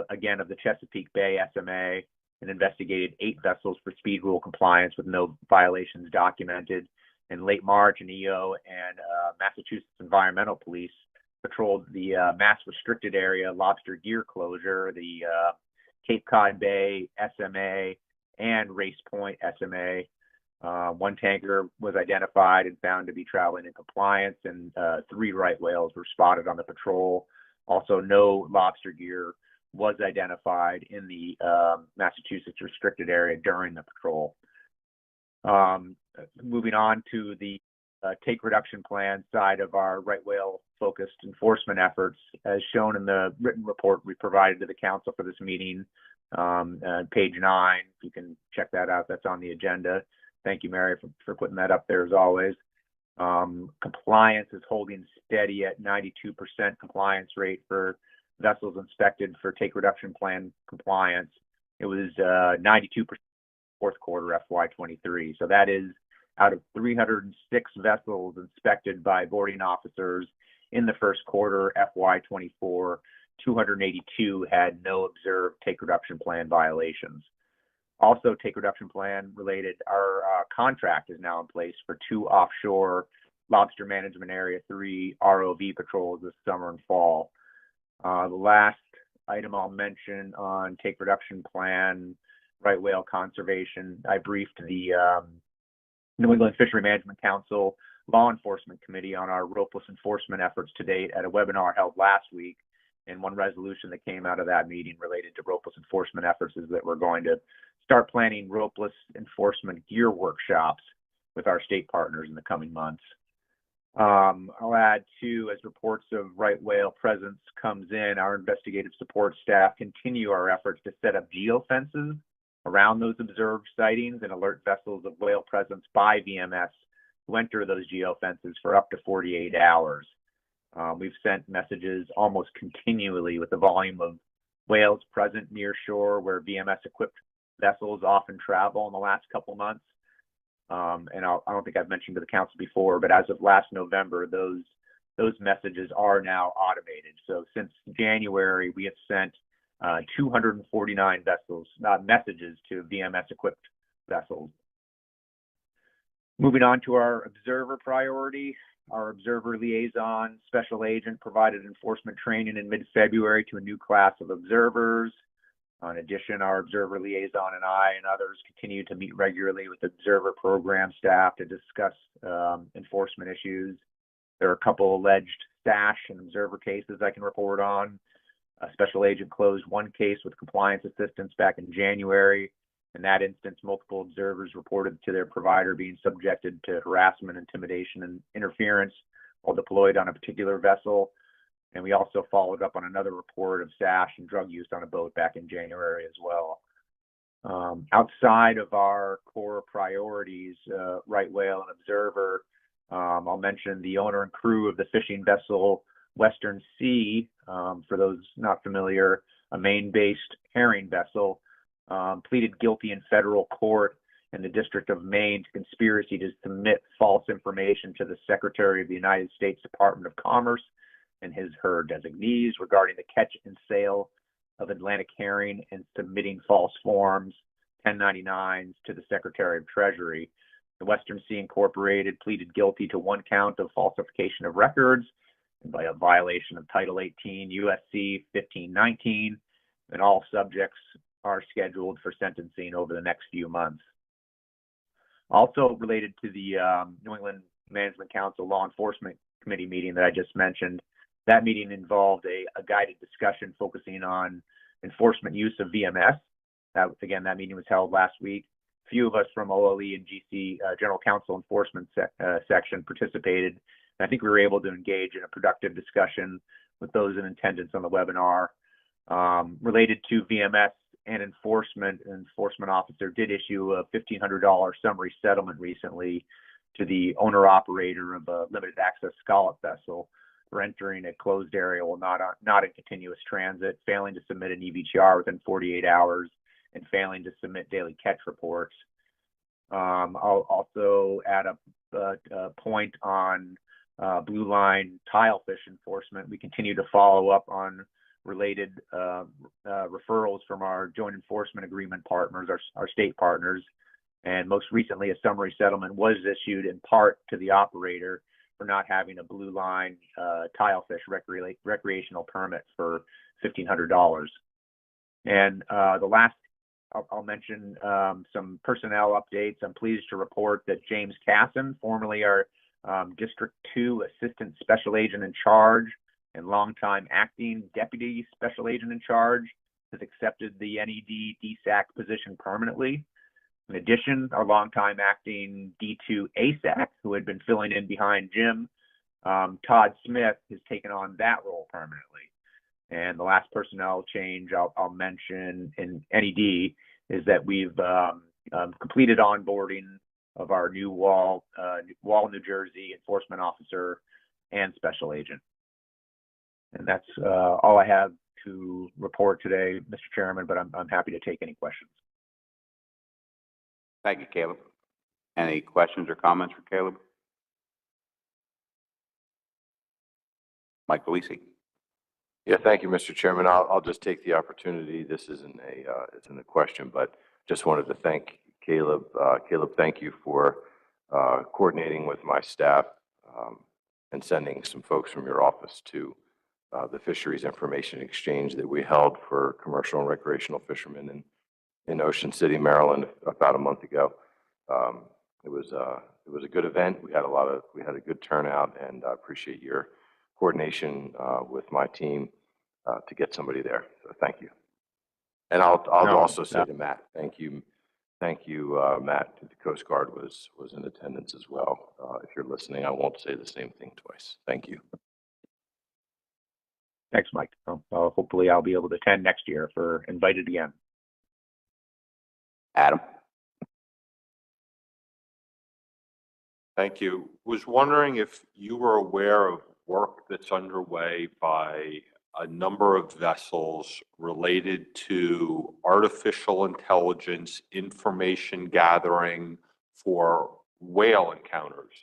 again, of the Chesapeake Bay SMA, and investigated 8 vessels for speed rule compliance with no violations documented. In late March, an EO and Massachusetts Environmental Police patrolled the mass restricted area lobster gear closure, the Cape Cod Bay SMA, and Race Point SMA. 1 tanker was identified and found to be traveling in compliance, and 3 right whales were spotted on the patrol. Also, no lobster gear was identified in the Massachusetts restricted area during the patrol. Moving on to the take reduction plan side of our right whale focused enforcement efforts, as shown in the written report we provided to the council for this meeting, page 9. You can check that out. That's on the agenda. Thank you, Mary, for putting that up there as always. Compliance is holding steady at 92% compliance rate for vessels inspected for take reduction plan compliance. It was 92% fourth quarter FY23. So that is out of 306 vessels inspected by boarding officers in the first quarter FY24, 282 had no observed take reduction plan violations. Also, take reduction plan related, our contract is now in place for 2 offshore lobster management area 3 ROV patrols this summer and fall. The last item I'll mention on take reduction plan, right whale conservation, I briefed the New England Fishery Management Council Law Enforcement Committee on our ropeless enforcement efforts to date at a webinar held last week. And one resolution that came out of that meeting related to ropeless enforcement efforts is that we're going to start planning ropeless enforcement gear workshops with our state partners in the coming months. I'll add too, as reports of right whale presence comes in, our investigative support staff continue our efforts to set up geofences around those observed sightings and alert vessels of whale presence by VMS who enter those geofences for up to 48 hours. We've sent messages almost continually with the volume of whales present near shore where VMS equipped vessels often travel in the last couple months. And I don't think I've mentioned to the council before, but as of last November, those messages are now automated. So since January, we have sent 249 messages to VMS equipped vessels. Moving on to our observer priority, our observer liaison special agent provided enforcement training in mid-February to a new class of observers. In addition, our observer liaison and I and others continue to meet regularly with observer program staff to discuss enforcement issues. There are a couple alleged stash and observer cases I can report on. A special agent closed one case with compliance assistance back in January. In that instance, multiple observers reported to their provider being subjected to harassment, intimidation, and interference while deployed on a particular vessel. And we also followed up on another report of stash and drug use on a boat back in January as well. Outside of our core priorities, right whale and observer, I'll mention the owner and crew of the fishing vessel Western Sea. For those not familiar, a Maine-based herring vessel, pleaded guilty in federal court in the District of Maine to conspiracy to submit false information to the Secretary of the United States Department of Commerce and her designees regarding the catch and sale of Atlantic herring and submitting false forms, 1099s, to the Secretary of Treasury. The Western Sea Incorporated pleaded guilty to one count of falsification of records and by a violation of Title 18 USC 1519, and all subjects are scheduled for sentencing over the next few months. Also related to the New England Management Council Law Enforcement Committee meeting that I just mentioned. That meeting involved a guided discussion focusing on enforcement use of VMS. That meeting was held last week. A few of us from OLE and GC General Counsel Enforcement section participated. And I think we were able to engage in a productive discussion with those in attendance on the webinar. Related to VMS and enforcement, an enforcement officer did issue a $1,500 summary settlement recently to the owner-operator of a limited access scallop vessel for entering a closed area while not in continuous transit, failing to submit an EVTR within 48 hours, and failing to submit daily catch reports. I'll also add a point on blue line tilefish enforcement. We continue to follow up on related referrals from our joint enforcement agreement partners, our state partners. And most recently, a summary settlement was issued in part to the operator for not having a blue line tilefish recreational permit for $1,500. And the last, I'll mention some personnel updates. I'm pleased to report that James Casson, formerly our District 2 Assistant Special Agent in Charge and longtime acting Deputy Special Agent in Charge, has accepted the NED DSAC position permanently. In addition, our longtime acting D2 ASAC, who had been filling in behind Jim, Todd Smith, has taken on that role permanently. And the last personnel change I'll mention in NED is that we've completed onboarding of our new Wall, New Jersey enforcement officer and special agent. And that's all I have to report today, Mr. Chairman, but I'm happy to take any questions. Thank you, Caleb. Any questions or comments for Caleb? Mike Luisi. Yeah, thank you, Mr. Chairman. I'll just take the opportunity. This isn't a question, but just wanted to thank Caleb. Caleb, thank you for coordinating with my staff and sending some folks from your office to the fisheries information exchange that we held for commercial and recreational fishermen in Ocean City, Maryland, about a month ago. It was a good event. We had a good turnout, and I appreciate your coordination with my team to get somebody there. So thank you. And I'll also say to Matt, thank you, Matt. The Coast Guard was in attendance as well. If you're listening, I won't say the same thing twice. Thank you. Thanks, Mike. Hopefully I'll be able to attend next year if we're invited again. Adam. Thank you. Was wondering if you were aware of work that's underway by a number of vessels related to artificial intelligence information gathering for whale encounters.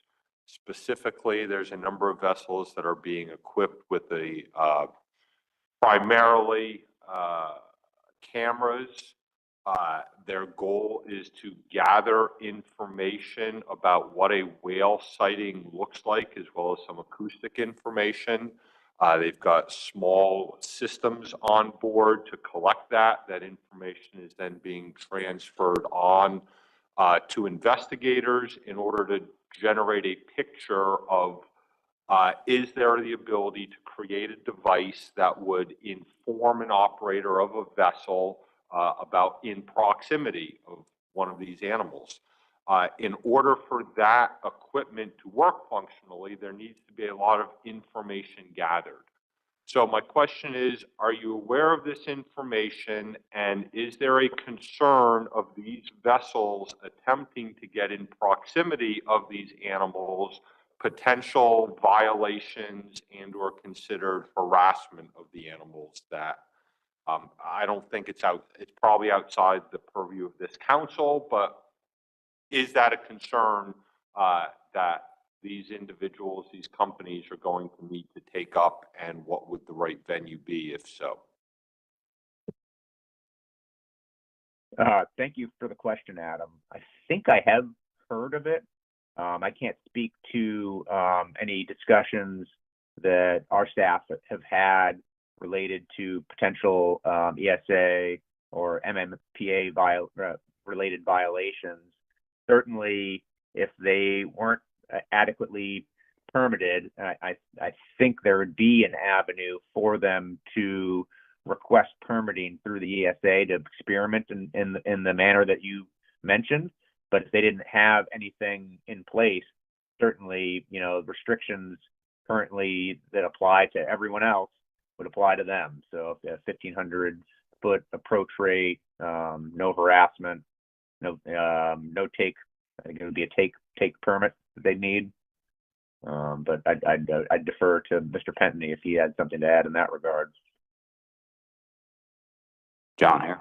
Specifically, there's a number of vessels that are being equipped with primarily cameras. Their goal is to gather information about what a whale sighting looks like, as well as some acoustic information. They've got small systems on board to collect that. That information is then being transferred on to investigators in order to generate a picture of is there the ability to create a device that would inform an operator of a vessel about in proximity of one of these animals. In order for that equipment to work functionally, there needs to be a lot of information gathered. So my question is, are you aware of this information, and is there a concern of these vessels attempting to get in proximity of these animals, potential violations and or considered harassment of the animals that I don't think it's probably outside the purview of this council, but is that a concern that these individuals, these companies are going to need to take up, and what would the right venue be if so? Thank you for the question, Adam. I think I have heard of it. I can't speak to any discussions that our staff have had related to potential ESA or MMPA related violations. Certainly, if they weren't adequately permitted, I think there would be an avenue for them to request permitting through the ESA to experiment in the manner that you mentioned. But if they didn't have anything in place, certainly, restrictions currently that apply to everyone else would apply to them. So if 1,500-foot approach rate, no harassment, no take, I think it would be a take permit that they need. But I'd defer to Mr. Pentony if he had something to add in that regard. John here.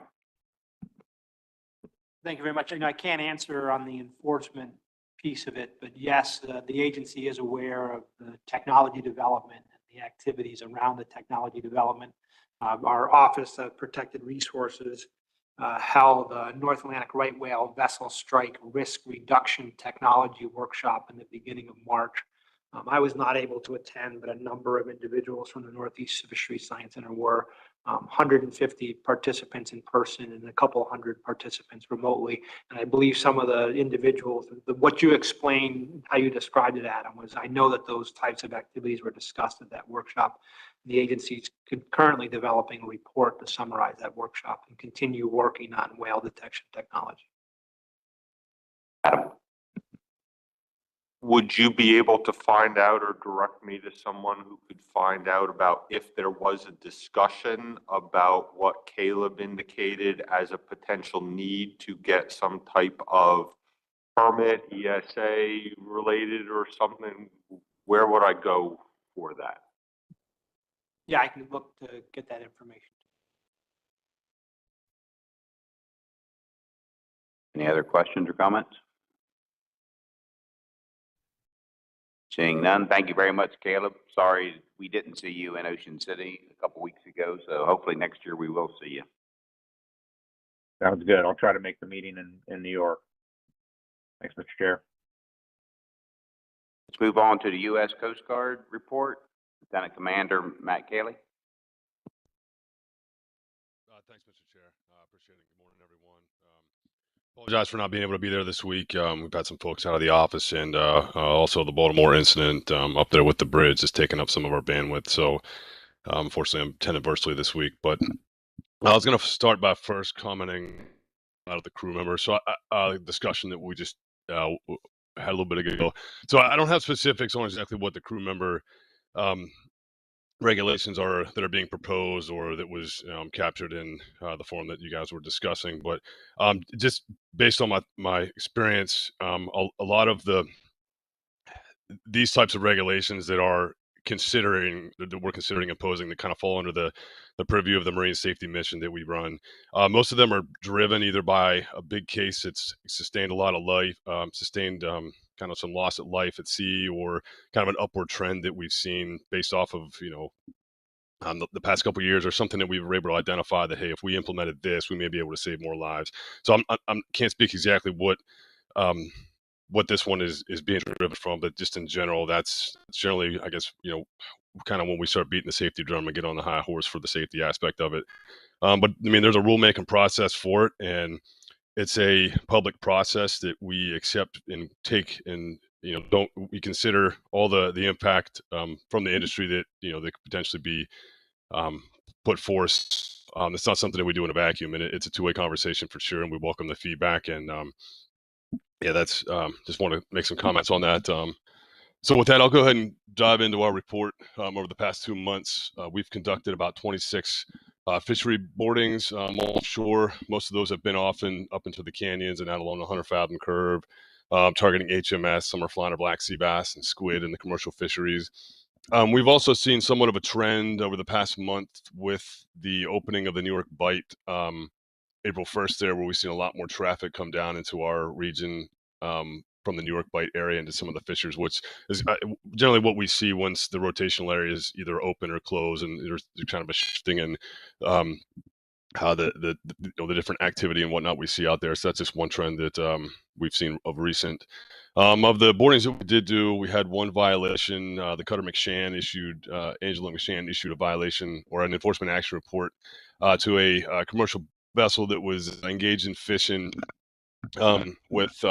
Thank you very much. I can't answer on the enforcement piece of it, but yes, the agency is aware of the technology development and the activities around the technology development. Our Office of Protected Resources held a North Atlantic right whale vessel strike risk reduction technology workshop in the beginning of March. I was not able to attend, but a number of individuals from the Northeast Fisheries Science Center were. 150 participants in person and a couple hundred participants remotely. And I believe some of the individuals, what you explained, how you described it, Adam, was I know that those types of activities were discussed at that workshop. The agency is currently developing a report to summarize that workshop and continue working on whale detection technology. Would you be able to find out or direct me to someone who could find out about if there was a discussion about what Caleb indicated as a potential need to get some type of permit, ESA related or something? Where would I go for that? Yeah, I can look to get that information. Any other questions or comments? Seeing none, thank you very much, Caleb. Sorry we didn't see you in Ocean City a couple weeks ago, so hopefully next year we will see you. Sounds good. I'll try to make the meeting in New York. Thanks, Mr. Chair. Let's move on to the U.S. Coast Guard report. Lieutenant Commander Matt Cayley. Thanks, Mr. Chair. Appreciate it. Good morning, everyone. Apologize for not being able to be there this week. We've had some folks out of the office, and also the Baltimore incident up there with the bridge has taken up some of our bandwidth. So unfortunately, I'm attending virtually this week. But I was going to start by first commenting about the crew members. So discussion that we just had a little bit ago. So I don't have specifics on exactly what the crew member regulations are that are being proposed or that was captured in the form that you guys were discussing. But just based on my experience, a lot of these types of regulations that we're considering imposing that kind of fall under the purview of the Marine Safety Mission that we run. Most of them are driven either by a big case that's sustained a lot of life, sustained kind of some loss of life at sea, or kind of an upward trend that we've seen based off of, the past couple of years, or something that we were able to identify that, hey, if we implemented this, we may be able to save more lives. So I can't speak exactly what this one is being driven from, but just in general, that's generally, I guess, kind of when we start beating the safety drum and get on the high horse for the safety aspect of it. But I mean, there's a rulemaking process for it, and it's a public process that we accept and take, and we consider all the impact from the industry that that could potentially be put forth. It's not something that we do in a vacuum, and it's a two-way conversation for sure, and we welcome the feedback. And yeah, that's just want to make some comments on that. So with that, I'll go ahead and dive into our report. Over the past 2 months, we've conducted about 26 fishery boardings offshore. Most of those have been up into the canyons and out along the 100-fathom curve, targeting HMS, summer flounder, black sea bass, and squid in the commercial fisheries. We've also seen somewhat of a trend over the past month with the opening of the New York Bight April 1st there, where we've seen a lot more traffic come down into our region from the New York Bight area into some of the fishers, which is generally what we see once the rotational area is either open or closed, and there's kind of a shifting in how the different activity and whatnot we see out there. So that's just one trend that we've seen of recent. Of the boardings that we did do, we had one violation. The cutter Angela McShann issued a violation or an enforcement action report to a commercial vessel that was engaged in fishing with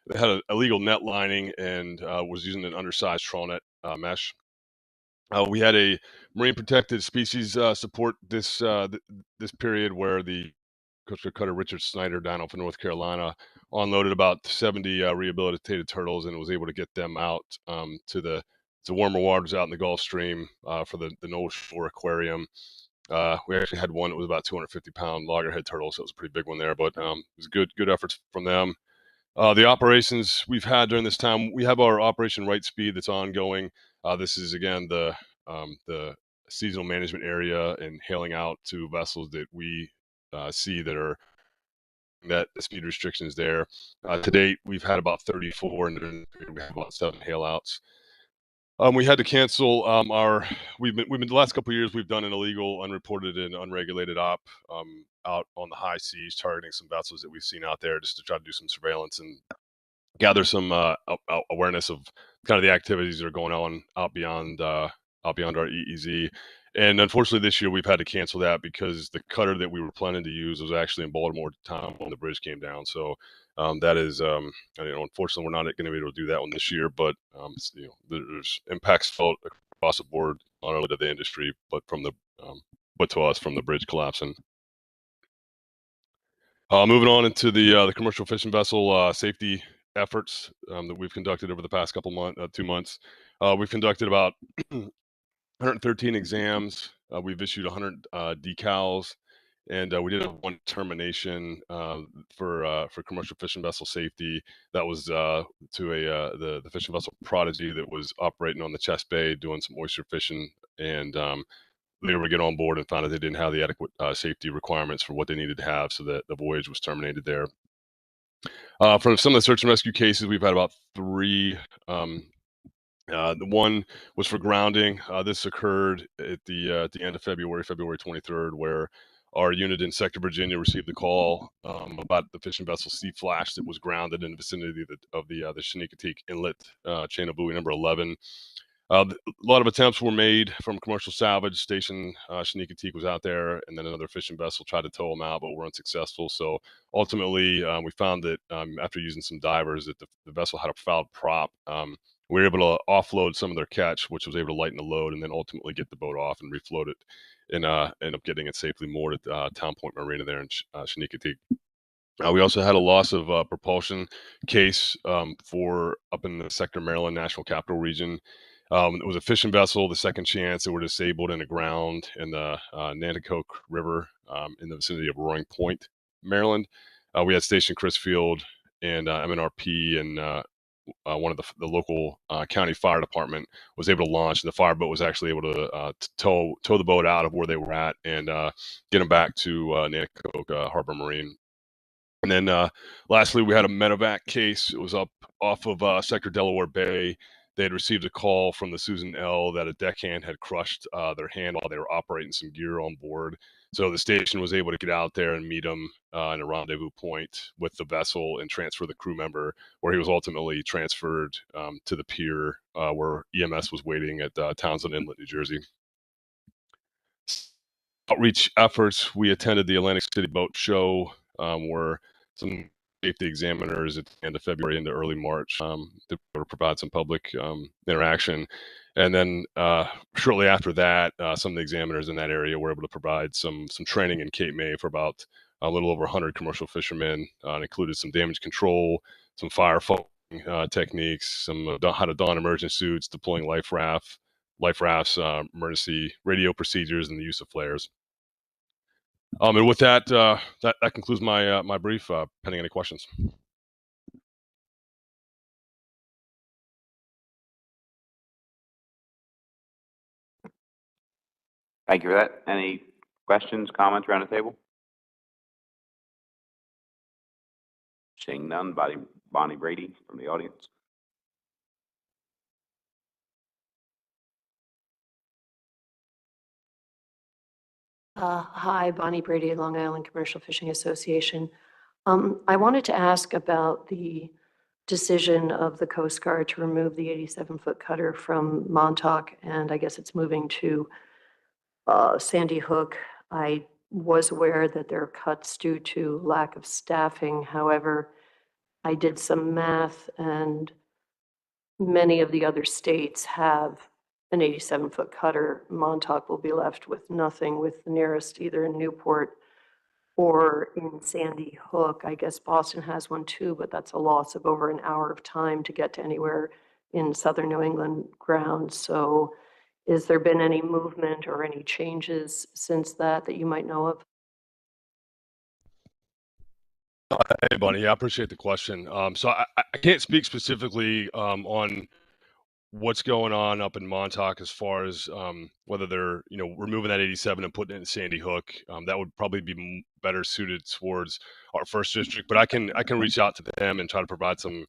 they had an illegal net lining and was using an undersized trawl net mesh. We had a marine protected species support this this period where the Coastal Cutter Richard Snyder down off of North Carolina unloaded about 70 rehabilitated turtles and was able to get them out to warmer waters out in the Gulf Stream for the Knoll Shore Aquarium. We actually had one that was about 250-pound loggerhead turtle, so it was a pretty big one there. But it was good efforts from them. The operations we've had during this time, we have our Operation Right Speed that's ongoing. This is again the seasonal management area and hailing out to vessels that we see that are that the speed restrictions there. To date, we've had about 34, and we have about 7 hail outs. We had to cancel we've been the last couple of years we've done an illegal, unreported, and unregulated op out on the high seas, targeting some vessels that we've seen out there just to try to do some surveillance and gather some awareness of kind of the activities that are going on out beyond our EEZ. And unfortunately, this year we've had to cancel that because the cutter that we were planning to use was actually in Baltimore at the time when the bridge came down. So that is, unfortunately, we're not going to be able to do that one this year. But there's impacts felt across the board, not only to the industry, but but to us from the bridge collapsing. Moving on into the commercial fishing vessel safety efforts that we've conducted over the past 2 months. We've conducted about 113 exams. We've issued 100 decals, and we did have one termination for commercial fishing vessel safety. That was to the fishing vessel Prodigy that was operating on the Chest Bay doing some oyster fishing, and they were get on board and found out they didn't have the adequate safety requirements for what they needed to have, so that the voyage was terminated there. From some of the search and rescue cases, we've had about 3. The one was for grounding. This occurred at the end of February 23rd, where our unit in Sector Virginia received a call about the fishing vessel Sea Flash that was grounded in the vicinity of the Shinnecoteague Inlet, chain of buoy number 11. A lot of attempts were made from commercial salvage station. Shinnecoteague was out there, and then another fishing vessel tried to tow them out, but were unsuccessful. So ultimately, we found that after using some divers, that the vessel had a fouled prop. We were able to offload some of their catch, which was able to lighten the load, and then ultimately get the boat off and refloat it, and end up getting it safely moored at Town Point Marina there in Shinnecoteague. We also had a loss of propulsion case for up in the Sector Maryland National Capital Region. It was a fishing vessel, the Second Chance, that were disabled and aground in the Nanticoke River in the vicinity of Roaring Point, Maryland. We had Station Crisfield and MNRP and one of the local county fire department was able to launch, and the fireboat was actually able to tow the boat out of where they were at and get them back to Nanticoke Harbor Marine. And then lastly, we had a medevac case. It was up off of Sector Delaware Bay. They had received a call from the Susan L that a deckhand had crushed their hand while they were operating some gear on board. So the station was able to get out there and meet him in a rendezvous point with the vessel and transfer the crew member, where he was ultimately transferred to the pier where EMS was waiting at Townsend Inlet, New Jersey. Outreach efforts, we attended the Atlantic City Boat Show, where some safety examiners at the end of February into early March to provide some public interaction. And then shortly after that, some of the examiners in that area were able to provide some training in Cape May for about a little over 100 commercial fishermen. It included some damage control, some firefighting techniques, some how to don emergency suits, deploying life rafts, emergency radio procedures, and the use of flares. And with that, that concludes my my brief. Pending any questions. Thank you for that. Any questions, comments around the table? Seeing none, Bonnie Brady from the audience. Hi, Bonnie Brady, Long Island Commercial Fishing Association. I wanted to ask about the decision of the Coast Guard to remove the 87-foot cutter from Montauk, and I guess it's moving to Sandy Hook. I was aware that there are cuts due to lack of staffing. However, I did some math, and many of the other states have an 87-foot cutter. Montauk will be left with nothing, with the nearest either in Newport or in Sandy Hook. I guess Boston has one too, but that's a loss of over an hour of time to get to anywhere in southern New England grounds. So has there been any movement or any changes since that you might know of? Hey, Bunny. Yeah, I appreciate the question. So I can't speak specifically on what's going on up in Montauk as far as whether they're removing that 87 and putting it in Sandy Hook. That would probably be better suited towards our first district. But I can reach out to them and try to provide some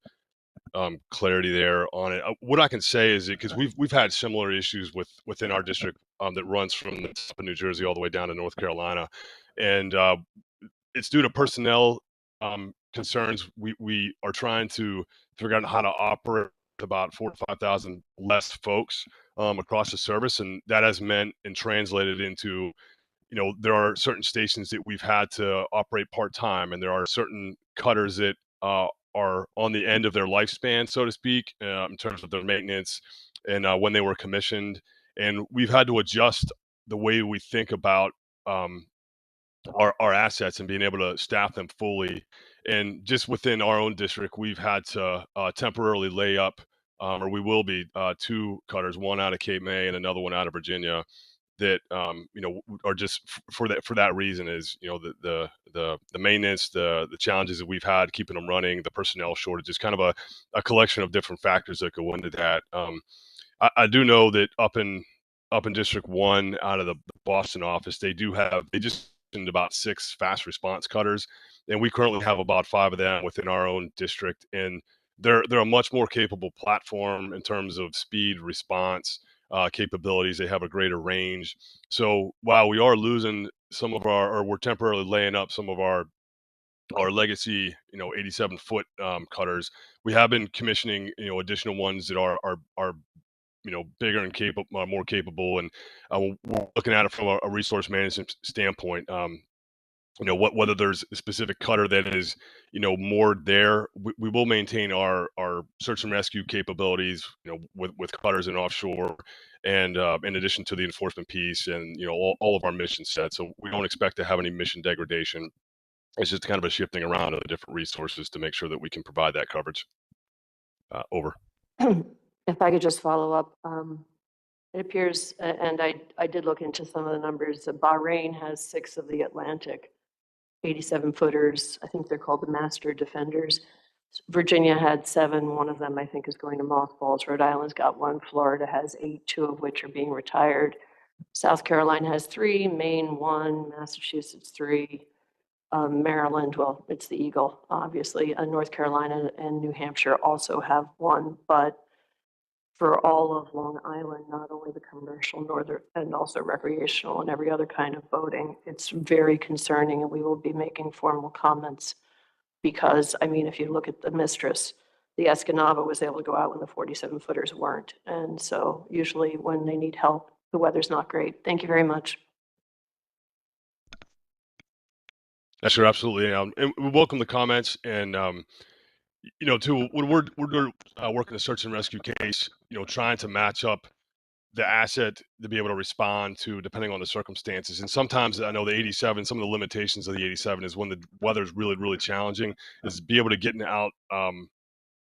clarity there on it. What I can say is because we've had similar issues within our district that runs from the top of New Jersey all the way down to North Carolina, and it's due to personnel concerns. We are trying to figure out how to operate about 4,000 to 5,000 less folks across the service, and that has meant and translated into, there are certain stations that we've had to operate part-time, and there are certain cutters that are on the end of their lifespan, so to speak, in terms of their maintenance and when they were commissioned, and we've had to adjust the way we think about our assets and being able to staff them fully. And just within our own district, we've had to temporarily lay up, or we will be, 2 cutters, one out of Cape May and another one out of Virginia, that are just for that reason. Is the maintenance, the challenges that we've had keeping them running, the personnel shortage, is kind of a collection of different factors that go into that. I do know that up in District 1 out of the Boston office, they just about 6 fast response cutters, and we currently have about 5 of them within our own district, and they're a much more capable platform in terms of speed response capabilities. They have a greater range. So while we are losing some of or we're temporarily laying up some of our legacy 87-foot cutters, we have been commissioning additional ones that are bigger and more capable, and we're looking at it from a resource management standpoint. Whether there's a specific cutter that is moored there, we will maintain our search and rescue capabilities with cutters and offshore, and in addition to the enforcement piece and all of our mission sets. So we don't expect to have any mission degradation. It's just kind of a shifting around of the different resources to make sure that we can provide that coverage. Over. If I could just follow up, it appears, and I did look into some of the numbers, that Bahrain has 6 of the Atlantic 87-footers. I think they're called the Master Defenders. Virginia had 7. One of them, I think, is going to mothballs. Rhode Island's got 1. Florida has 8, 2 of which are being retired. South Carolina has 3, Maine 1, Massachusetts 3. Maryland, well, it's the Eagle, obviously. North Carolina and New Hampshire also have 1, but for all of Long Island, not only the commercial, northern, and also recreational and every other kind of boating, it's very concerning, and we will be making formal comments because, I mean, if you look at the Mistress, the Escanaba was able to go out when the 47-footers weren't. And so usually when they need help, the weather's not great. Thank you very much. Yeah, sure, absolutely. And we welcome the comments. And too, when we're working a search and rescue case, trying to match up the asset to be able to respond to depending on the circumstances. And sometimes I know the 87, some of the limitations of the 87 is when the weather is really, really challenging, is to be able to get out.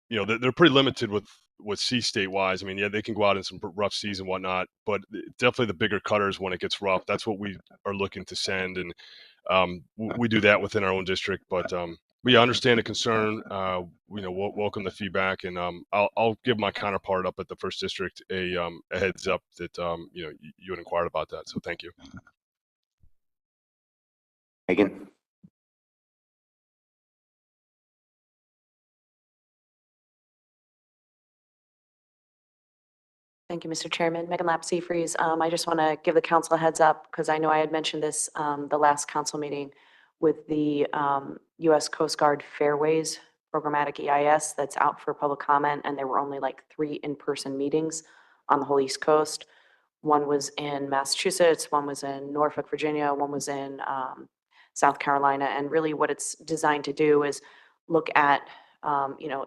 They're pretty limited with sea state wise. I mean, yeah, they can go out in some rough seas and whatnot, but definitely the bigger cutters when it gets rough, that's what we are looking to send. And we do that within our own district, but we understand the concern. Welcome the feedback, and I'll give my counterpart up at the first district a heads up that you had inquired about that. So thank you. Megan. Thank you, Mr. Chairman. Megan Lapp-Seafreeze. I just want to give the council a heads up because I know I had mentioned this the last council meeting with the U.S. Coast Guard Fairways programmatic EIS that's out for public comment, and there were only like 3 in-person meetings on the whole East Coast. One was in Massachusetts, one was in Norfolk, Virginia, one was in South Carolina, and really what it's designed to do is look at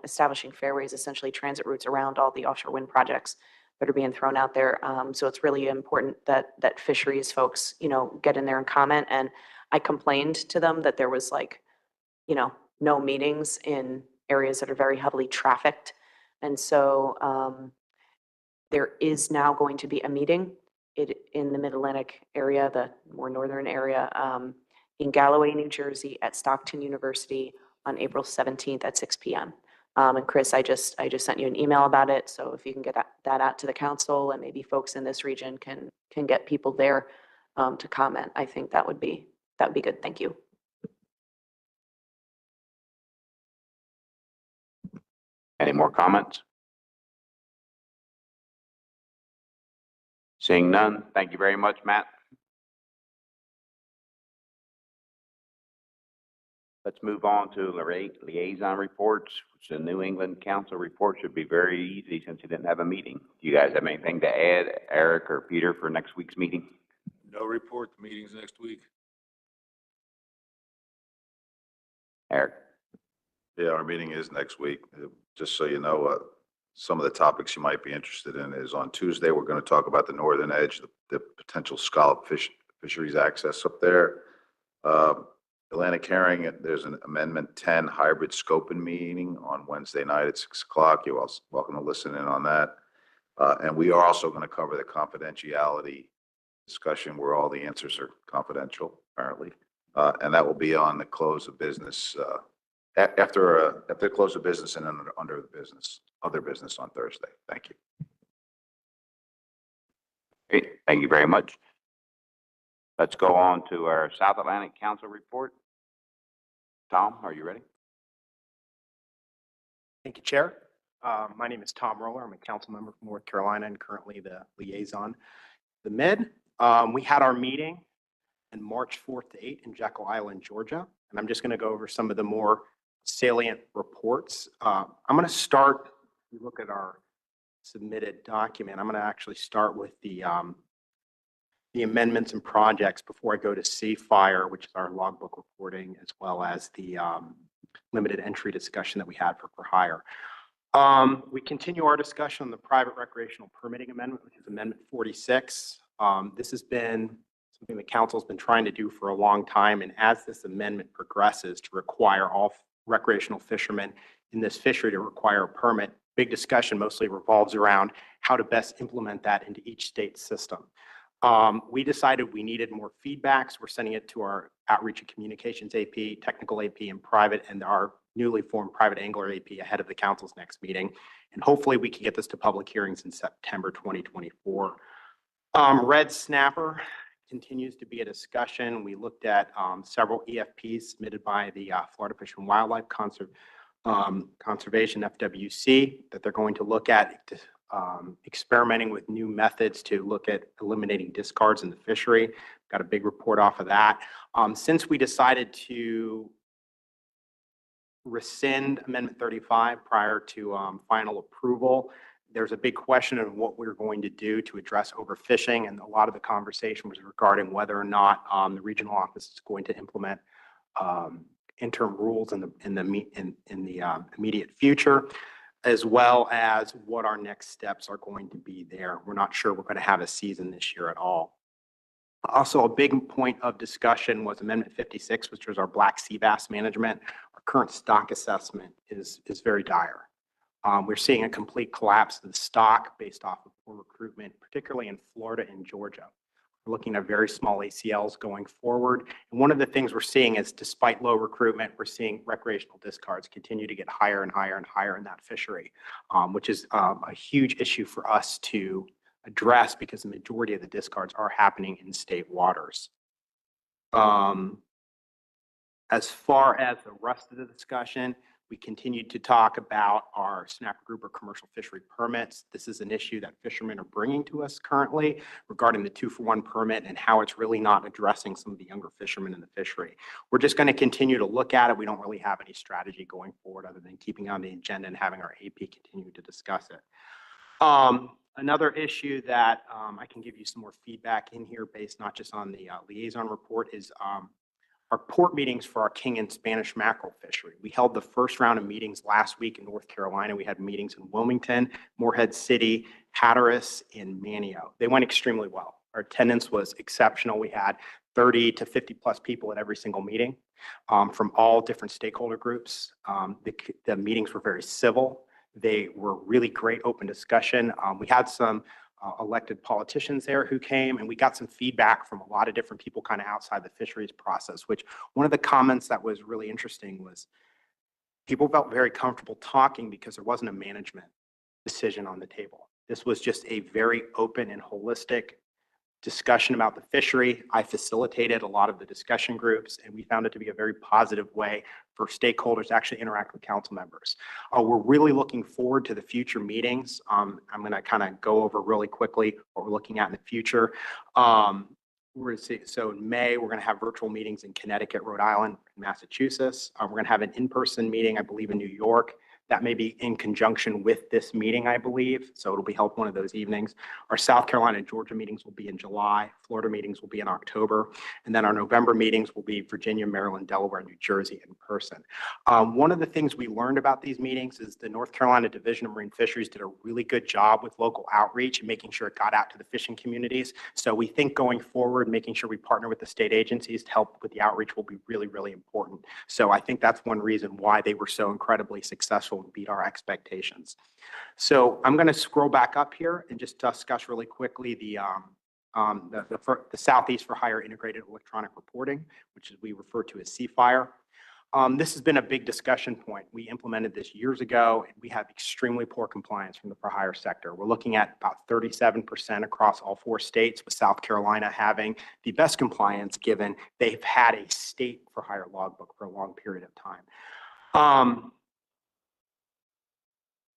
establishing fairways, essentially transit routes around all the offshore wind projects that are being thrown out there. So it's really important that fisheries folks, get in there and comment. And I complained to them that there was no meetings in areas that are very heavily trafficked. And so there is now going to be a meeting in the Mid-Atlantic area, the more northern area, in Galloway, New Jersey at Stockton University on April 17th at 6 p.m. And Chris, I just sent you an email about it. So if you can get that out to the council and maybe folks in this region can get people there to comment, I think that would be good. Thank you. Any more comments? Seeing none, thank you very much, Matt. Let's move on to liaison reports. The New England Council report should be very easy since you didn't have a meeting. Do you guys have anything to add, Eric or Peter, for next week's meeting? No report, the meeting's next week. Eric? Yeah, our meeting is next week. Just so you know, some of the topics you might be interested in is on Tuesday, we're going to talk about the northern edge, the potential scallop fisheries access up there. Atlantic Herring, there's an Amendment 10 hybrid scoping meeting on Wednesday night at 6 o'clock. You're also welcome to listen in on that. And we are also going to cover the confidentiality discussion where all the answers are confidential, apparently. And that will be on the close of business, after the close of business and under the business, other business on Thursday. Thank you. Great, thank you very much. Let's go on to our South Atlantic Council report. Tom, are you ready? Thank you, Chair. My name is Tom Roller. I'm a council member from North Carolina and currently the liaison. The Mid, we had our meeting on March 4th to 8th in Jekyll Island, Georgia. And I'm just going to go over some of the more salient reports. I'm going to start, if you look at our submitted document, I'm going to actually start with the amendments and projects before I go to Safe Fire, which is our logbook reporting, as well as the limited entry discussion that we had for hire. We continue our discussion on the private recreational permitting amendment, which is Amendment 46. This has been something the council's been trying to do for a long time. And as this amendment progresses to require all recreational fishermen in this fishery to require a permit, big discussion mostly revolves around how to best implement that into each state system. We decided we needed more feedback, so we're sending it to our outreach and communications AP, technical AP, and private, and our newly formed private angler AP ahead of the council's next meeting. And hopefully we can get this to public hearings in September 2024. Red snapper continues to be a discussion. We looked at several EFPs submitted by the Florida Fish and Wildlife Conservation, FWC, that they're going to look at experimenting with new methods to look at eliminating discards in the fishery. Got a big report off of that. Since we decided to rescind Amendment 35 prior to final approval, there's a big question of what we're going to do to address overfishing, and a lot of the conversation was regarding whether or not the regional office is going to implement interim rules in the immediate future, as well as what our next steps are going to be there. We're not sure we're going to have a season this year at all. Also, a big point of discussion was Amendment 56, which was our black sea bass management. Our current stock assessment is very dire. We're seeing a complete collapse of the stock based off of poor recruitment, particularly in Florida and Georgia. We're looking at very small ACLs going forward. And one of the things we're seeing is, despite low recruitment, we're seeing recreational discards continue to get higher and higher and higher in that fishery, which is a huge issue for us to address because the majority of the discards are happening in state waters. As far as the rest of the discussion, we continued to talk about our snapper grouper commercial fishery permits. This is an issue that fishermen are bringing to us currently regarding the 2-for-1 permit and how it's really not addressing some of the younger fishermen in the fishery. We're just going to continue to look at it. We don't really have any strategy going forward other than keeping on the agenda and having our AP continue to discuss it. Another issue that I can give you some more feedback in here based not just on the liaison report is our port meetings for our king and Spanish mackerel fishery. We held the first round of meetings last week in North Carolina. We had meetings in Wilmington, Morehead City, Hatteras, and Manio. They went extremely well. Our attendance was exceptional. We had 30 to 50 plus people at every single meeting from all different stakeholder groups. The meetings were very civil. They were really great open discussion. We had some elected politicians there who came, and we got some feedback from a lot of different people kind of outside the fisheries process, which one of the comments that was really interesting was people felt very comfortable talking because there wasn't a management decision on the table. This was just a very open and holistic discussion about the fishery. I facilitated a lot of the discussion groups, and we found it to be a very positive way for stakeholders to actually interact with council members. We're really looking forward to the future meetings. I'm going to kind of go over really quickly what we're looking at in the future. We're going to see, so in May, we're going to have virtual meetings in Connecticut, Rhode Island, and Massachusetts. We're going to have an in-person meeting, I believe, in New York. That may be in conjunction with this meeting, I believe. So it'll be held one of those evenings. Our South Carolina and Georgia meetings will be in July. Florida meetings will be in October. And then our November meetings will be Virginia, Maryland, Delaware, New Jersey in person. One of the things we learned about these meetings is the North Carolina Division of Marine Fisheries did a really good job with local outreach and making sure it got out to the fishing communities. So we think going forward, making sure we partner with the state agencies to help with the outreach will be really, really important. So I think that's one reason why they were so incredibly successful and beat our expectations. So I'm going to scroll back up here and just discuss really quickly the Southeast for Hire Integrated Electronic Reporting, which is we refer to as CFIRE. This has been a big discussion point. We implemented this years ago, and we have extremely poor compliance from the for-hire sector. We're looking at about 37% across all 4 states, with South Carolina having the best compliance given they've had a state for-hire logbook for a long period of time.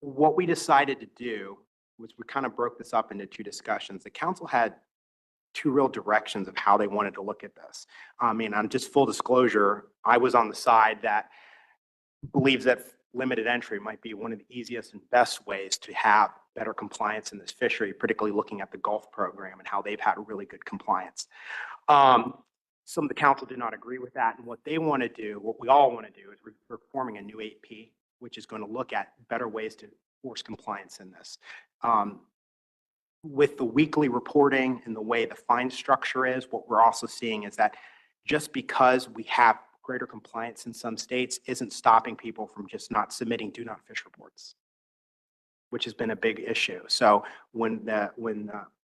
What we decided to do was we kind of broke this up into 2 discussions. The council had 2 real directions of how they wanted to look at this. I mean, on just full disclosure, I was on the side that believes that limited entry might be one of the easiest and best ways to have better compliance in this fishery, particularly looking at the Gulf program and how they've had really good compliance. Some of the council did not agree with that, and what they want to do, what we all want to do, is we're forming a new AP, which is going to look at better ways to force compliance in this. With the weekly reporting and the way the fine structure is, what we're also seeing is that just because we have greater compliance in some states isn't stopping people from just not submitting do not fish reports, which has been a big issue. So when the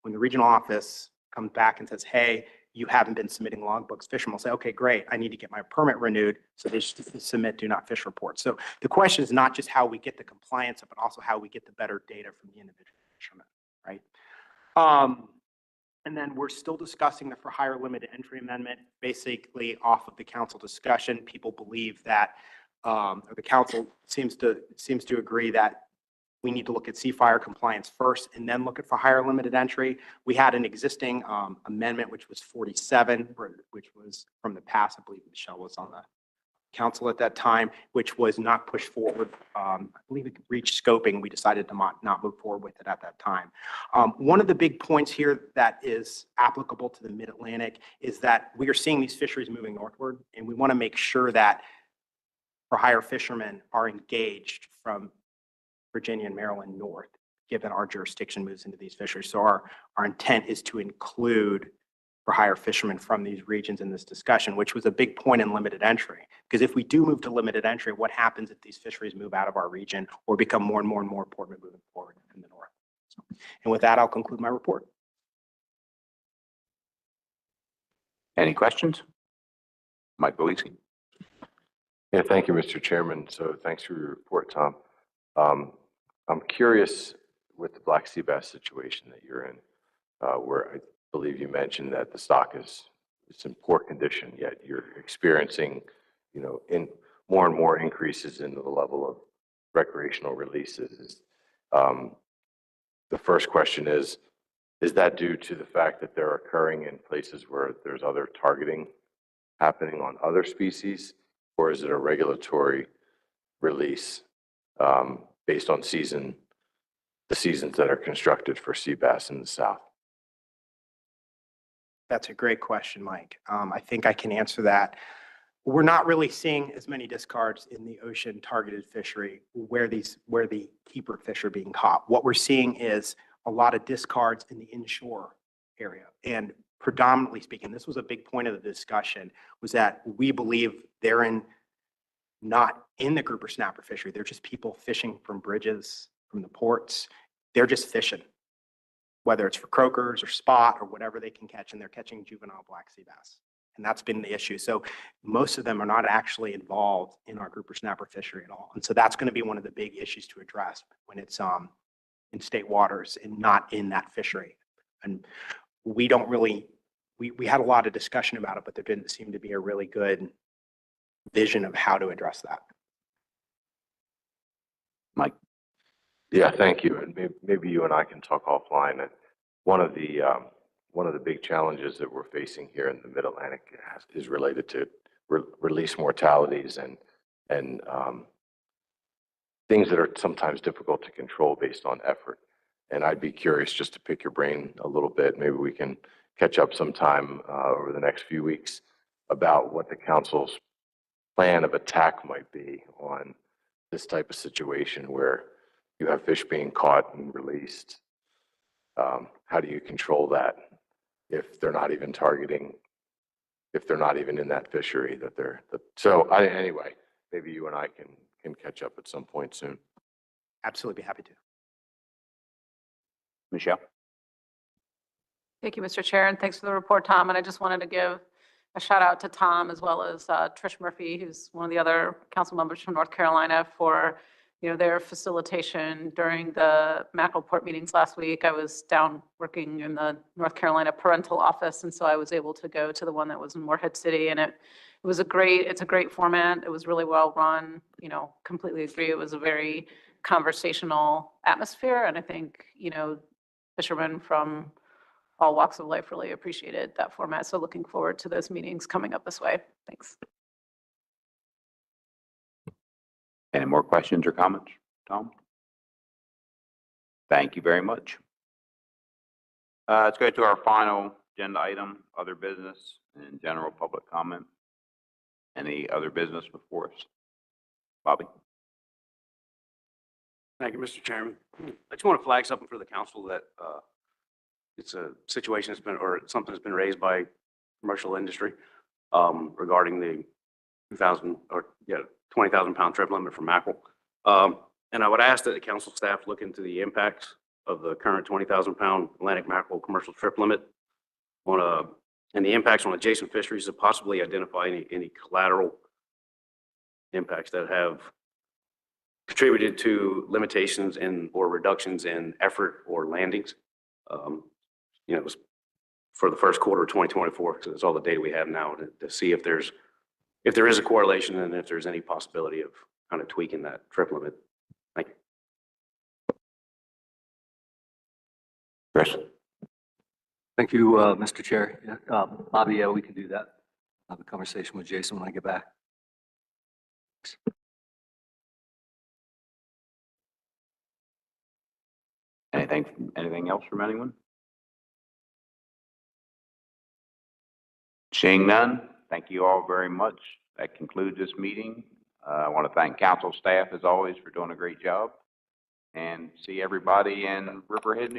regional office comes back and says, hey, you haven't been submitting logbooks, fishermen will say, okay, great, I need to get my permit renewed. So they submit do not fish reports. So the question is not just how we get the compliance, but also how we get the better data from the individual fishermen, right? And then we're still discussing the for hire limited entry amendment, basically off of the council discussion. People believe that, or the council seems to agree that we need to look at CFIRE compliance first and then look at for hire limited entry. We had an existing amendment, which was 47, which was from the past. I believe Michelle was on the council at that time, which was not pushed forward. I believe it reached scoping. We decided to not move forward with it at that time. One of the big points here that is applicable to the Mid-Atlantic is that we are seeing these fisheries moving northward, and we want to make sure that for hire fishermen are engaged from Virginia and Maryland north, given our jurisdiction moves into these fisheries. So our intent is to include for hire fishermen from these regions in this discussion, which was a big point in limited entry. Because if we do move to limited entry, what happens if these fisheries move out of our region or become more and more important moving forward in the north? So, and with that, I'll conclude my report. Any questions? Mike Belisi. Yeah, thank you, Mr. Chairman. So thanks for your report, Tom. I'm curious with the black sea bass situation that you're in, where I believe you mentioned that the stock is in poor condition, yet you're experiencing, in more and more increases in the level of recreational releases. The first question is that due to the fact that they're occurring in places where there's other targeting happening on other species, or is it a regulatory release based on the seasons that are constructed for sea bass in the South? That's a great question, Mike. I think I can answer that we're not really seeing as many discards in the ocean targeted fishery where the keeper fish are being caught. What we're seeing is a lot of discards in the inshore area. And predominantly speaking, this was a big point of the discussion, was that we believe they're not in the grouper snapper fishery. They're just people fishing from bridges, from the ports. They're just fishing, whether it's for croakers or spot or whatever they can catch, and they're catching juvenile black sea bass. And that's been the issue. So most of them are not actually involved in our grouper snapper fishery at all. And so that's going to be one of the big issues to address when it's in state waters and not in that fishery. And we don't really, we had a lot of discussion about it, but there didn't seem to be a really good vision of how to address that. Mike? Yeah, thank you. And maybe you and I can talk offline. And one of the big challenges that we're facing here in the Mid-Atlantic is related to release mortalities and things that are sometimes difficult to control based on effort. And I'd be curious just to pick your brain a little bit. Maybe we can catch up sometime over the next few weeks about what the council's plan of attack might be on this type of situation where you have fish being caught and released. How do you control that if they're not even targeting, if they're not even in that fishery that anyway, maybe you and I can catch up at some point soon. Absolutely be happy to. Michelle? Thank you, Mr. Chair, and thanks for the report, Tom. And I just wanted to give a shout out to Tom as well as Trish Murphy, who's one of the other council members from North Carolina, for their facilitation during the mackerel port meetings last week. I was down working in the North Carolina parental office, and so I was able to go to the one that was in Morehead City, and it's a great format. It was really well run. Completely agree. It was a very conversational atmosphere, and I think fishermen from all walks of life really appreciated that format. So looking forward to those meetings coming up this way. Thanks. Any more questions or comments, Tom? Thank you very much. Let's go to our final agenda item, other business and general public comment. Any other business before us? Bobby? Thank you, Mr. Chairman. I just want to flag something for the council that it's a situation that's been, or something that's been raised by commercial industry regarding the 20,000 pound trip limit for mackerel. And I would ask that the council staff look into the impacts of the current 20,000 pound Atlantic mackerel commercial trip limit and the impacts on adjacent fisheries, to possibly identify any collateral impacts that have contributed to limitations or reductions in effort or landings. It was for the first quarter of 2024, because it's all the data we have now to see if there is a correlation and if there's any possibility of kind of tweaking that trip limit. Thank you. Chris? Thank you, Mr. Chair. Bobby, yeah, we can do that. I'll have a conversation with Jason when I get back. Anything else from anyone? Seeing none, thank you all very much. That concludes this meeting. I want to thank council staff as always for doing a great job, and see everybody in Riverhead, New York.